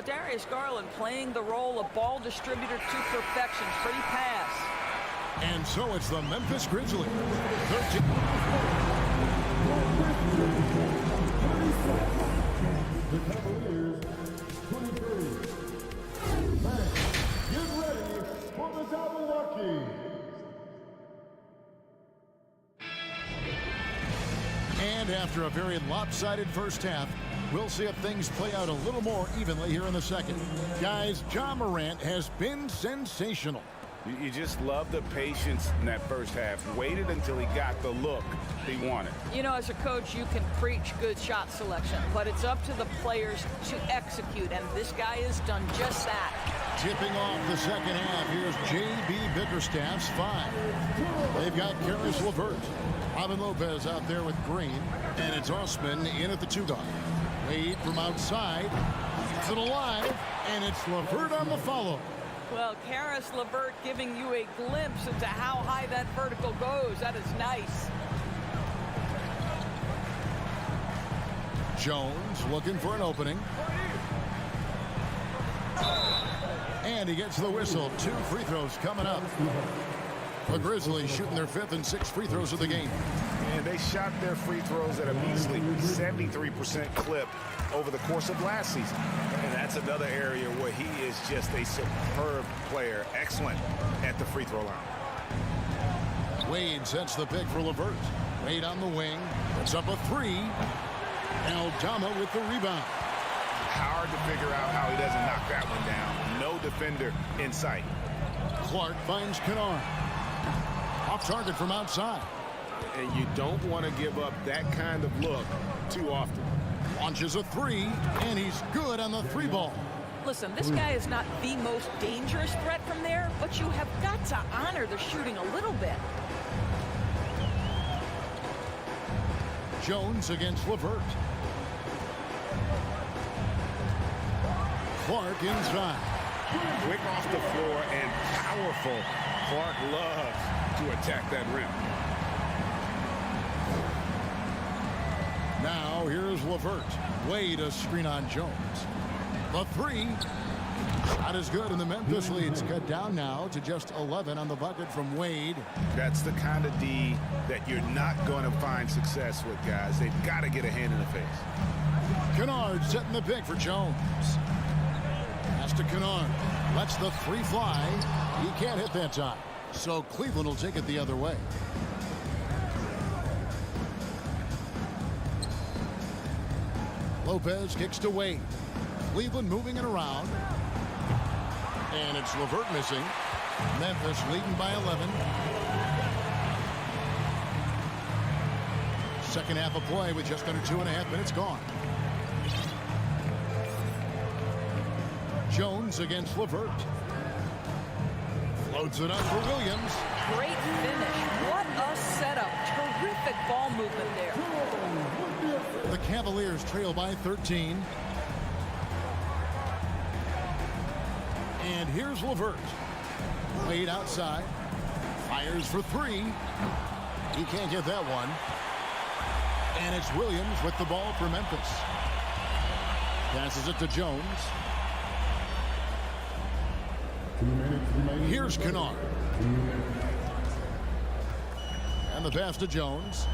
Darius Garland playing the role of ball distributor to perfection. Pretty pass. And so it's the Memphis Grizzlies. 13. The Cavaliers, 23. Man, get ready for the double lucky. And after a very lopsided first half, we'll see if things play out a little more evenly here in the second. Guys, Ja Morant has been sensational. You just love the patience in that first half. Waited until he got the look he wanted. You know, as a coach, you can preach good shot selection, but it's up to the players to execute, and this guy has done just that. Tipping off the second half, here's J.B. Bickerstaff's 5. They've got Caris LeVert. Robin Lopez out there with Green, and it's Osman in at the 2 guard. Wade from outside, keeps it alive, and it's LeVert on the follow. Well, Caris LeVert giving you a glimpse into how high that vertical goes. That is nice. Jones looking for an opening. And he gets the whistle. 2 free throws coming up. The Grizzlies shooting their 5th and 6th free throws of the game. And they shot their free throws at a measly 73% clip over the course of last season. And that's another area where he is just a superb player. Excellent at the free throw line. Wade sets the pick for LeVert. Wade on the wing. Puts up a 3. Aldama with the rebound. Hard to figure out how he doesn't knock that one down. No defender in sight. Clark finds Kennard. Off target from outside. And you don't want to give up that kind of look too often. Launches a 3, and he's good on the 3 ball. Listen, this guy is not the most dangerous threat from there, but you have got to honor the shooting a little bit. Jones against LeVert. Clark inside. Quick off the floor and powerful. Clark loves to attack that rim. Now here's LeVert. Wade a screen on Jones. The 3. Shot is good, and the Memphis lead's cut down now to just 11 on the bucket from Wade. That's the kind of D that you're not going to find success with, guys. They've got to get a hand in the face. Kennard setting the pick for Jones. Pass to Kennard. Lets the 3 fly. He can't hit that time. So Cleveland will take it the other way. Lopez kicks to Wade. Cleveland moving it around. And it's LeVert missing. Memphis leading by 11. Second half of play with just under 2.5 minutes gone. Jones against LeVert. Floats it up for Williams. Great finish. What a setup. Terrific ball movement there. The Cavaliers trail by 13. And here's LeVert. Laid outside. Fires for three. He can't get that one. And it's Williams with the ball for Memphis. Passes it to Jones. Here's Kennard. And the pass to Jones.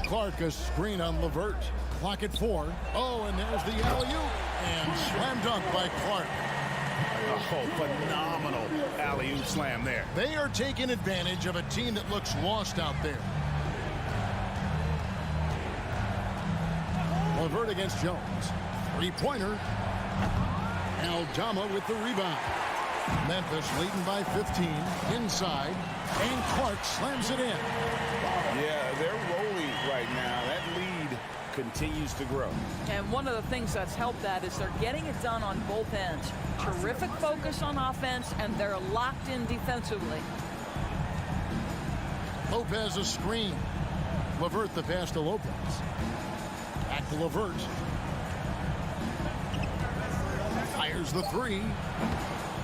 Clark, a screen on LeVert. Clock at 4. Oh, and there's the alley-oop. And slam dunk by Clark. Oh, phenomenal alley-oop slam there. They are taking advantage of a team that looks lost out there. LeVert against Jones. Three-pointer. Aldama with the rebound. Memphis leading by 15. Inside. And Clark slams it in. Yeah, they're rolling right now. That lead continues to grow. And one of the things that's helped that is they're getting it done on both ends. Terrific focus on offense, and they're locked in defensively. Lopez a screen. LeVert the pass to Lopez. Back to LeVert. Fires the three.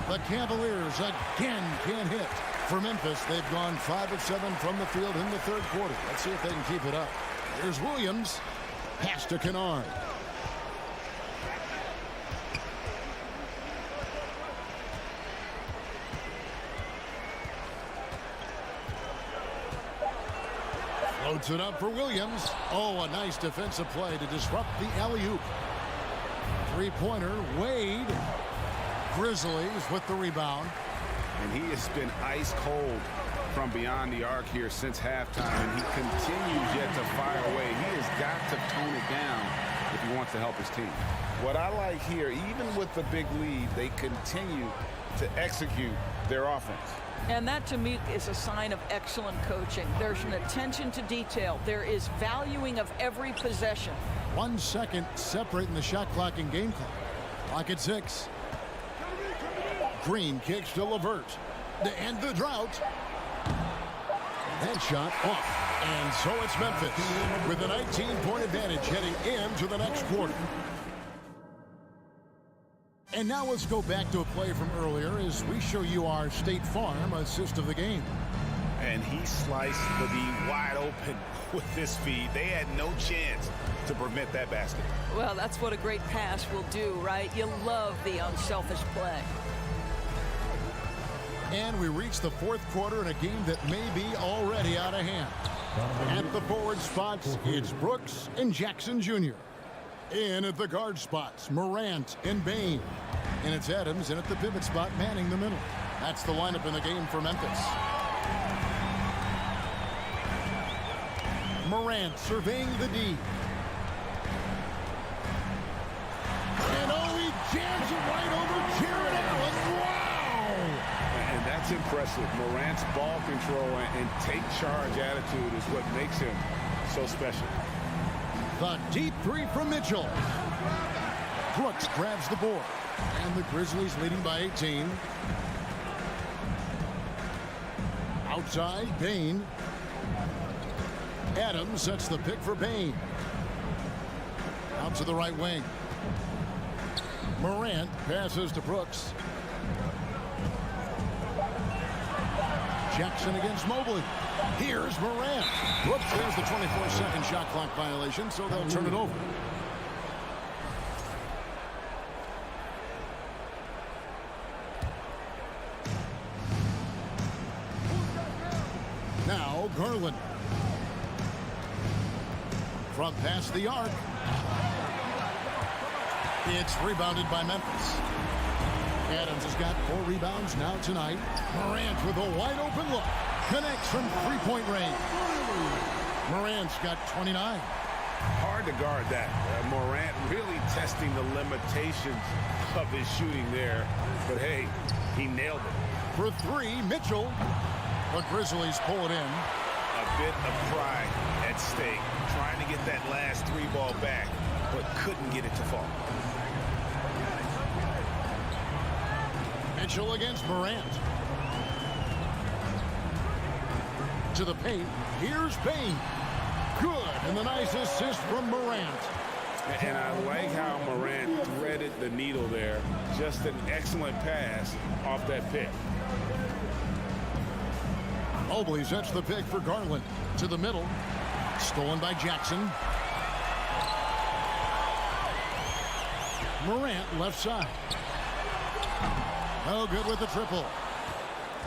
The Cavaliers again can't hit. For Memphis, they've gone 5 of 7 from the field in the third quarter. Let's see if they can keep it up. Here's Williams. Pass to Kennard. Floats it up for Williams. Oh, a nice defensive play to disrupt the alley-oop. Three-pointer, Wade. Grizzlies with the rebound. And he has been ice cold from beyond the arc here since halftime, and he continues yet to fire away. He has got to tone it down if he wants to help his team. What I like here, even with the big lead, they continue to execute their offense. And that, to me, is a sign of excellent coaching. There's an attention to detail. There is valuing of every possession. 1 second separating the shot clock and game clock. Clock at 6. Green kicks to LeVert. To end the drought. That shot off. And so it's Memphis with a 19-point advantage heading into the next quarter. And now let's go back to a play from earlier as we show you our State Farm assist of the game. And he sliced the D wide open with this feed. They had no chance to prevent that basket. Well, that's what a great pass will do, right? You love the unselfish play. And we reach the fourth quarter in a game that may be already out of hand. At the forward spots, it's Brooks and Jackson Jr. In at the guard spots, Morant and Bain. And it's Adams in at the pivot spot, manning the middle. That's the lineup in the game for Memphis. Morant surveying the D. And oh, he jams it right over Jared Allen. Wow! And that's impressive. Morant's ball control and take charge attitude is what makes him so special. The deep three from Mitchell. Brooks grabs the board. And the Grizzlies leading by 18. Outside, Bain. Adams sets the pick for Bain. Out to the right wing. Morant passes to Brooks. Jackson against Mobley. Here's Morant. Brooks has the 24-second shot clock violation, so they'll turn it over. Now Garland. From past the arc. It's rebounded by Memphis. Adams has got 4 rebounds now tonight. Morant with a wide open look. Connects from three-point range. Morant's got 29. Hard to guard that. Morant really testing the limitations of his shooting there. But hey, he nailed it. For three, Mitchell. The Grizzlies pull it in. A bit of pride at stake. Trying to get that last three ball back, but couldn't get it to fall. Mitchell against Morant. To the paint. Here's Bane. Good. And the nice assist from Morant. And I like how Morant threaded the needle there. Just an excellent pass off that pick. Mobley sets the pick for Garland. To the middle. Stolen by Jackson. Morant left side. No good with the triple.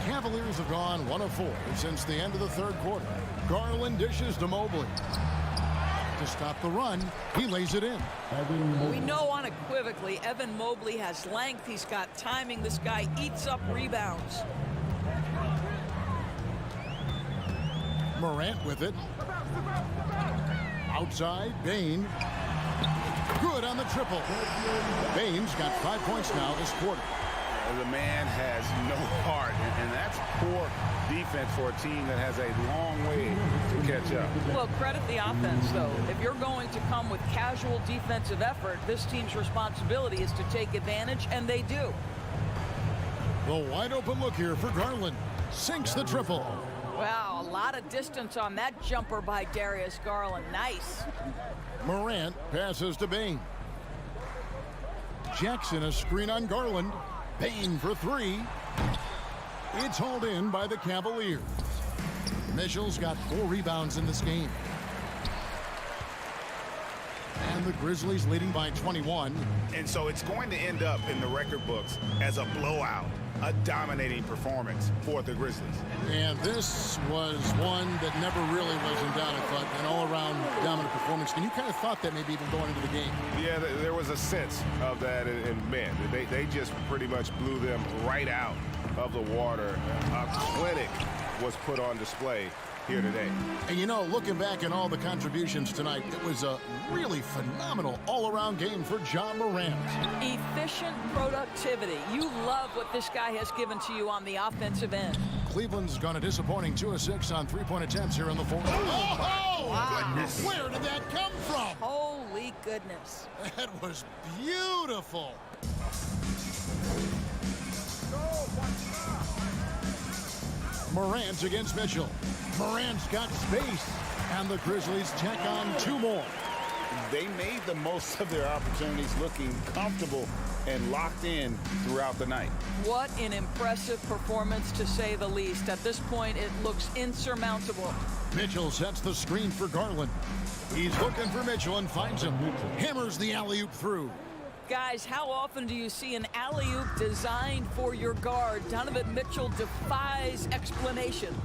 Cavaliers have gone 1 of 4 since the end of the third quarter. Garland dishes to Mobley. To stop the run, he lays it in. We know unequivocally Evan Mobley has length. He's got timing. This guy eats up rebounds. Morant with it. Outside, Bane. Good on the triple. Bane's got 5 points now this quarter. The man has no heart, and that's poor defense for a team that has a long way to catch up. Well, credit the offense, though. If you're going to come with casual defensive effort, this team's responsibility is to take advantage, and they do. The wide open look here for Garland. Sinks the triple. Wow, a lot of distance on that jumper by Darius Garland. Nice. Morant passes to Bane. Jackson a screen on Garland. Bane for three. It's hauled in by the Cavaliers. Mitchell's got 4 rebounds in this game. And the Grizzlies leading by 21. And so it's going to end up in the record books as a blowout, a dominating performance for the Grizzlies. And this was one that never really was in doubt, I thought, an all-around dominant performance. And you kind of thought that maybe even going into the game. Yeah, there was a sense of that, and man, they just pretty much blew them right out of the water. A clinic was put on display here today. And you know, looking back at all the contributions tonight, it was a really phenomenal all-around game for Ja Morant. Efficient productivity. You love what this guy has given to you on the offensive end. Cleveland's gone a disappointing 2 of 6 on 3-point attempts here in the fourth. Oh, wow. Goodness. Where did that come from? Holy goodness. That was beautiful. Morant against Mitchell. Morant's got space, and the Grizzlies tack on 2 more. They made the most of their opportunities, looking comfortable and locked in throughout the night. What an impressive performance, to say the least. At this point, it looks insurmountable. Mitchell sets the screen for Garland. He's looking for Mitchell and finds him. Hammers the alley-oop through. Guys, how often do you see an alley-oop designed for your guard? Donovan Mitchell defies explanation.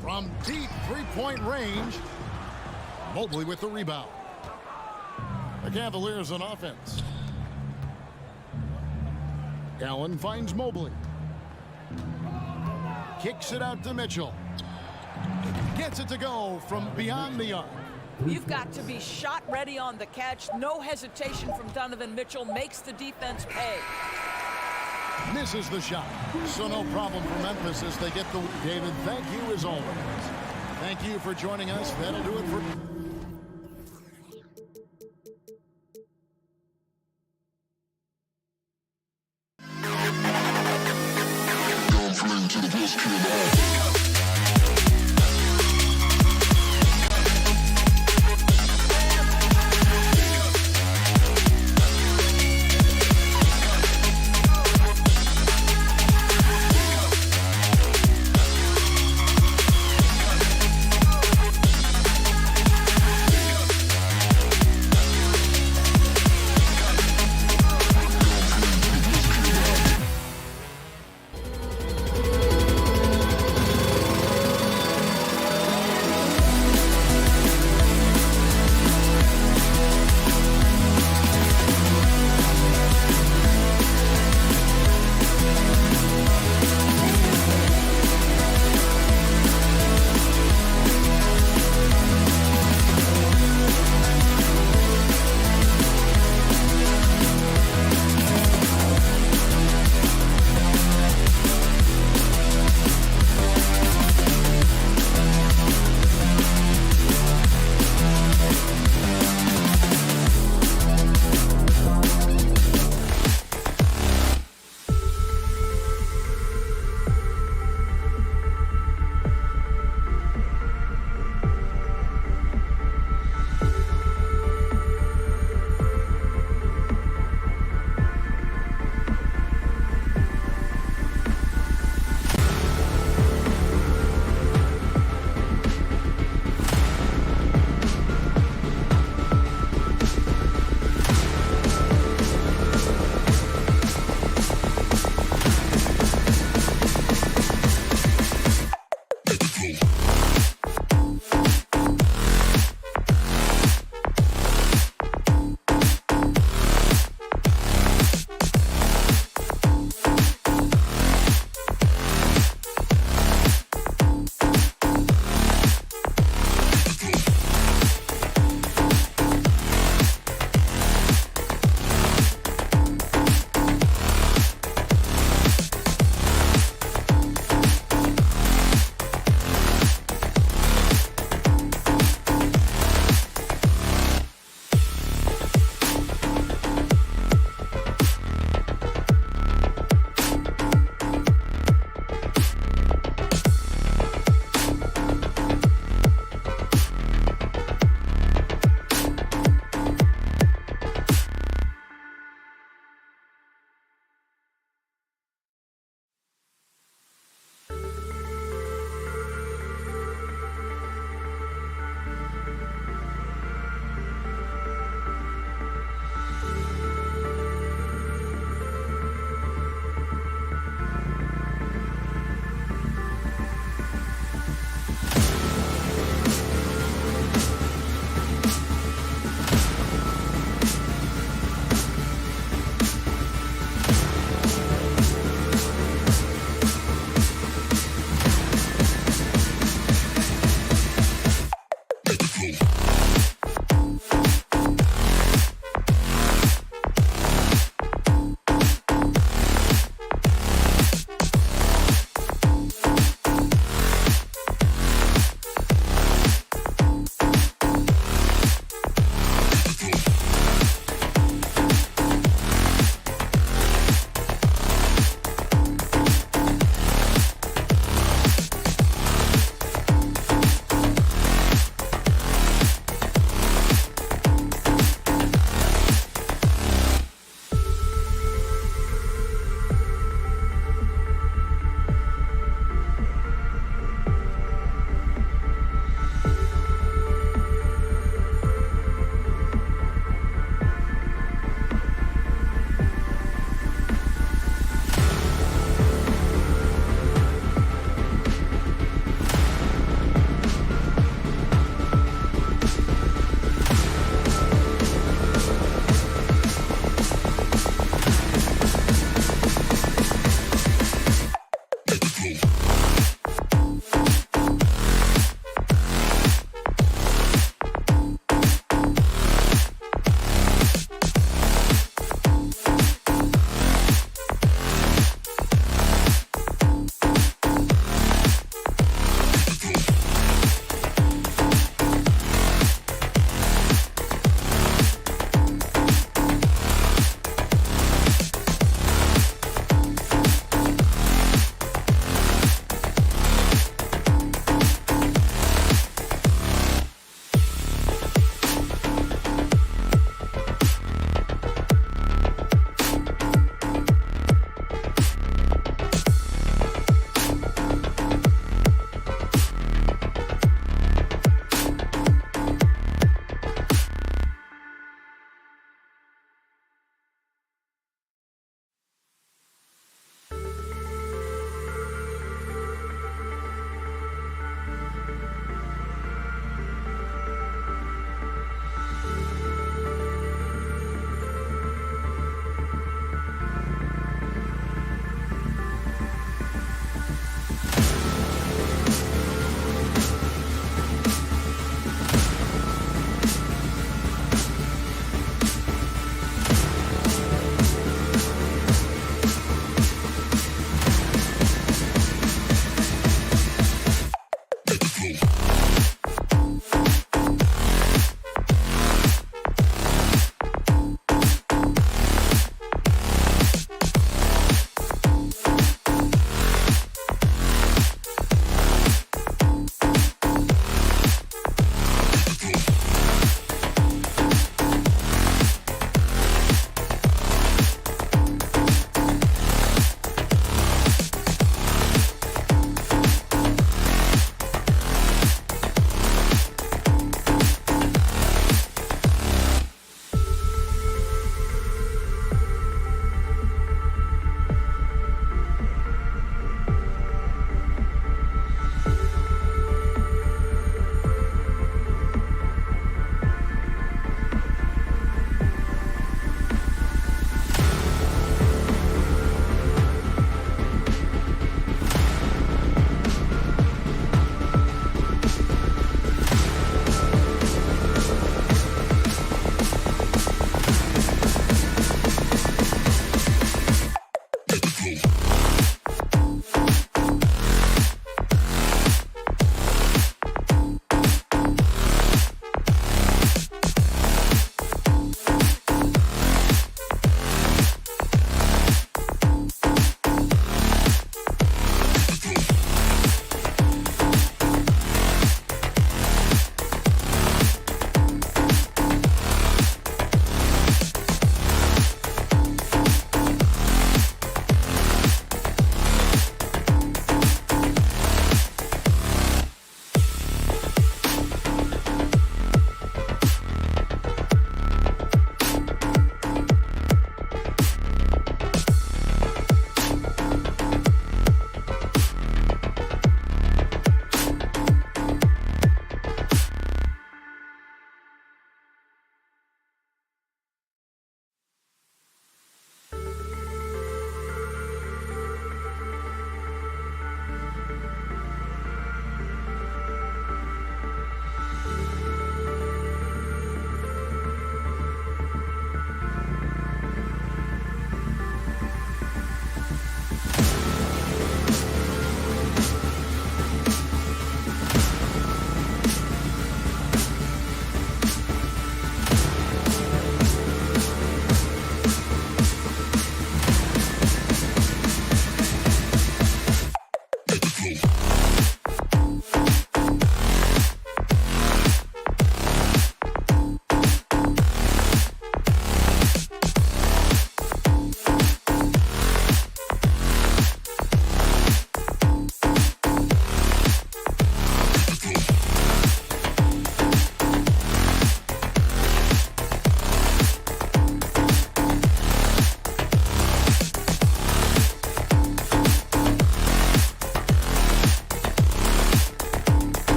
From deep 3-point range, Mobley with the rebound. The Cavaliers on offense. Allen finds Mobley. Kicks it out to Mitchell. Gets it to go from beyond the arc. You've got to be shot ready on the catch. No hesitation from Donovan Mitchell. Makes the defense pay. Misses the shot. So no problem for Memphis as they get the... David, thank you as always. Thank you for joining us. That'll do it for... To the best kid in the hall.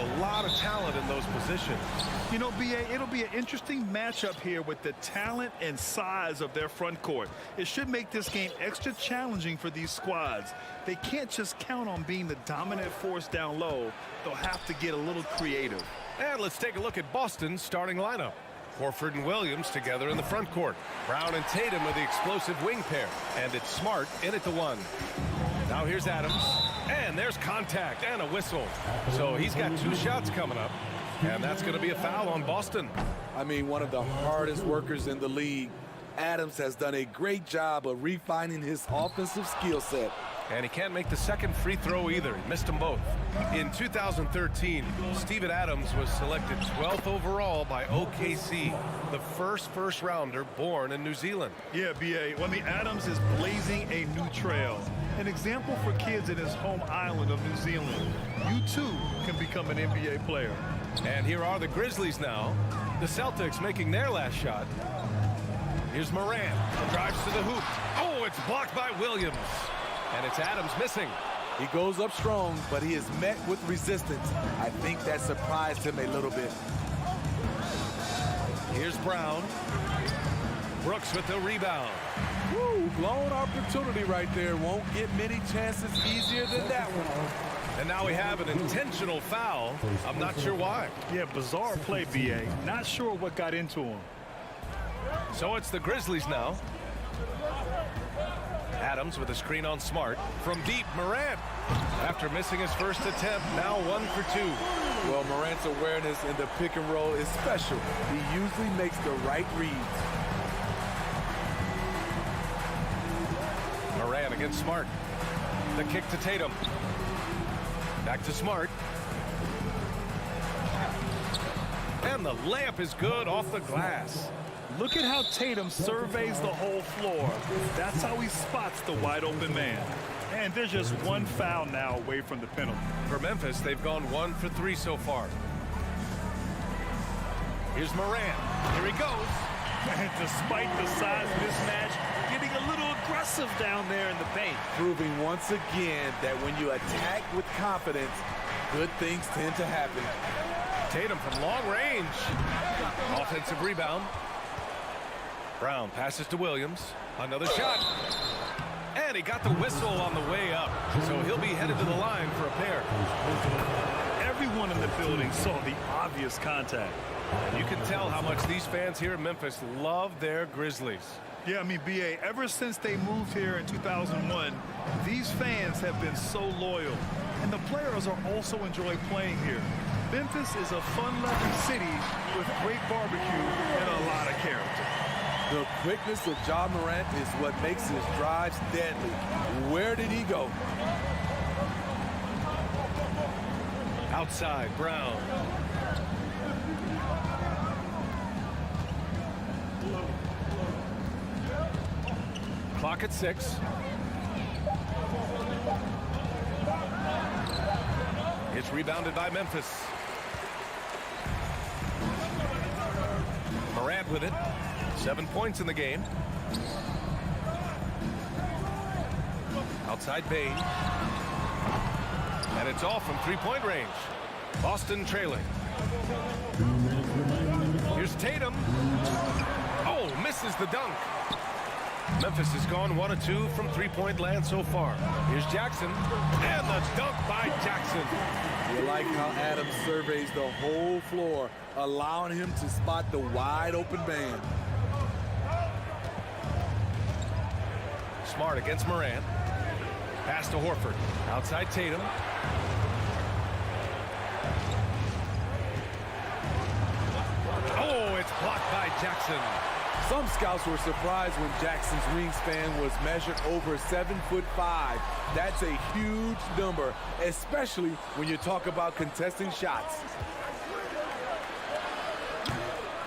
a lot of talent in those positions. You know, BA, it'll be an interesting matchup here with the talent and size of their front court. It should make this game extra challenging for these squads. They can't just count on being the dominant force down low. They'll have to get a little creative. And let's take a look at Boston's starting lineup. Horford and Williams together in the front court. Brown and Tatum are the explosive wing pair. And it's Smart in at the one. Now here's Adams. And there's contact and a whistle. So he's got 2 shots coming up. And that's going to be a foul on Boston. I mean, one of the hardest workers in the league. Adams has done a great job of refining his offensive skill set. And he can't make the second free throw either. He missed them both. In 2013, Steven Adams was selected 12th overall by OKC, the first rounder born in New Zealand. Yeah, BA. Well, I mean, Adams is blazing a new trail. An example for kids in his home island of New Zealand. You, too, can become an NBA player. And here are the Grizzlies now. The Celtics making their last shot. Here's Morant. Drives to the hoop. Oh, it's blocked by Williams. And it's Adams missing. He goes up strong, but he is met with resistance. I think that surprised him a little bit. Here's Brown. Brooks with the rebound. Woo, blown opportunity right there. Won't get many chances easier than that one. And now we have an intentional foul. I'm not sure why. Yeah, bizarre play, BA. Not sure what got into him. So it's the Grizzlies now. Adams with a screen on Smart. From deep, Morant. After missing his first attempt, now 1 for 2. Well, Morant's awareness in the pick and roll is special. He usually makes the right reads. Morant against Smart. The kick to Tatum. Back to Smart. And the layup is good off the glass. Look at how Tatum surveys the whole floor. That's how he spots the wide open man. And there's just 1 foul now away from the penalty. For Memphis, they've gone 1 for 3 so far. Here's Morant. Here he goes. And despite the size mismatch, getting a little aggressive down there in the paint. Proving once again that when you attack with confidence, good things tend to happen. Tatum from long range. Offensive rebound. Brown passes to Williams. Another shot. And he got the whistle on the way up. So he'll be headed to the line for a pair. Everyone in the building saw the obvious contact. And you can tell how much these fans here in Memphis love their Grizzlies. Yeah, I mean, BA, ever since they moved here in 2001, these fans have been so loyal. And the players are also enjoy playing here. Memphis is a fun-loving city with great barbecue and a lot of character. The quickness of Ja Morant is what makes his drives deadly. Where did he go? Outside, Brown. Clock at 6. It's rebounded by Memphis. Morant with it. 7 points in the game. Outside Bain. And it's off from 3-point range. Boston trailing. Here's Tatum. Oh, misses the dunk. Memphis has gone 1 of 2 from 3-point land so far. Here's Jackson. And the dunk by Jackson. You like how Adams surveys the whole floor, allowing him to spot the wide open man. Smart against Morant. Pass to Horford. Outside Tatum. Oh, it's blocked by Jackson. Some scouts were surprised when Jackson's wingspan was measured over 7'5". That's a huge number, especially when you talk about contesting shots.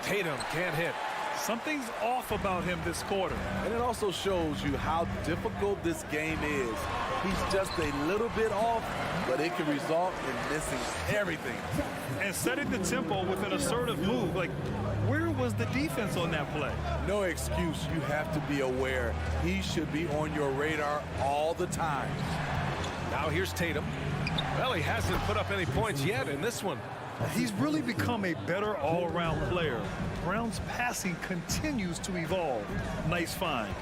Tatum can't hit. Something's off about him this quarter. And it also shows you how difficult this game is. He's just a little bit off, but it can result in missing everything. And setting the tempo with an assertive move. Like, where was the defense on that play? No excuse. You have to be aware. He should be on your radar all the time. Now here's Tatum. Well, he hasn't put up any points yet in this one. He's really become a better all-around player. Brown's passing continues to evolve. Nice find.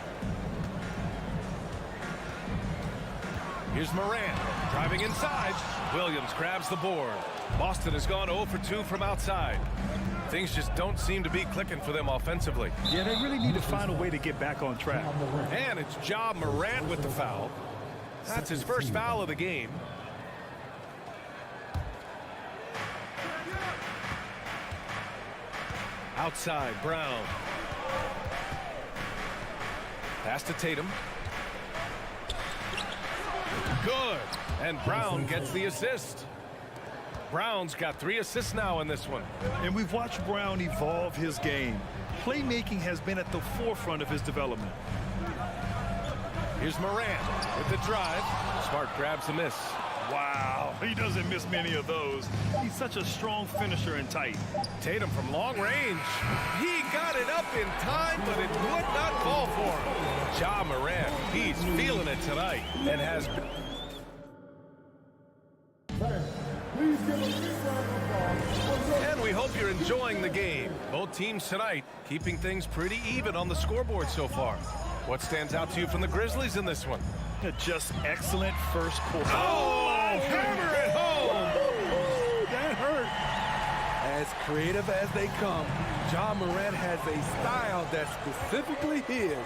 Here's Morant driving inside. Williams grabs the board. Boston has gone 0 for 2 from outside. Things just don't seem to be clicking for them offensively. Yeah, they really need to find a way to get back on track. And it's Ja Morant with the foul. That's his first foul of the game. Outside, Brown. Pass to Tatum. Good. And Brown gets the assist. Brown's got 3 assists now in this one. And we've watched Brown evolve his game. Playmaking has been at the forefront of his development. Here's Morant with the drive. Smart grabs the miss. Wow, he doesn't miss many of those. He's such a strong finisher and tight. Tatum from long range. He got it up in time, but it would not fall for him. Ja Morant, he's feeling it tonight and has... And we hope you're enjoying the game. Both teams tonight keeping things pretty even on the scoreboard so far. What stands out to you from the Grizzlies in this one? Just excellent first quarter. Oh, hammer it home! That hurt. As creative as they come, Ja Morant has a style that's specifically his.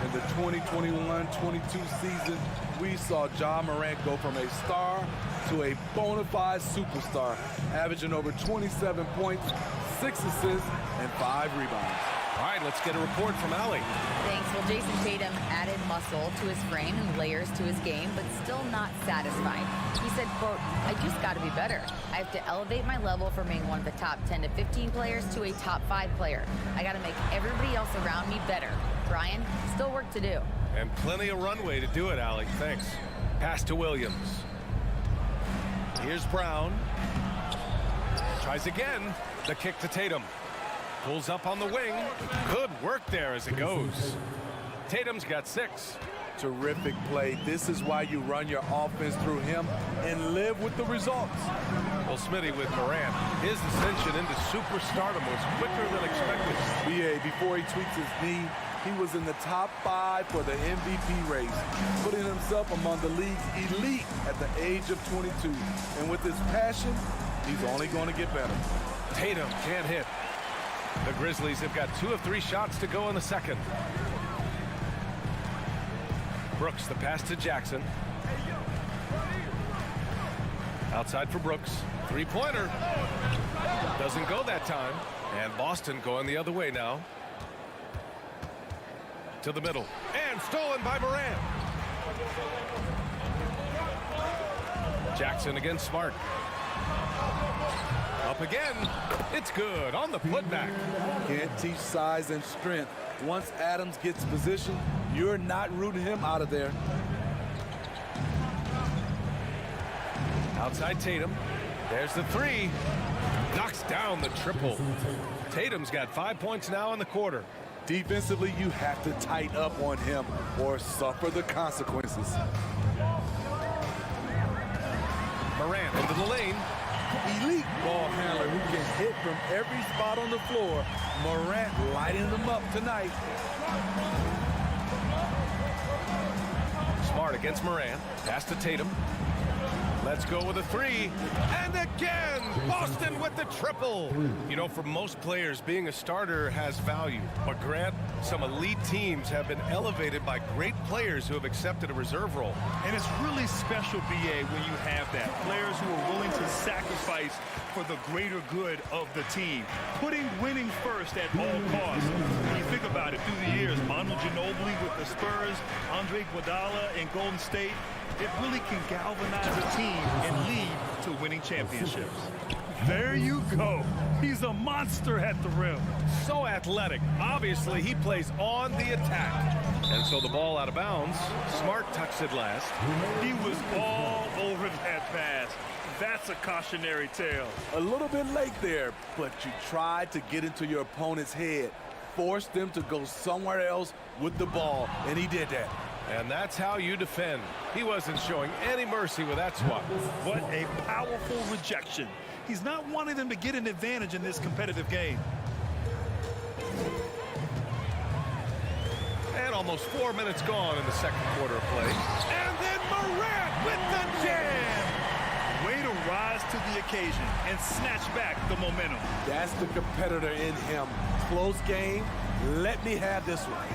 In the 2021-22 season, we saw Ja Morant go from a star to a bona fide superstar, averaging over 27 points, 6 assists, and 5 rebounds. All right, let's get a report from Allie. Thanks. Well, Jason Tatum added muscle to his frame and layers to his game, but still not satisfied. He said, quote, "I just got to be better. I have to elevate my level from being one of the top 10 to 15 players to a top 5 player. I got to make everybody else around me better. Brian, still work to do." And plenty of runway to do it, Allie. Thanks. Pass to Williams. Here's Brown. Tries again. The kick to Tatum. Pulls up on the wing. Good work there as it goes. Tatum's got 6. Terrific play. This is why you run your offense through him and live with the results. Well, Smitty with Morant, his ascension into superstardom was quicker than expected. BA, before he tweaked his knee, he was in the top 5 for the MVP race, putting himself among the league's elite at the age of 22. And with his passion, he's only going to get better. Tatum can't hit. The Grizzlies have got 2 of 3 shots to go in the second. Brooks, the pass to Jackson. Outside for Brooks. 3-pointer. Doesn't go that time. And Boston going the other way now. To the middle. And stolen by Morant. Jackson against Smart. Up again. It's good on the putback. Can't teach size and strength. Once Adams gets position, you're not rooting him out of there. Outside Tatum. There's the 3. Knocks down the triple. Tatum's got 5 points now in the quarter. Defensively, you have to tighten up on him or suffer the consequences. Morant into the lane. Elite ball handler who can hit from every spot on the floor. Morant lighting them up tonight. Smart against Morant. Pass to Tatum. Let's go with a 3. And again, Boston with the triple. You know, for most players, being a starter has value. But Grant, some elite teams have been elevated by great players who have accepted a reserve role. And it's really special, BA, when you have that. Players who are willing to sacrifice for the greater good of the team. Putting winning first at all costs. When you think about it, through the years, Manu Ginobili with the Spurs, Andre Iguodala in Golden State, it really can galvanize a team and lead to winning championships. There you go. He's a monster at the rim. So athletic. Obviously, he plays on the attack. And so the ball out of bounds. Smart tucks it last. He was all over that pass. That's a cautionary tale. A little bit late there, but you tried to get into your opponent's head. Forced them to go somewhere else with the ball, and he did that. And that's how you defend. He wasn't showing any mercy with that swat. What a powerful rejection. He's not wanting them to get an advantage in this competitive game. And almost 4 minutes gone in the second quarter of play. And then Morant with the jam. Way to rise to the occasion and snatch back the momentum. That's the competitor in him. Close game. Let me have this one.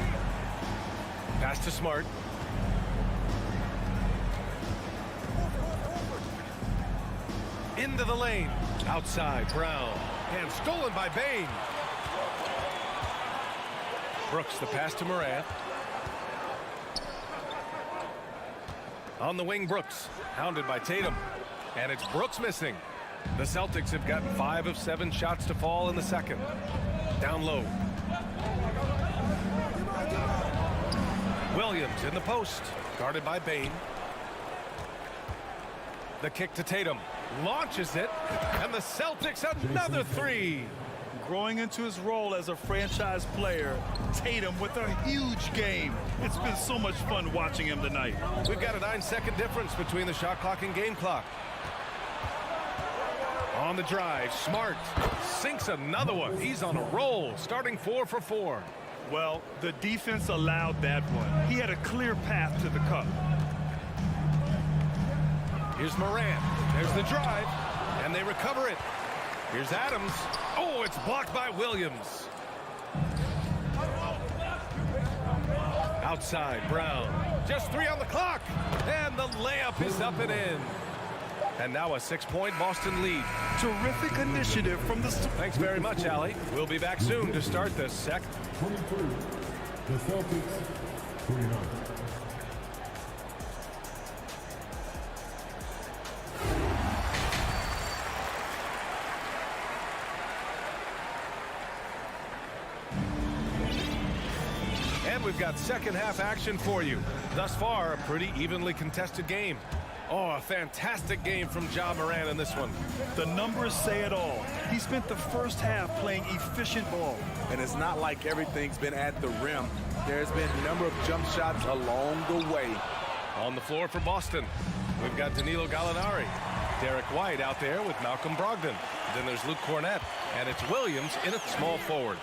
Pass to Smart. Into the lane. Outside, Brown. And stolen by Bane. Brooks, the pass to Morant. On the wing, Brooks. Hounded by Tatum. And it's Brooks missing. The Celtics have gotten 5 of 7 shots to fall in the second. Down low. Williams in the post. Guarded by Bane. The kick to Tatum. Launches it. And the Celtics another 3. Growing into his role as a franchise player, Tatum with a huge game. It's been so much fun watching him tonight. We've got a 9-second difference between the shot clock and game clock. On the drive, Smart sinks another one. He's on a roll, starting 4 for 4. Well, the defense allowed that one. He had a clear path to the cup. Here's Morant. There's the drive, and they recover it. Here's Adams. Oh, it's blocked by Williams. Outside, Brown. Just 3 on the clock, and the layup is up and in. And now a 6-point Boston lead. Terrific initiative from the... Thanks very much, Allie. We'll be back soon to start the second. 23. The Celtics, 29. And we've got second half action for you. Thus far, a pretty evenly contested game. Oh, a fantastic game from Ja Morant in this one. The numbers say it all. He spent the first half playing efficient ball. And it's not like everything's been at the rim. There's been a number of jump shots along the way. On the floor for Boston, we've got Danilo Gallinari. Derek White out there with Malcolm Brogdon. Then there's Luke Cornett, and it's Williams in at small forward.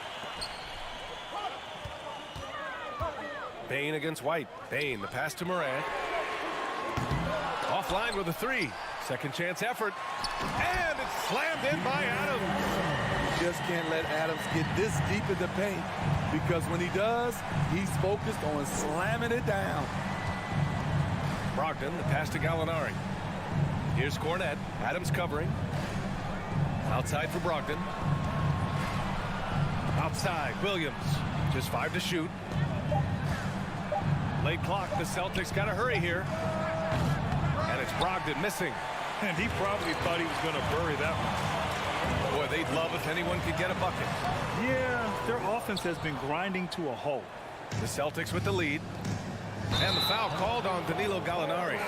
Bane against White. Bane, the pass to Morant. Offline with a 3. Second chance effort. And it's slammed in by Adams. You just can't let Adams get this deep in the paint, because when he does, he's focused on slamming it down. Brogdon, the pass to Gallinari. Here's Cornett. Adams covering. Outside for Brogdon. Outside, Williams. Just 5 to shoot. Late clock. The Celtics got to hurry here. And it's Brogdon missing. And he probably thought he was going to bury that one. Boy, they'd love if anyone could get a bucket. Yeah, their offense has been grinding to a halt. The Celtics with the lead. And the foul called on Danilo Gallinari.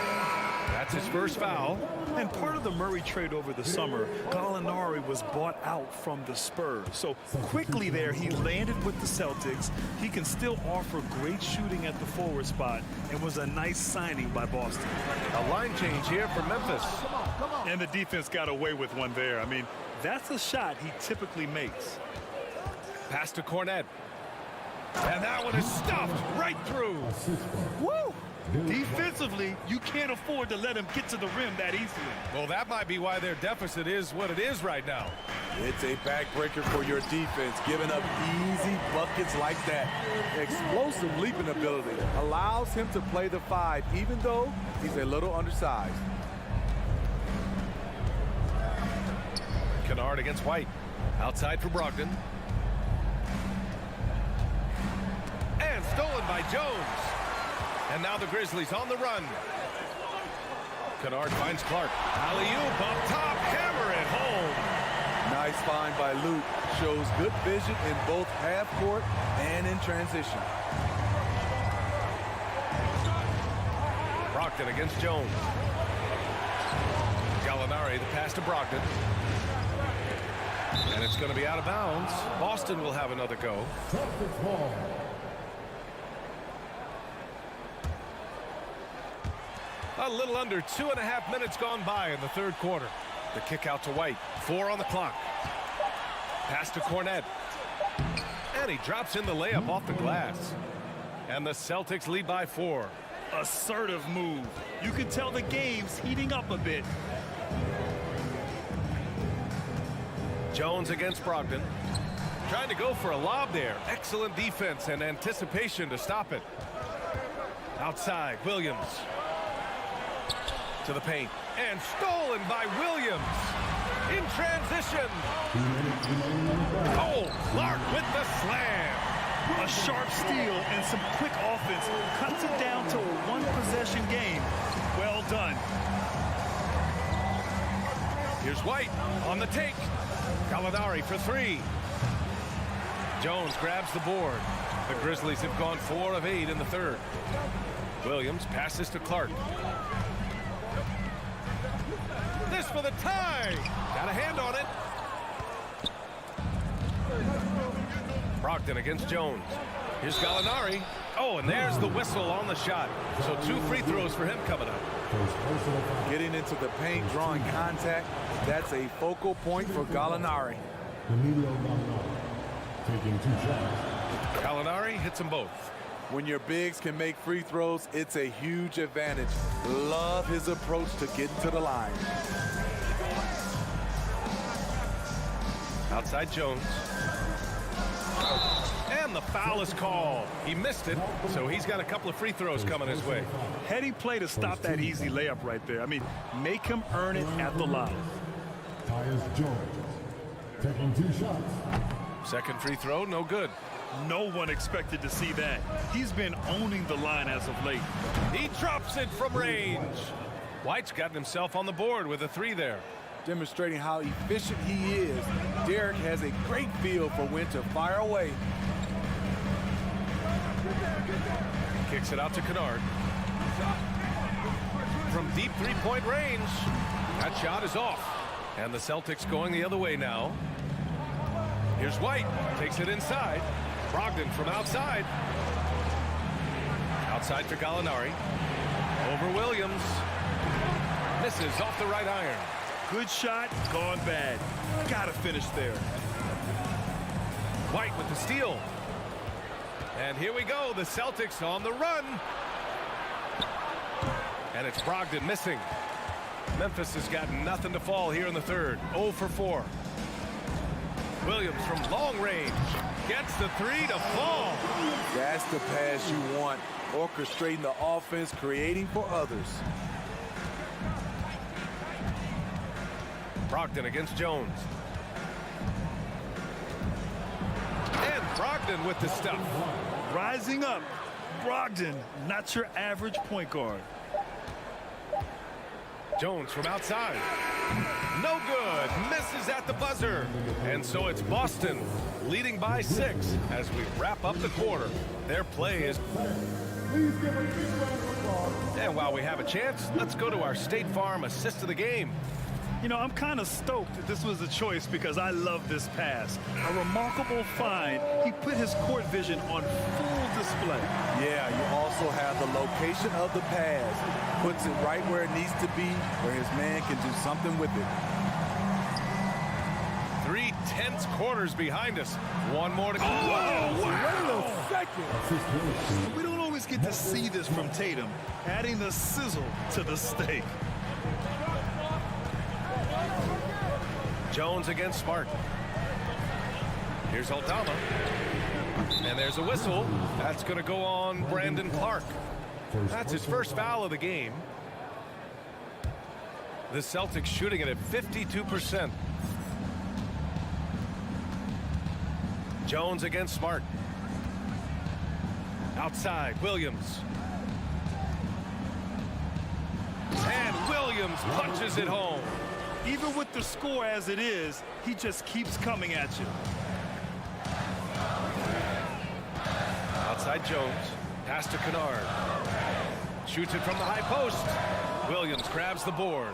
That's his first foul. And part of the Murray trade over the summer, Gallinari was bought out from the Spurs. So quickly there, he landed with the Celtics. He can still offer great shooting at the forward spot, and was a nice signing by Boston. A line change here for Memphis. And the defense got away with one there. I mean, that's a shot he typically makes. Pass to Cornett. And that one is stuffed right through. Woo! Defensively, you can't afford to let him get to the rim that easily. Well, that might be why their deficit is what it is right now. It's a backbreaker for your defense, giving up easy buckets like that. Explosive leaping ability allows him to play the 5, even though he's a little undersized. Kennard against White. Outside for Brogdon. And stolen by Jones. And now the Grizzlies on the run. Kennard finds Clark. Alley-oop up top, hammer it home. Nice find by Luke. Shows good vision in both half court and in transition. Brogdon against Jones. Gallinari, the pass to Brogdon. And it's going to be out of bounds. Boston will have another go. A little under 2.5 minutes gone by in the third quarter. The kick out to White. 4 on the clock. Pass to Cornette. And he drops in the layup off the glass. And the Celtics lead by 4. Assertive move. You can tell the game's heating up a bit. Jones against Brogdon. Trying to go for a lob there. Excellent defense and anticipation to stop it. Outside, Williams. To the paint. And stolen by Williams. In transition. Oh, Clark with the slam. A sharp steal and some quick offense cuts it down to a one-possession game. Well done. Here's White on the take. Gallinari for 3. Jones grabs the board. The Grizzlies have gone 4 of 8 in the third. Williams passes to Clark. This for the tie. Got a hand on it. Brogdon against Jones. Here's Gallinari. Oh, and there's the whistle on the shot. So 2 free throws for him coming up. Getting into the paint, drawing contact. That's a focal point for Gallinari. Taking 2 shots. Gallinari hits them both. When your bigs can make free throws, it's a huge advantage. Love his approach to getting to the line. Outside Jones. And the foul is called. He missed it, so he's got a couple of free throws coming his way. Heady play to stop that easy layup right there. I mean, make him earn it at the line. Tyus Jones taking 2 shots. Second free throw, no good. No one expected to see that. He's been owning the line as of late. He drops it from range. White's gotten himself on the board with a 3 there. Demonstrating how efficient he is. Derek has a great feel for when to fire away. Kicks it out to Kennard. From deep 3-point range. That shot is off. And the Celtics going the other way now. Here's White. Takes it inside. Brogdon from outside. Outside for Gallinari. Over Williams. Misses off the right iron. Good shot, gone bad. Gotta finish there. White with the steal. And here we go. The Celtics on the run. And it's Brogdon missing. Memphis has got nothing to fall here in the third. 0 for 4. Williams from long range gets the 3 to fall. That's the pass you want. Orchestrating the offense, creating for others. Brogdon against Jones. And Brogdon with the stuff. Rising up. Brogdon, not your average point guard. Jones from outside. No good. Misses at the buzzer. And so it's Boston leading by 6 as we wrap up the quarter. Their play is... And while we have a chance, let's go to our State Farm assist of the game. You know, I'm kind of stoked that this was a choice because I love this pass. A remarkable find. He put his court vision on full display. Yeah, you also have the location of the pass. Puts it right where it needs to be, where his man can do something with it. 3 tense quarters behind us. One more to go. Oh, wow. Wait a second. We don't always get to see this from Tatum, adding the sizzle to the steak. Jones against Smart. Here's Aldama. And there's a whistle. That's going to go on Brandon Clark. That's his first foul of the game. The Celtics shooting it at 52%. Jones against Smart. Outside, Williams. And Williams punches it home. Even with the score as it is, he just keeps coming at you. Outside Jones. Pass to Kennard. Shoots it from the high post. Williams grabs the board.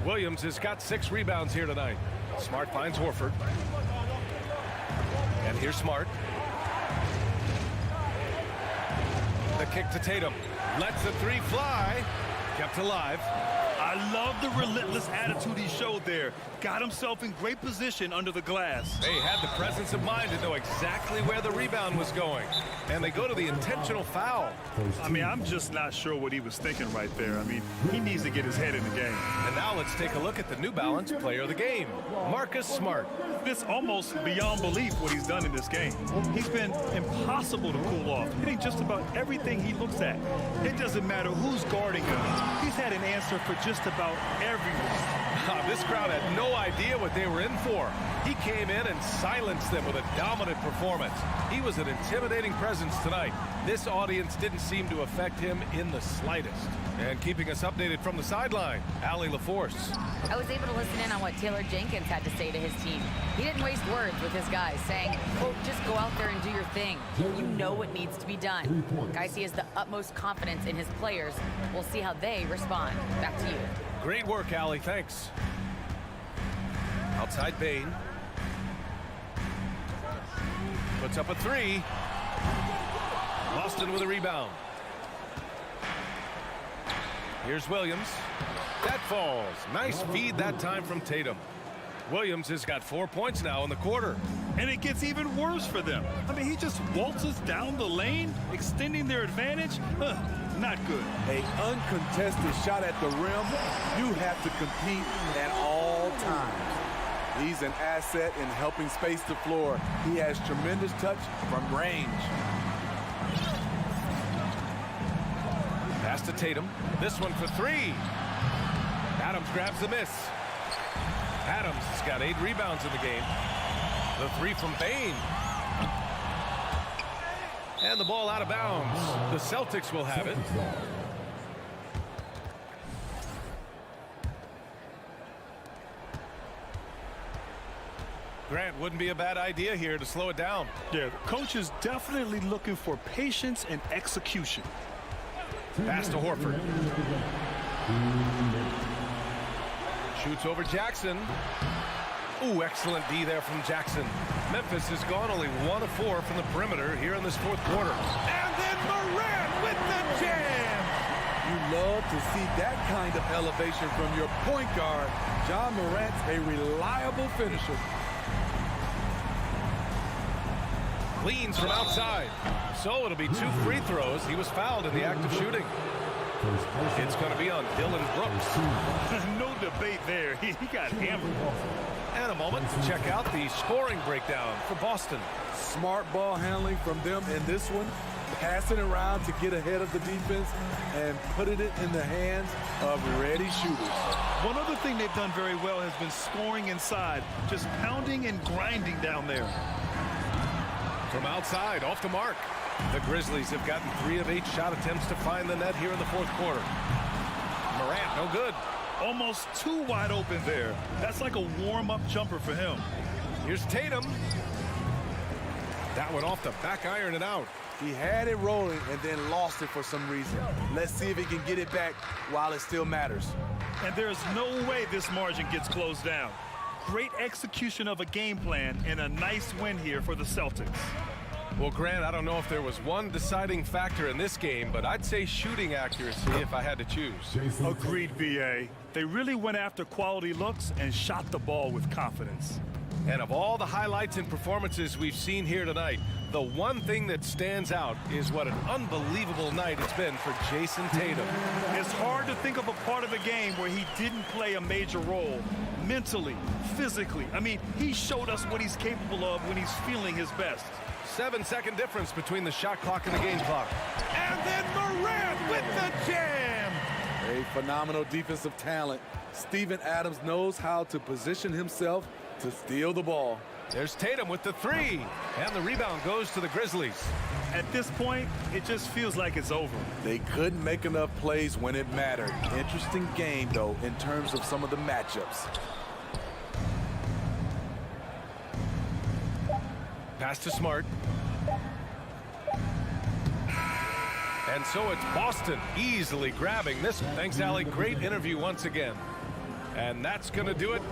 Williams has got 6 rebounds here tonight. Smart finds Horford. And here's Smart. The kick to Tatum. Lets the 3 fly. Kept alive. I love the relentless attitude he showed there. Got himself in great position under the glass. They had the presence of mind to know exactly where the rebound was going. And they go to the intentional foul. I mean, I'm just not sure what he was thinking right there. I mean, he needs to get his head in the game. And now let's take a look at the New Balance player of the game, Marcus Smart. It's almost beyond belief what he's done in this game. He's been impossible to cool off, hitting just about everything he looks at. It doesn't matter who's guarding him. He's had an answer for just about everyone. This crowd had no idea what they were in for. He came in and silenced them with a dominant performance. He was an intimidating presence tonight. This audience didn't seem to affect him in the slightest. And keeping us updated from the sideline, Allie LaForce. I was able to listen in on what Taylor Jenkins had to say to his team. He didn't waste words with his guys, saying, quote, just go out there and do your thing. You know what needs to be done. Guys, he has the utmost confidence in his players. We'll see how they respond. Back to you. Great work, Allie. Thanks. Outside Bain. Puts up a three. Boston with a rebound. Here's Williams. That falls. Nice feed that time from Tatum. Williams has got 4 points now in the quarter. And it gets even worse for them. I mean, he just waltzes down the lane, extending their advantage. Not good. An uncontested shot at the rim, you have to compete at all times. He's an asset in helping space the floor. He has tremendous touch from range. Pass to Tatum. This one for three. Adams grabs the miss. Adams has got 8 rebounds in the game. The three from Bain. And the ball out of bounds. The Celtics will have it. Grant, wouldn't be a bad idea here to slow it down. Yeah, the coach is definitely looking for patience and execution. Pass to Horford. Shoots over Jackson. Ooh, excellent D there from Jackson. Memphis has gone only 1 of 4 from the perimeter here in this fourth quarter. And then Morant with the jam. You love to see that kind of elevation from your point guard. Ja Morant's a reliable finisher. Leans from outside. So it'll be 2 free throws. He was fouled in the act of shooting. It's going to be on Dylan Brooks. No debate there. He got hammered. And a moment to check out the scoring breakdown for Boston. Smart ball handling from them in this one. Passing around to get ahead of the defense and putting it in the hands of ready shooters. One other thing they've done very well has been scoring inside. Just pounding and grinding down there. From outside, off the mark. The Grizzlies have gotten 3 of 8 shot attempts to find the net here in the fourth quarter. Morant, no good. Almost too wide open there. That's like a warm-up jumper for him. Here's Tatum. That one off the back iron and out. He had it rolling and then lost it for some reason. Let's see if he can get it back while it still matters. And there's no way this margin gets closed down. Great execution of a game plan and a nice win here for the Celtics. Well, Grant, I don't know if there was one deciding factor in this game, but I'd say shooting accuracy if I had to choose. Agreed, BA. They really went after quality looks and shot the ball with confidence. And of all the highlights and performances we've seen here tonight, the one thing that stands out is what an unbelievable night it's been for Jason Tatum. It's hard to think of a part of the game where he didn't play a major role. Mentally, physically. I mean, he showed us what he's capable of when he's feeling his best. 7-second difference between the shot clock and the game clock. And then Morant with the jam. A phenomenal defensive talent. Steven Adams knows how to position himself to steal the ball. There's Tatum with the three. And the rebound goes to the Grizzlies. At this point, it just feels like it's over. They couldn't make enough plays when it mattered. Interesting game, though, in terms of some of the matchups. Pass to Smart. And so it's Boston easily grabbing this one. Thanks, Allie. Great interview once again. And that's going to do it